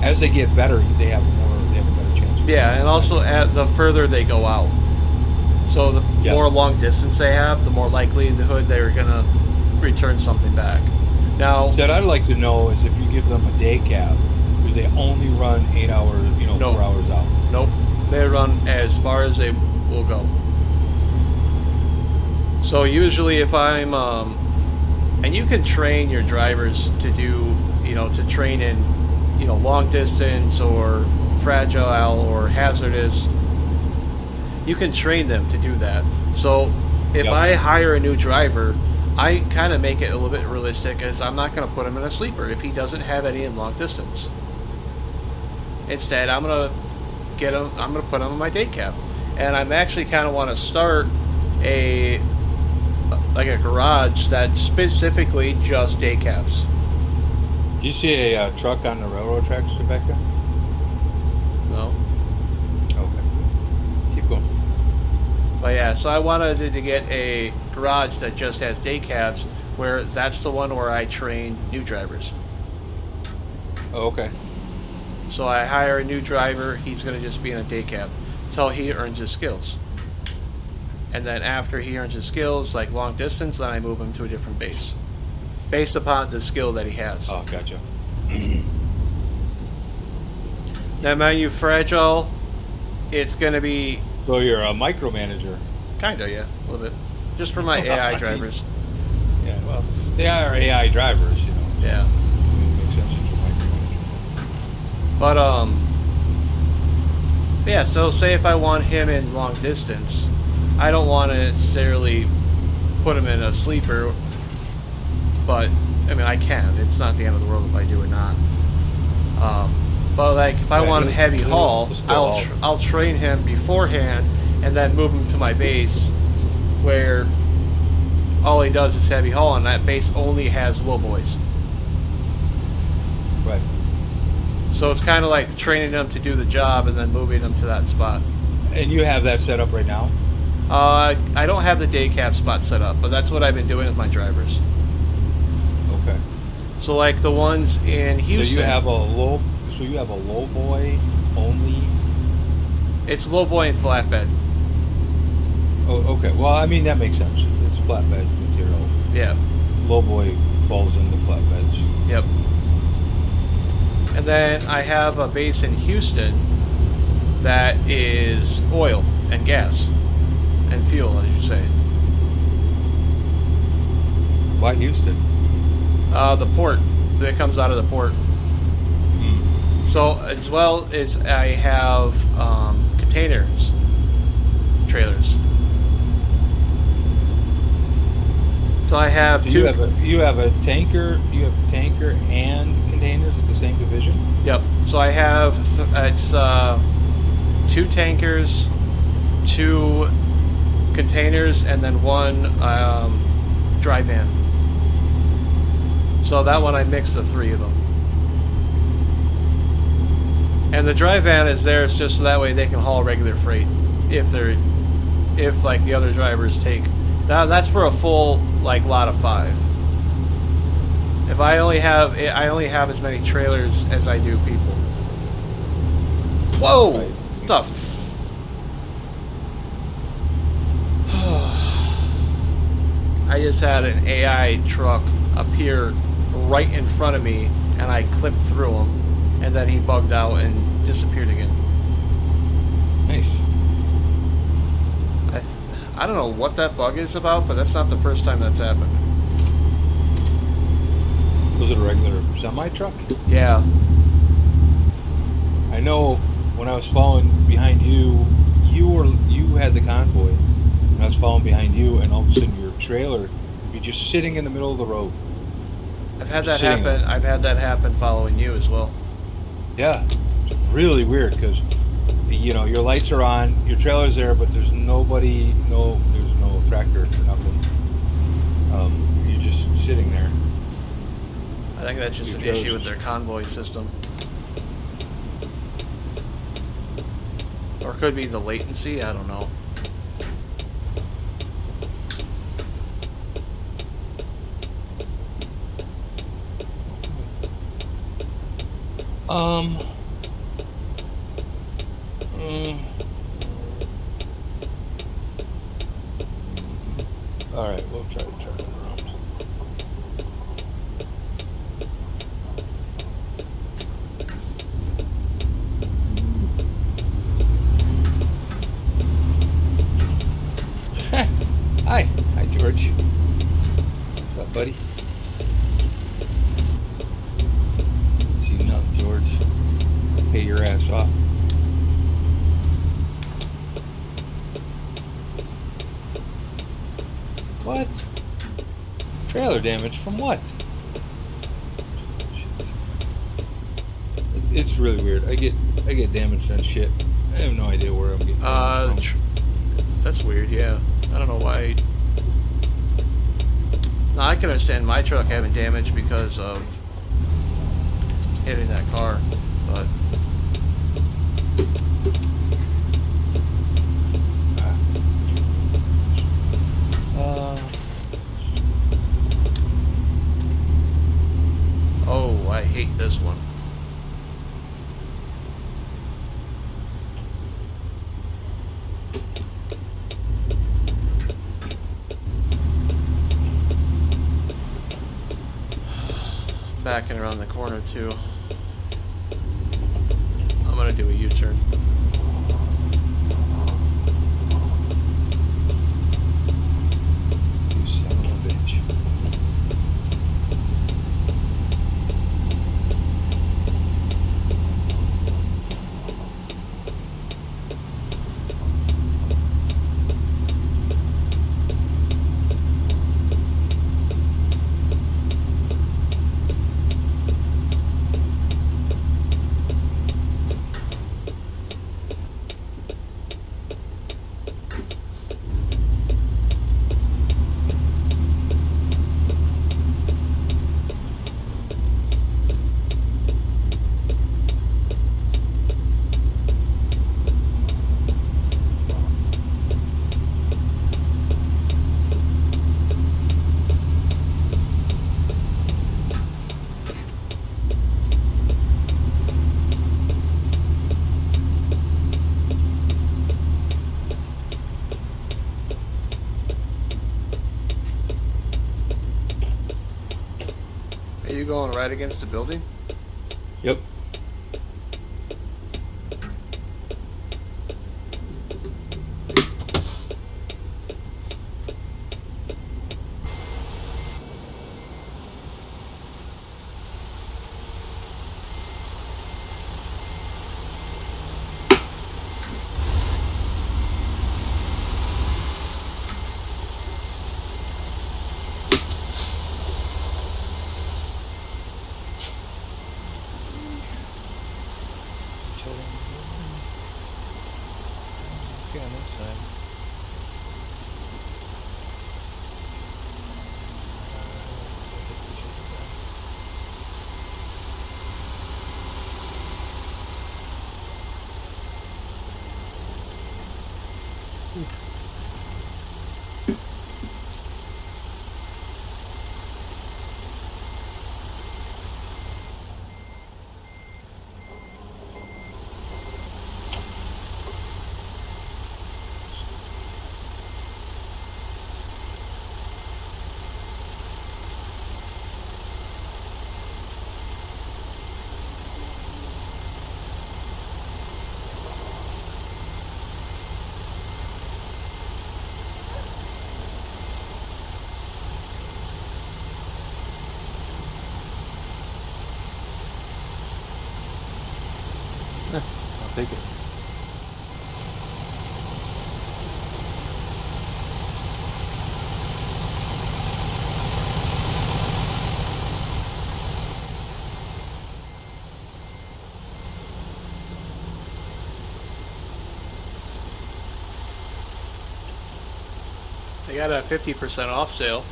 As they get better, they have a better chance. Yeah, and also the further they go out. So the more long distance they have, the more likelihood they're gonna return something back. Now, what I'd like to know is if you give them a day cab, do they only run 8 hours, 4 hours out? Nope. They run as far as they will go. So usually if I'm, and you can train your drivers to do, to train in, long distance or fragile or hazardous, you can train them to do that. So if Yep. I hire a new driver, I kind of make it a little bit realistic, as I'm not going to put him in a sleeper if he doesn't have any in long distance. Instead, I'm going to put him in my day cab. And I'm actually kind of want to start a garage that's specifically just day cabs. Do you see a truck on the railroad tracks, Rebecca? No. Okay. Keep going. But yeah, so I wanted to get a garage that just has day cabs, where that's the one where I train new drivers. Oh, okay. So I hire a new driver, he's going to just be in a day cab until he earns his skills. And then after he earns his skills, like long distance, then I move him to a different base, based upon the skill that he has. Oh, gotcha. Now, mind you, fragile, it's going to be... So you're a micromanager. Kinda, yeah, a little bit. Just for my AI drivers. Yeah, well, they are AI drivers, Yeah. It makes sense that you're micromanaging. But, yeah, so say if I want him in long distance, I don't want to necessarily put him in a sleeper, but, I mean, I can. It's not the end of the world if I do or not. But, like, if I want him heavy haul, I'll train him beforehand and then move him to my base where all he does is heavy haul, and that base only has low boys. Right. So it's kind of like training them to do the job and then moving them to that spot. And you have that set up right now? I don't have the day cab spot set up, but that's what I've been doing with my drivers. Okay. So like the ones in Houston. So you have a low boy only? It's low boy and flatbed. Oh, okay. Well, I mean, that makes sense. It's flatbed material. Yeah. Low boy falls into flatbeds. Yep. And then I have a base in Houston that is oil and gas and fuel, as you say. Why Houston? The port that comes out of the port. So as well as I have containers, trailers. So I have two. You have a tanker. You have tanker and containers at the same division. Yep. So I have it's 2 tankers, 2 containers, and then 1 dry van. So that one I mix the 3 of them. And the dry van is there just so that way they can haul regular freight if like the other drivers take. Now that's for a full like lot of 5. If I only have as many trailers as I do people. Whoa! Right. What the I just had an AI truck appear right in front of me, and I clipped through him, and then he bugged out and disappeared again. Nice. I don't know what that bug is about, but that's not the first time that's happened. Was it a regular semi truck? Yeah. I know when I was following behind you, you had the convoy, and I was following behind you, and all of a sudden your trailer would be just sitting in the middle of the road. I've had that happen. I've had that happen following you as well. Yeah, it's really weird because your lights are on, your trailer's there, but there's nobody, there's no tractor or nothing. You're just sitting there. I think that's just an issue with their convoy system. Or it could be the latency, I don't know. All right, we'll try to turn it around. Hi George. What's up, buddy? See nothing, George. landlords pay your ass off. What? Trailer damage from what? It's really weird. I get damaged on shit. I have no idea where I'm getting damaged from. That's weird. Yeah, I don't know why. No, I can understand my truck having damage because of hitting that car, but. Oh, I hate this one. Backing around the corner too. I'm gonna do a U-turn. You son of a bitch. Are you going right against the building? Yep. Okay, on that side. I'll take it. They got a 50% off sale.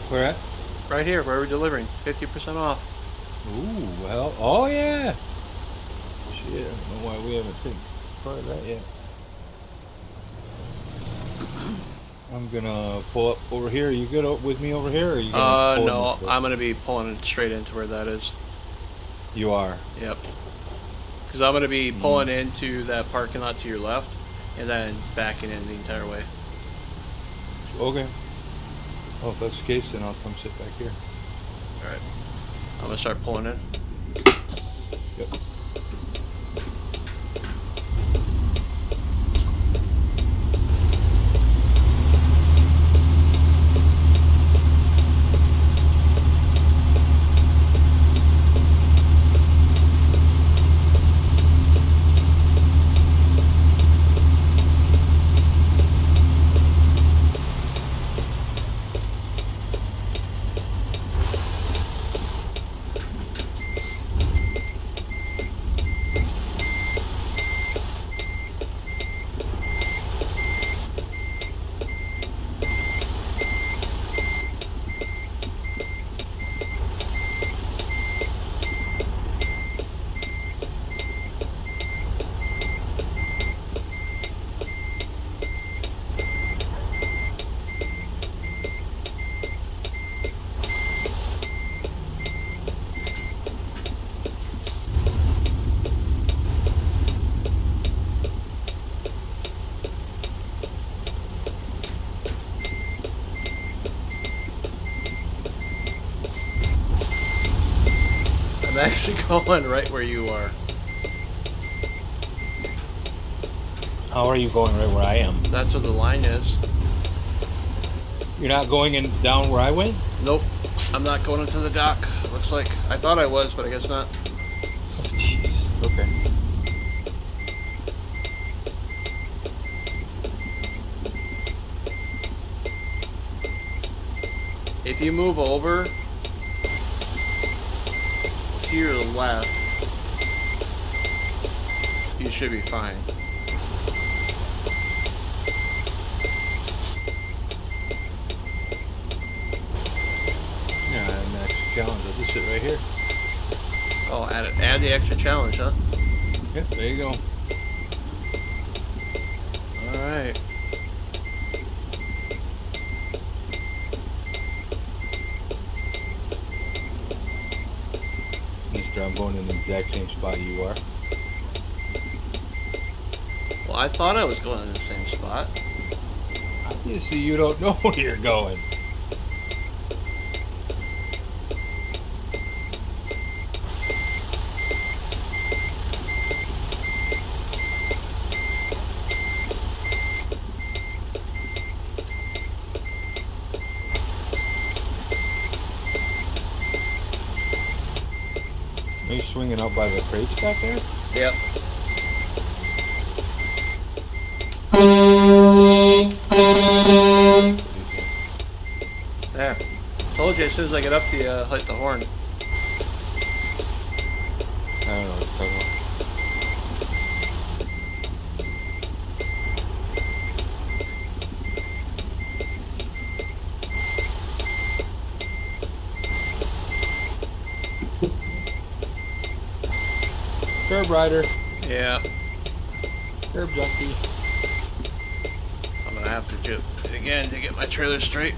Where at? Right here, where we're delivering. 50% off. Ooh, well, oh yeah. Shit, I don't know why we haven't taken part of that yet. I'm gonna pull up over here. Are you good with me over here? Or are you gonna pull No, in I'm gonna be pulling straight into where that is. You are? Yep. Because I'm gonna be pulling into that parking lot to your left, and then backing in the entire way. Okay. Oh, if that's the case, then I'll come sit back here. Alright. I'm gonna start pulling in. Yep. actually going right where you are. How are you going right where I am? That's where the line is. You're not going in down where I went? Nope. I'm not going into the dock. Looks like I thought I was, but I guess not. Oh, jeez. Okay. If you move over to your left, you should be fine. Yeah, and that's the challenge. I'll just sit right here. Oh, add the extra challenge, huh? Yep, there you go. Alright. Mister, I'm going in the exact same spot you are. Well, I thought I was going in the same spot. Obviously, you don't know where you're going. Are you swinging out by the crates back there? Yep. There. Told you as soon as I get up to you, hit the horn. I don't know what you're talking about. Curb rider. Yeah. Curb junkie. I'm gonna have to do it again to get my trailer straight.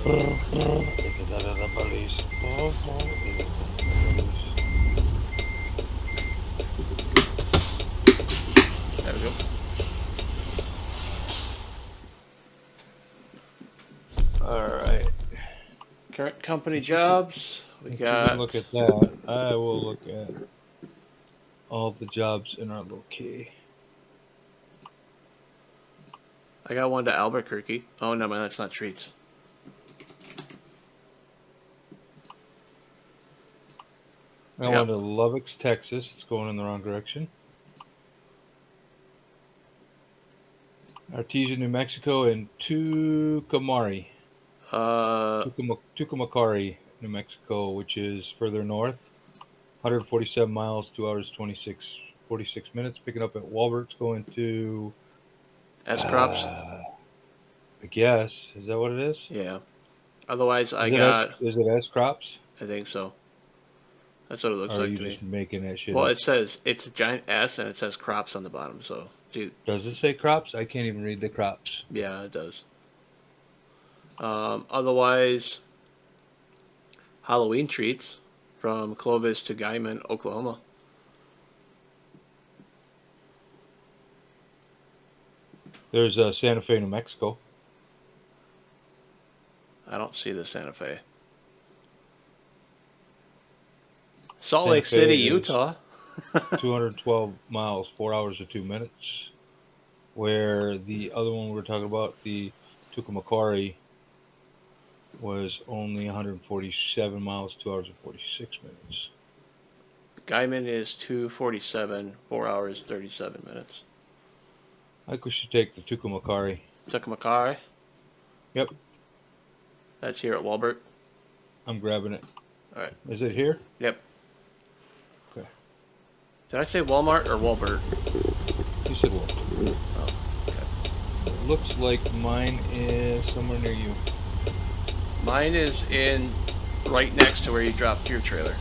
There we go. There we go. Alright. Current company jobs. We If got. you can look at that, I will look at all the jobs in our locale. I got one to Albuquerque. Oh no, man, that's not treats. I got one to Lubbock, Texas. It's going in the wrong direction. Artesia, New Mexico, and Tucumcari. Tucumcari, New Mexico, which is further north. 147 miles, 2 hours, 46 minutes. Picking up at Walbert's, going to... S crops. I guess. Is that what it is? Yeah. Otherwise, I Is got. Is it S crops? I think so. That's what it looks Or are like you to just me. making that shit Well, up? it says it's a giant S and it says crops on the bottom. So, dude. Does it say crops? I can't even read the crops. Yeah, it does. Otherwise, Halloween treats from Clovis to Guyman, Oklahoma. There's Santa Fe, New Mexico. I don't see the Santa Fe. Salt Santa Lake Fe City, is Utah. 212 miles, 4 hours and 2 minutes. Where the other one we were talking about, the Tucumcari, was only 147 miles, 2 hours and 46 minutes. Guyman is 247, 4 hours, 37 minutes. I think we should take the Tucumcari. Tucumcari. Yep. That's here at Walbert. I'm grabbing it. All right. Is it here? Yep. Okay. Did I say Walmart or Walbert? You said what? Oh, okay. It looks like mine is somewhere near you. Mine is in right next to where you dropped your trailer.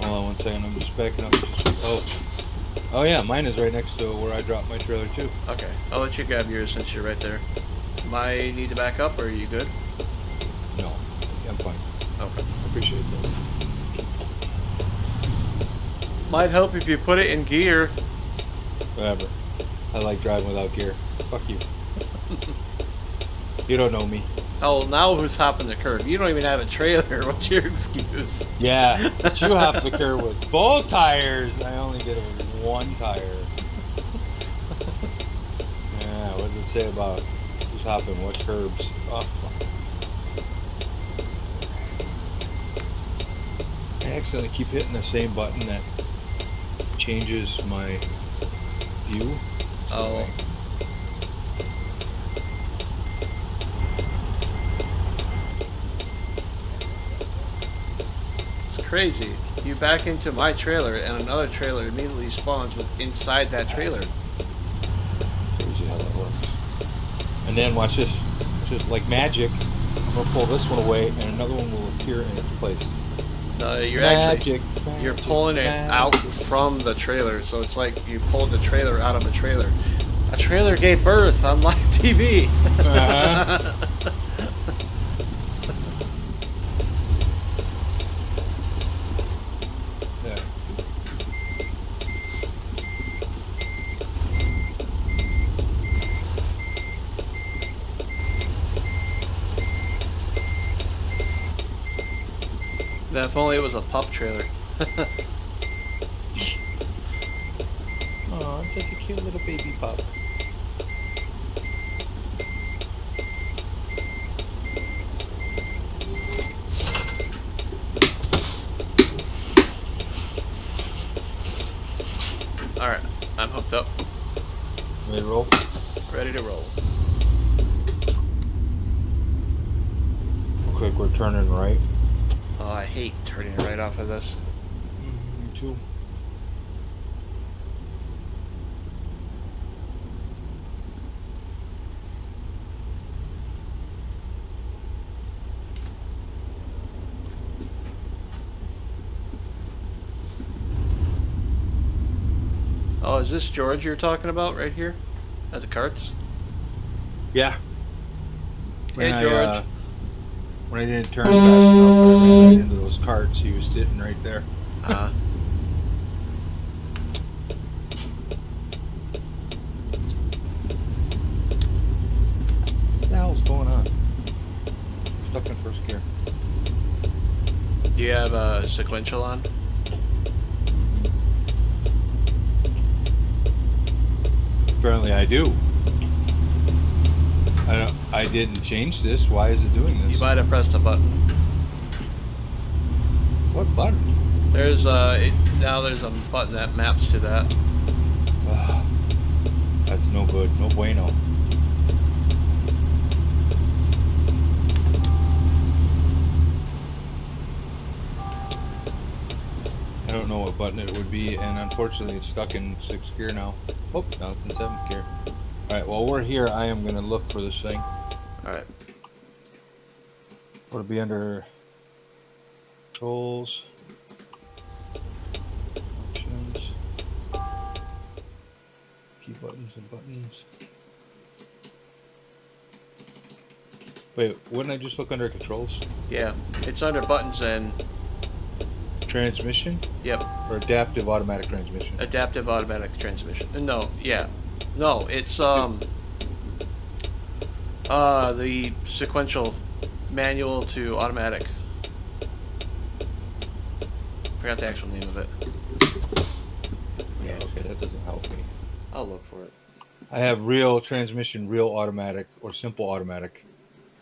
Hold on one second, I'm just backing up. Oh yeah, mine is right next to where I dropped my trailer too. Okay, I'll let you grab yours since you're right there. Am I need to back up, or are you good? No, I'm fine. Okay. I appreciate that. Might help if you put it in gear. Whatever. I like driving without gear. Fuck you. You don't know me. Oh, now who's hopping the curb? You don't even have a trailer. What's your excuse? Yeah, but you have the curb with both tires. I only did it with one tire. Yeah, what does it say about who's hopping what curbs? Oh, fuck. I accidentally keep hitting the same button that changes my view. Oh. It's crazy. You back into my trailer and another trailer immediately spawns with inside that trailer. Crazy how that works. And then watch this. Just like magic, I'm gonna pull this one away and another one will appear in its place. No, you're Magic, actually you're magic, pulling it out from the trailer, so it's like you pulled the trailer out of a trailer. A trailer gave birth on live TV. Uh-huh. Yeah. Now, if only it was a pup trailer. Oh, it's such a cute little baby pup. Alright, I'm hooked up. Ready to roll? Ready to roll. Real quick, we're turning right. Oh, I hate turning right off of this. Me too. Oh, is this George you're talking about right here? At the carts? Yeah. Hey, George. When I didn't turn fast enough, I ran right into those carts. He was sitting right there. What the hell's going on? Stuck in first gear. Do you have a sequential on? Apparently I do. I didn't change this. Why is it doing this? You might have pressed a button. What button? There's now there's a button that maps to that. Ugh. That's no good. No bueno. I don't know what button it would be, and unfortunately it's stuck in 6th gear now. Oh, now it's in 7th gear. Alright, while we're here, I am going to look for this thing. Alright. It'll be under controls, options, key buttons and buttons. Wait, wouldn't I just look under controls? Yeah, it's under buttons and... Transmission? Yep. Or adaptive automatic transmission? Adaptive automatic transmission. No, yeah. No, it's the sequential manual to automatic. Forgot the actual name of it. Yeah, okay, that doesn't help me. I'll look for it. I have real transmission, real automatic, or simple automatic.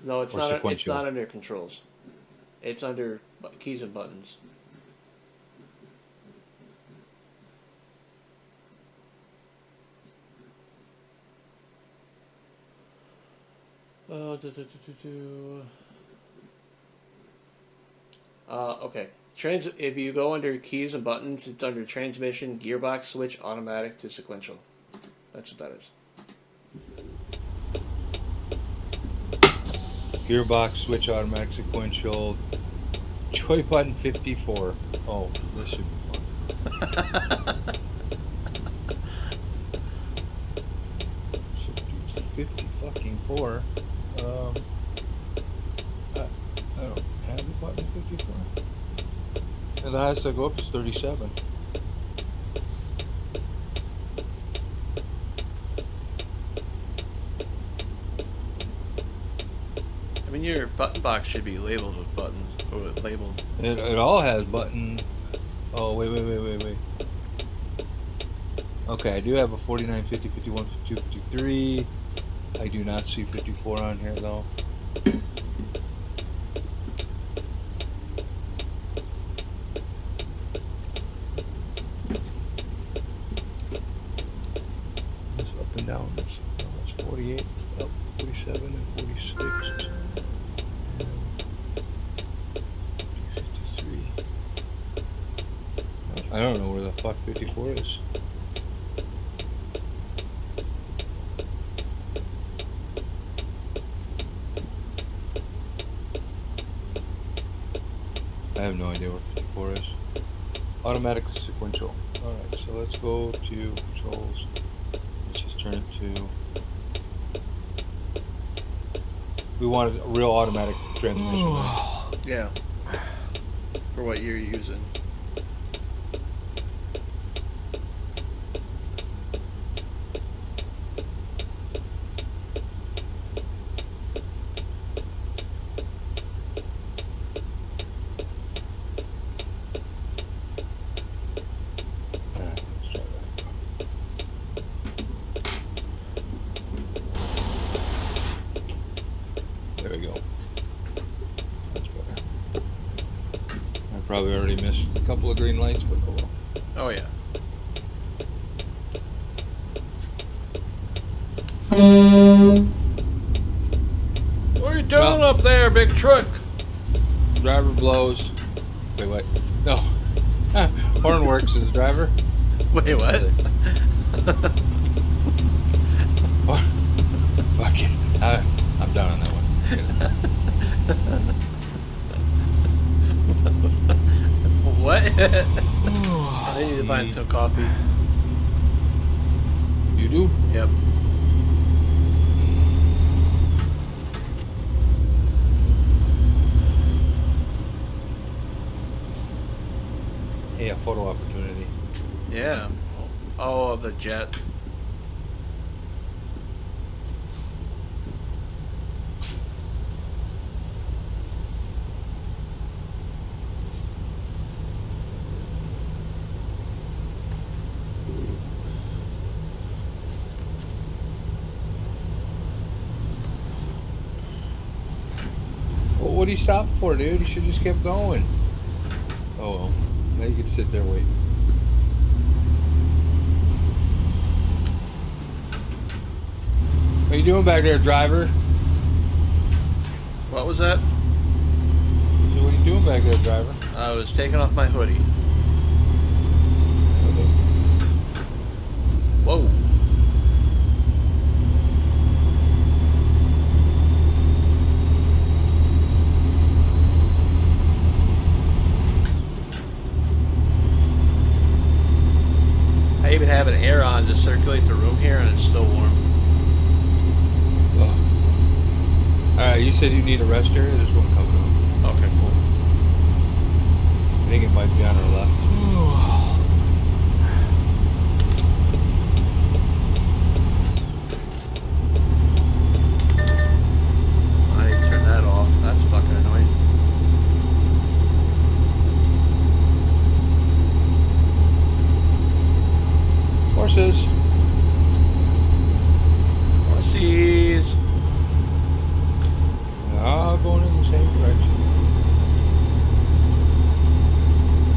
No, it's Or not. It's sequential. not under controls. It's under keys and buttons. Okay. If you go under keys and buttons, it's under transmission, gearbox switch, automatic to sequential. That's what that is. Gearbox, switch, automatic, sequential. Joy button 54. Oh, this should be fun. 50 fucking 4. I don't have the button 54. And the highest I go up is 37. I mean, your button box should be labeled with buttons, or labeled. It all has button. Oh, wait. Okay, I do have a 49, 50, 51, 52, 53. I do not see 54 on here, though. It's up and down. It's 48, up 47, and 46. And 53. I don't know where the fuck 54 is. I have no idea where 54 is. Automatic sequential. Alright, so let's go to controls. Let's just turn it to... We wanted a real automatic transmission. Right? Yeah. For what you're using. There we go. That's better. I probably already missed a couple of green lights, but oh well. Oh yeah. What are you doing up there, big truck? Driver blows. Wait, what? No. Horn works as a driver. Wait, what? Fuck it. I'm down on that one. What? I need to find some coffee. You do? Yep. Hey, a photo opportunity. Yeah. Oh, the jet. Well, what are you stopping for, dude? You should just kept going. Oh well. Now you can sit there waiting. What are you doing back there, driver? What was that? So what are you doing back there, driver? I was taking off my hoodie. Whoa. I even have an air on to circulate the room here, and it's still warm. Alright, you said you need a rest area? There's one coming up. Okay, cool. I think it might be on our left. I need to turn that off. That's fucking annoying. Horses. Horsies. All going in the same direction.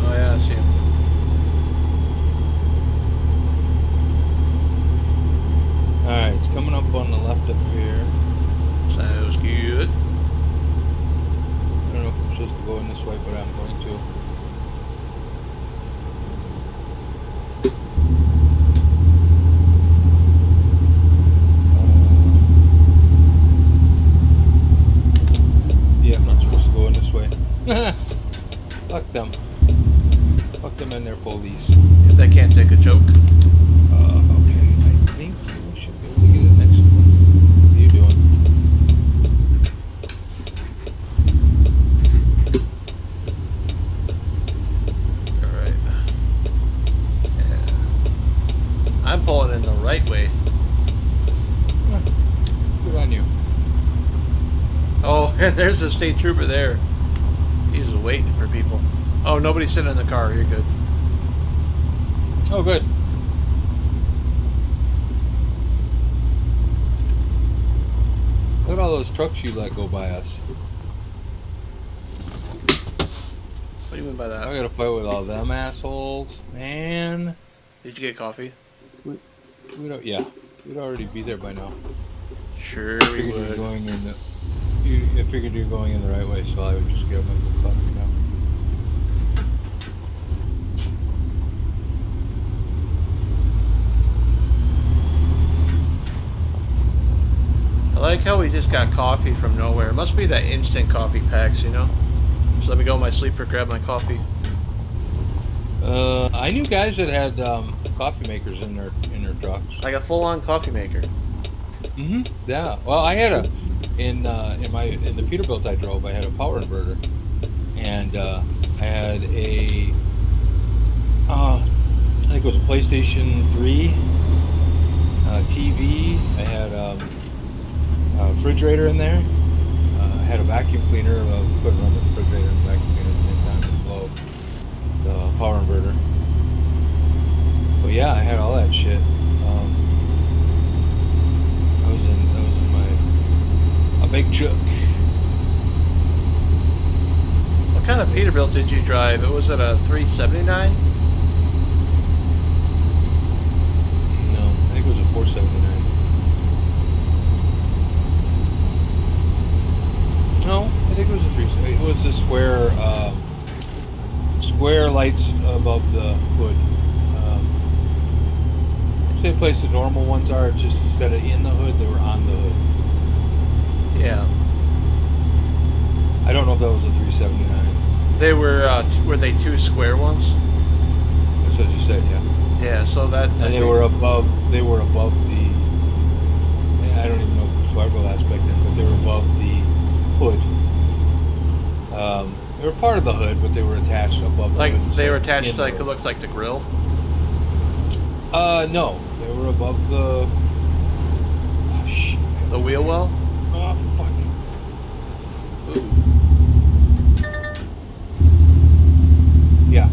Oh yeah, I see him. Alright, it's coming up on the left up here. Sounds good. I don't know if I'm supposed to go in this way, but I'm going to. them. Fuck them and their police. If they can't take a joke. Okay. I think we should be able to get it next one. What are you doing? Alright. Yeah. I'm pulling in the right way. Good on you. Oh, and there's a state trooper there. He's waiting for people. Oh, nobody's sitting in the car. You're good. Oh, good. Look at all those trucks you let go by us. What do you mean by that? I gotta fight with all them assholes, man. Did you get coffee? We don't. Yeah, we'd already be there by now. Sure, I we figured would. you're going in the. I figured you're going in the right way, so I would just get up and go coffee now. I like how we just got coffee from nowhere. It must be that instant coffee packs, you know? Just let me go in my sleeper, grab my coffee. I knew guys that had coffee makers in their trucks. Like a full-on coffee maker. Yeah. Well, I had a in the Peterbilt I drove. I had a power inverter, and I had a I think it was a PlayStation 3 TV. I had a refrigerator in there. I had a vacuum cleaner. Couldn't run the refrigerator and vacuum cleaner at the same time to blow the power inverter. But yeah, I had all that shit. I was in a big truck. What kind of Peterbilt did you drive? Was it a 379? No, I think it was a 479. No, I think it was a 370. It was the square lights above the hood. Same place the normal ones are. It's just instead of in the hood, they were on the hood. Yeah. I don't know if that was a 379. They were they two square ones? That's what you said, yeah. Yeah, so that... And they were above the... I don't even know if it was fiberglass back then, but they were above the hood. They were part of the hood, but they were attached above the hood. Like, they were attached to, like, it looked like the grill? No. They were above the... Oh, shit. The wheel well? Oh, fuck. Ooh. Yeah.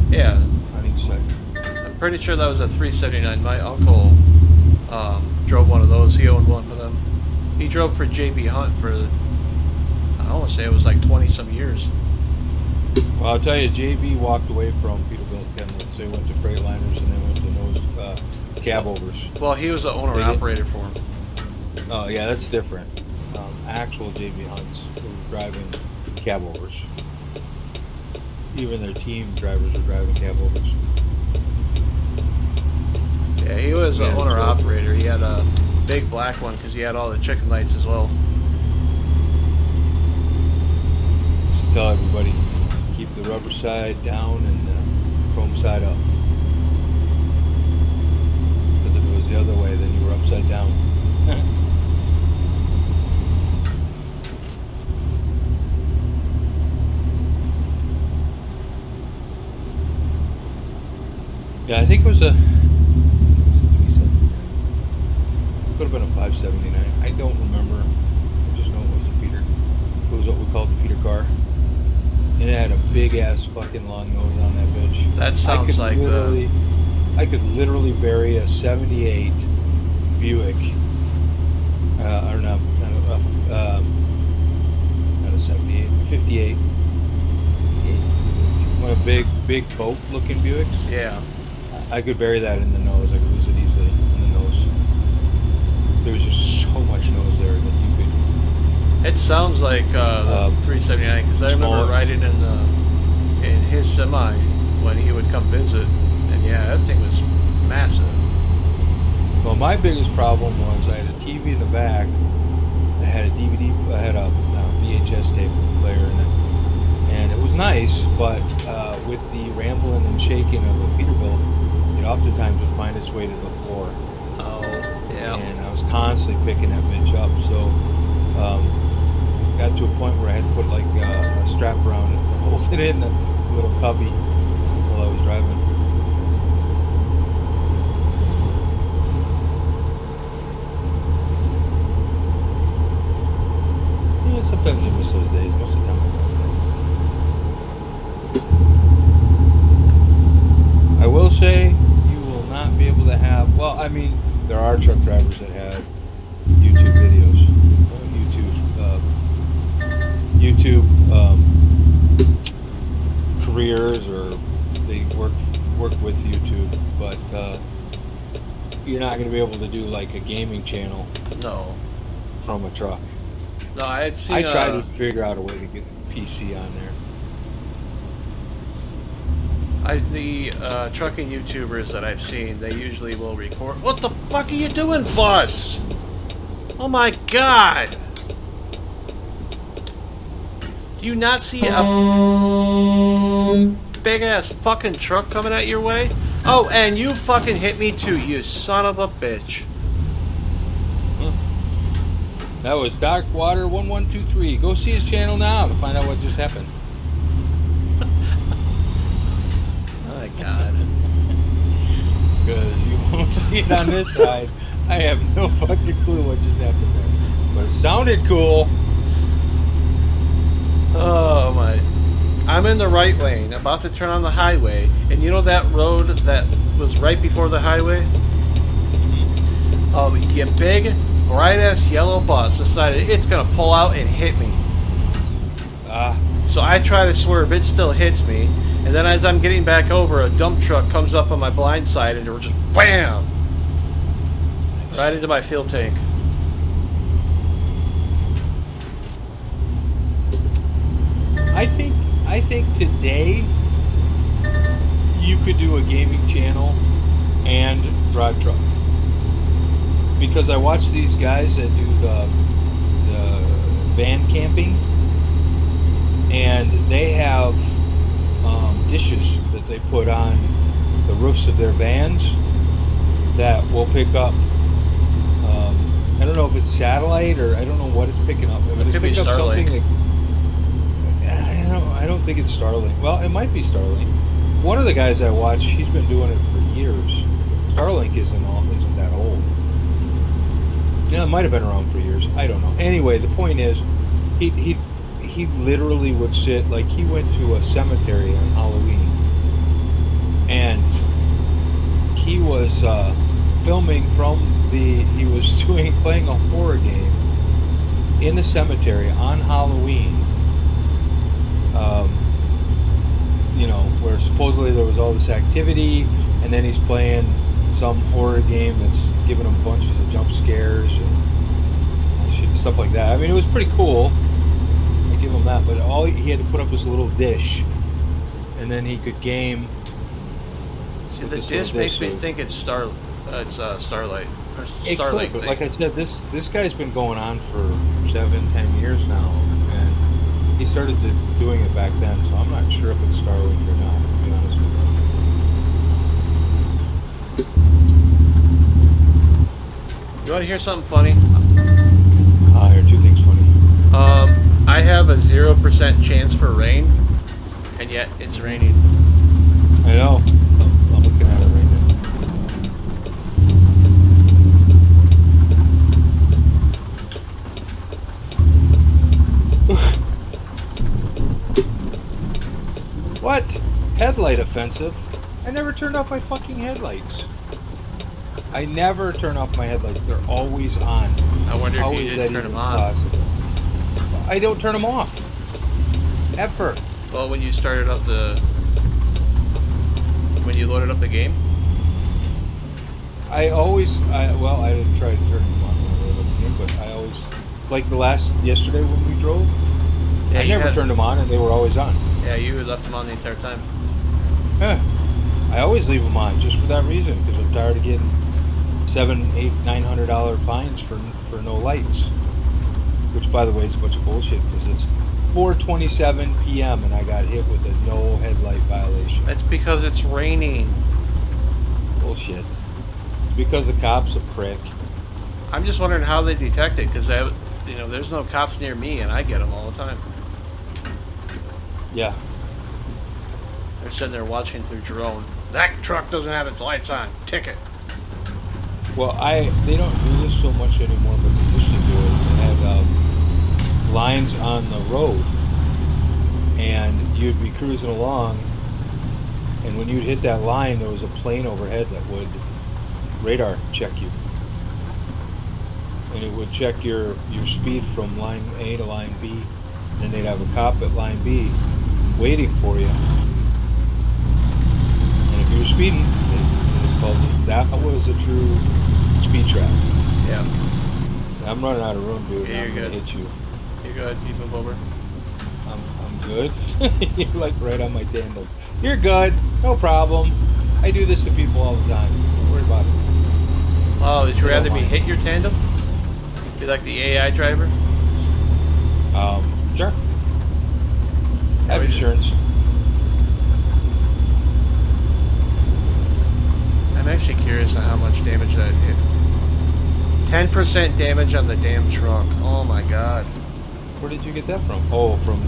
Yeah. On each side. I'm pretty sure that was a 379. My uncle drove one of those. He owned one of them. He drove for JB Hunt for, I want to say it was like 20-some years. Well, I'll tell you, JB walked away from Peterbilt Kenworth. They went to Freightliners and they went to those cab overs. Well, he was the owner-operator for him. Oh, yeah, that's different. Actual JB Hunts who were driving cab overs. Even their team drivers were driving cab overs. Yeah, he was the owner-operator. He had a big black one because he had all the chicken lights as well. So tell everybody, keep the rubber side down and the chrome side up. Because if it was the other way, then you were upside down. Yeah, I think it was a... Could have been a 579. I don't remember. I just know it was a Peter. It was what we called the Peter car. And it had a big ass fucking long nose on that bitch. That sounds like the... I could literally bury a 78 Buick. Or not a 78, 58. One of big boat looking Buicks. Yeah. I could bury that in the nose. I could lose it easily in the nose. There was just so much nose there that you could... It sounds like the 379 because I remember riding in his semi when he would come visit, and yeah, that thing was massive. Well, my biggest problem was I had a TV in the back. I had a DVD. I had a VHS tape player in it, and it was nice, but with the rambling and shaking of a Peterbilt, it oftentimes would find its way to the floor. Oh, yeah. And I was constantly picking that bitch up, so got to a point where I had to put like a strap around it to hold it in the little cubby while I was driving. Yeah, sometimes I miss those days. Most of the time I will say you will not be able to have. Well, I mean, there are truck drivers that have YouTube videos, YouTube careers, or they work with YouTube, but you're not going to be able to do like a gaming channel. No. From a truck. No, I had seen. I tried to figure out a way to get a PC on there. The trucking YouTubers that I've seen, they usually will record. What the fuck are you doing, boss? Oh my god! Do you not see a big ass fucking truck coming at your way? Oh, and you fucking hit me too, you son of a bitch. That was Darkwater1123. Go see his channel now to find out what just happened. Oh my god. Because you won't see it on this side. I have no fucking clue what just happened there. But it sounded cool. Oh my. I'm in the right lane, about to turn on the highway, and you know that road that was right before the highway? Oh, you big, bright-ass yellow bus decided it's gonna pull out and hit me. So I try to swerve, it still hits me, and then as I'm getting back over, a dump truck comes up on my blind side and it was just BAM! Right into my fuel tank. I think today you could do a gaming channel and drive truck. Because I watch these guys that do the van camping, and they have dishes that they put on the roofs of their vans that will pick up. I don't know if it's satellite or I don't know what it's picking up. It could be Starlink. I don't think it's Starlink. Well, it might be Starlink. One of the guys I watch, he's been doing it for years. Starlink isn't that old. Yeah, it might have been around for years. I don't know. Anyway, the point is, he literally would sit, like he went to a cemetery on Hauloween, and he was filming from he was playing a horror game in the cemetery on Halloween. You know, where supposedly there was all this activity, and then he's playing some horror game that's giving him bunches of jump scares and stuff like that. I mean, it was pretty cool. I give him that, but all he had to put up was a little dish, and then he could game. See, the dish makes me think it's Starlight. Or Starlink. But like I said, this guy's been going on for 7-10 years now, and he started doing it back then, so I'm not sure if it's Starlink or not, to be honest with you. You want to hear something funny? I hear two things funny. I have a 0% chance for rain, and yet it's raining. I know. I'm looking at it right now. What? Headlight offensive? I never turned off my fucking headlights. I never turn off my headlights. They're always on. I wonder if you didn't turn them on. I don't turn them off. Ever. Well, when you started up when you loaded up the game? I didn't try to turn them on when I loaded up the game, but I always, like yesterday when we drove, yeah, I never turned them on and they were always on. Yeah, you left them on the entire time. Yeah. I always leave them on just for that reason, because I'm tired of getting $700, $800, $900 fines for no lights. which by the way is a bunch of bullshit because it's 4:27 p.m. and I got hit with a no headlight violation. It's because it's raining. Bullshit. It's because the cop's a prick. I'm just wondering how they detect it, because there's no cops near me, and I get them all the time. Yeah. They're sitting there watching through drone. That truck doesn't have its lights on. Ticket. Well, they don't do this so much anymore, but they used to do it. They had lines on the road, and you'd be cruising along, and when you'd hit that line, there was a plane overhead that would radar check you. And it would check your speed from line A to line B. And then they'd have a cop at line B waiting for you. And if you were speeding, that was a true speed trap. Yeah. I'm running out of room, dude. Yeah, I'm you're gonna good. hit you. You're good. You move over. I'm good. You're like right on my tandem. You're good. No problem. I do this to people all the time. Don't worry about it. Oh, would you rather me hit your tandem? Be like the AI driver? Sure. Have insurance. I'm actually curious on how much damage that hit. 10% damage on the damn truck. Oh my god. Where did you get that from? Oh, from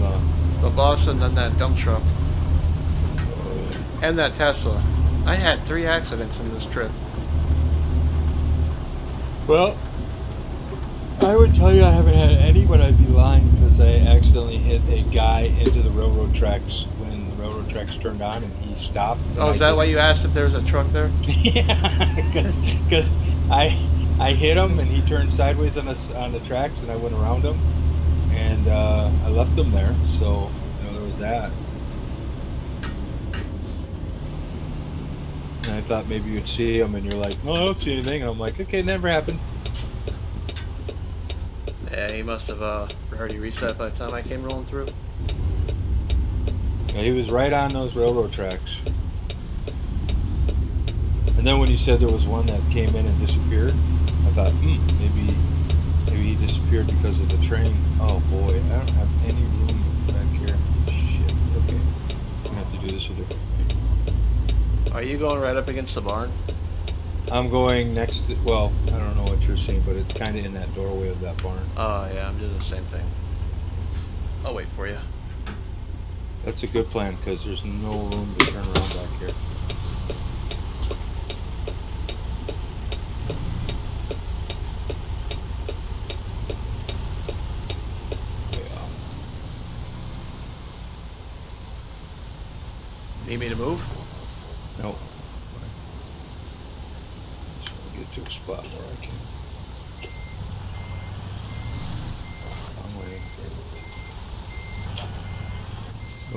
the bus and then that dump truck. And that Tesla. I had 3 accidents in this trip. Well, I would tell you I haven't had any, but I'd be lying because I accidentally hit a guy into the railroad tracks when the railroad tracks turned on and he stopped. Oh, is that why you asked if there was a truck there? Yeah, because I hit him and he turned sideways on the tracks and I went around him and I left him there. So there was that. And I thought maybe you'd see him and you're like, no, I don't see anything. And I'm like, okay, never happened. Yeah, he must have already reset by the time I came rolling through. Yeah, he was right on those railroad tracks. And then when you said there was one that came in and disappeared, I thought, maybe he disappeared because of the train. Oh boy, I don't have any room back here. Shit. Okay, I'm gonna have to do this a different way. Are you going right up against the barn? I'm going next to, well, I don't know what you're seeing, but it's kind of in that doorway of that barn. Oh yeah, I'm doing the same thing. I'll wait for you. That's a good plan because there's no room to turn around back here. Need me to move? No. Just want to get to a spot where I can. I'm waiting for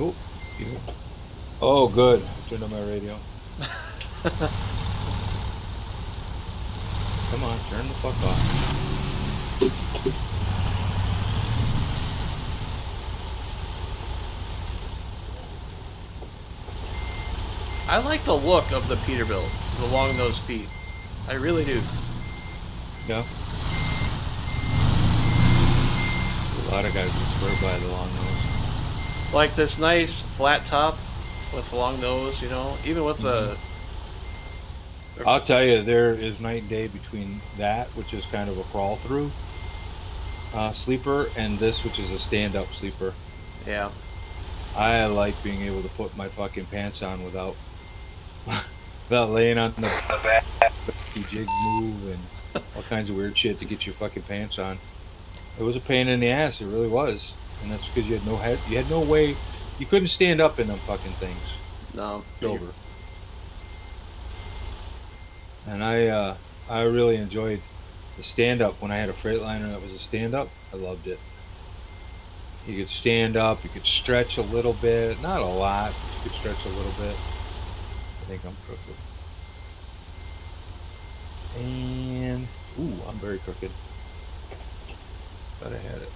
it. Oh, good. I turned on my radio. Come on, turn the fuck off. I like the look of the Peterbilt, the long nose Pete. I really do. Yeah. A lot of guys would swear by the long nose. Like this nice flat top with long nose, even with the... I'll tell you, there is night and day between that, which is kind of a crawl through sleeper, and this, which is a stand-up sleeper. Yeah. I like being able to put my fucking pants on without laying on the back, jig move, and all kinds of weird shit to get your fucking pants on. It was a pain in the ass, it really was. And that's because you had no head, you had no way, you couldn't stand up in them fucking things. No. Over. And I really enjoyed the stand-up. When I had a Freightliner that was a stand-up, I loved it. You could stand up, you could stretch a little bit, not a lot, but you could stretch a little bit. I think I'm crooked. And, ooh, I'm very crooked. Thought I had it.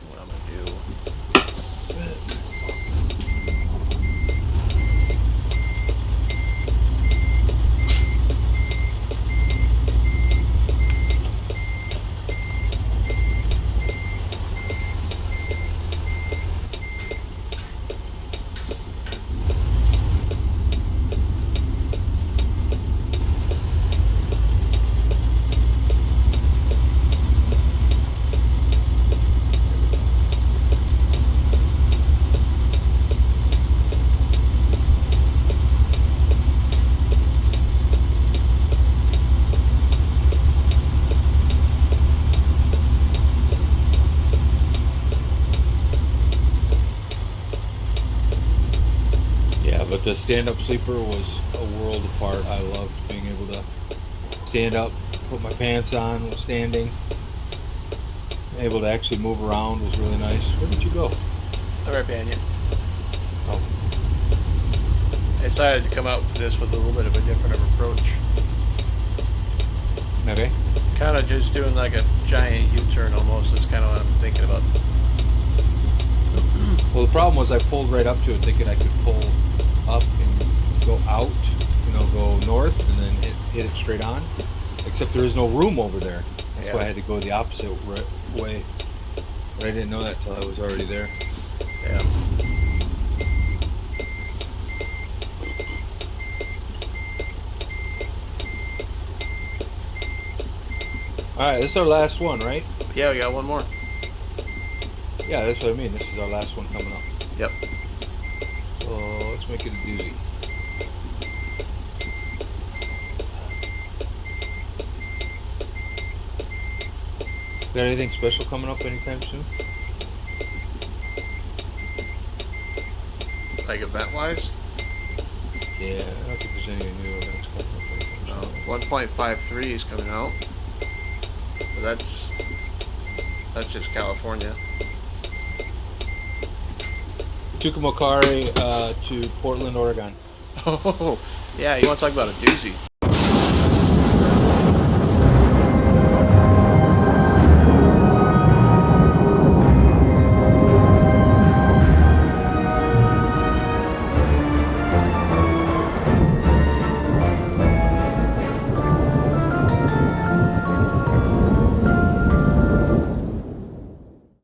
What I'm gonna do. But the stand-up sleeper was a world apart. I loved being able to stand up, put my pants on, was standing. Able to actually move around was really nice. Where did you go? Right behind you. Oh. I decided to come out with this with a little bit of a different approach. Okay. Kind of just doing like a giant U-turn almost. That's kind of what I'm thinking about. Well, the problem was I pulled right up to it thinking I could pull up and go out, you know, go north and then hit it straight on. Except there is no room over there. That's why I had to go the opposite way. But I didn't know that till I was already there. Yeah. Alright, this is our last one, right? Yeah, we got one more. Yeah, that's what I mean. This is our last one coming up. Yep. So let's make it a doozy. Got anything special coming up anytime soon? Like event-wise? Yeah, I don't think there's any new events coming up anytime soon. 1.53 is coming out. But that's just California. Tucumcari to Portland, Oregon. Oh, yeah, you want to talk about a doozy.